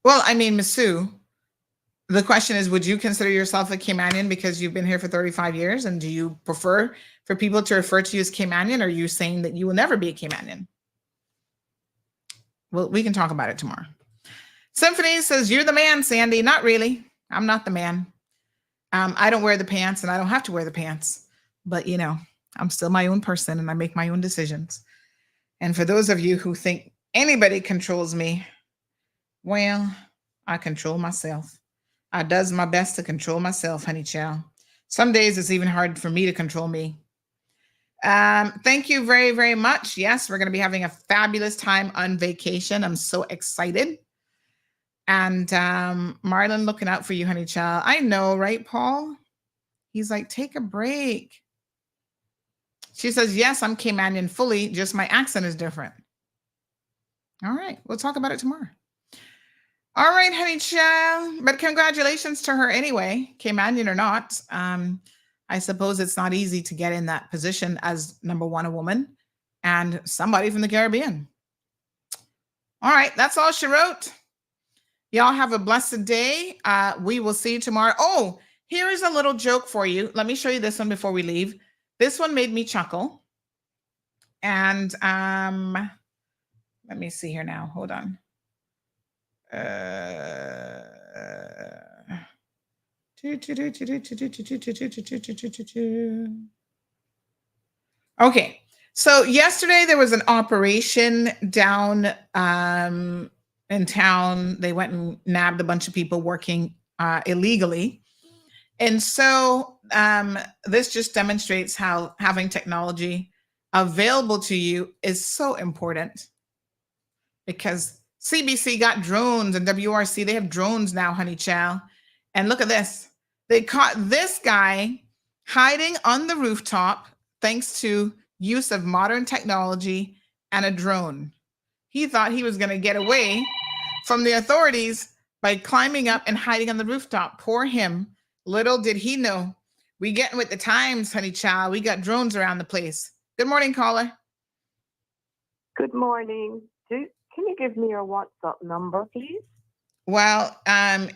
Well, I mean, Miss Sue, the question is, would you consider yourself a Caymanian because you've been here for 35 years? And do you prefer for people to refer to you as Caymanian, or are you saying that you will never be a Caymanian? Well, we can talk about it tomorrow. Symphony says, you're the man, Sandy. Not really. I'm not the man. I don't wear the pants and I don't have to wear the pants. But, I'm still my own person and I make my own decisions. And for those of you who think anybody controls me, well, I control myself. I does my best to control myself, honey child. Some days it's even hard for me to control me. Thank you very, very much. Yes, we're going to be having a fabulous time on vacation. I'm so excited. And Marlon, looking out for you, honey child. I know, right, Paul? He's like, take a break. She says, yes, I'm Caymanian fully, just my accent is different. All right, we'll talk about it tomorrow. All right, honey child. But congratulations to her anyway, Caymanian or not. I suppose it's not easy to get in that position as number one, a woman, and somebody from the Caribbean. All right, that's all she wrote. Y'all have a blessed day. We will see you tomorrow. Oh, here is a little joke for you. Let me show you this one before we leave. This one made me chuckle. And let me see here now. Hold on. Okay. So yesterday there was an operation down in town. They went and nabbed a bunch of people working illegally. And so this just demonstrates how having technology available to you is so important, because CBC got drones, and WRC, they have drones now, honey child. And look at this. They caught this guy hiding on the rooftop thanks to use of modern technology and a drone. He thought he was going to get away from the authorities by climbing up and hiding on the rooftop. Poor him. Little did he know. We getting with the times, honey child. We got drones around the place. Good morning, caller. Good morning. Can you give me your WhatsApp number, please? Well,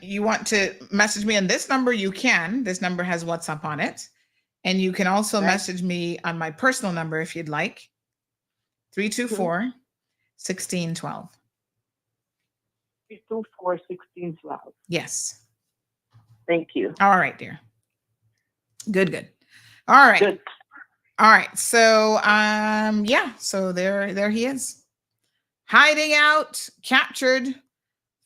you want to message me on this number? You can. This number has WhatsApp on it. And you can also message me on my personal number if you'd like. 324-1612. 324-1612. Yes. Thank you. All right, dear. Good. All right. Good. All right. So, so there he is. Hiding out, captured,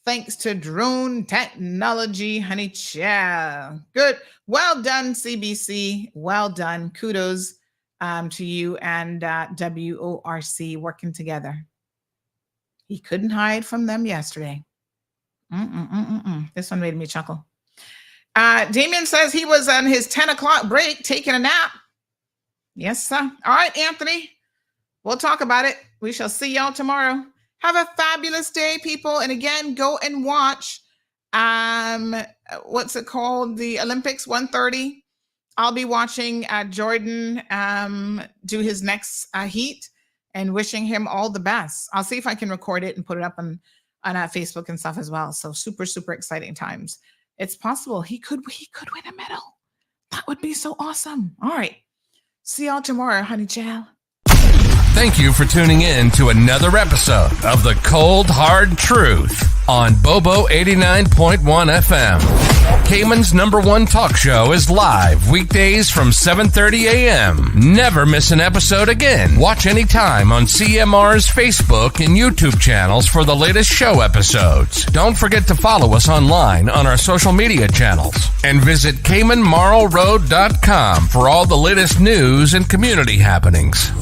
thanks to drone technology, honey child. Good. Well done, CBC. Well done. Kudos to you and WORC working together. He couldn't hide from them yesterday. This one made me chuckle. Damien says he was on his 10 o'clock break taking a nap. Yes, sir. All right, Anthony. We'll talk about it. We shall see y'all tomorrow. Have a fabulous day, people. And again, go and watch what's it called? The Olympics 1:30. I'll be watching Jordan do his next heat and wishing him all the best. I'll see if I can record it and put it up on Facebook and stuff as well. So super, super exciting times. It's possible he could win a medal. That would be so awesome. All right. See y'all tomorrow, honey child. Thank you for tuning in to another episode of The Cold Hard Truth on Bobo 89.1 FM. Cayman's #1 talk show is live weekdays from 7:30 a.m. Never miss an episode again. Watch anytime on CMR's Facebook and YouTube channels for the latest show episodes. Don't forget to follow us online on our social media channels. And visit CaymanMarlRoad.com for all the latest news and community happenings.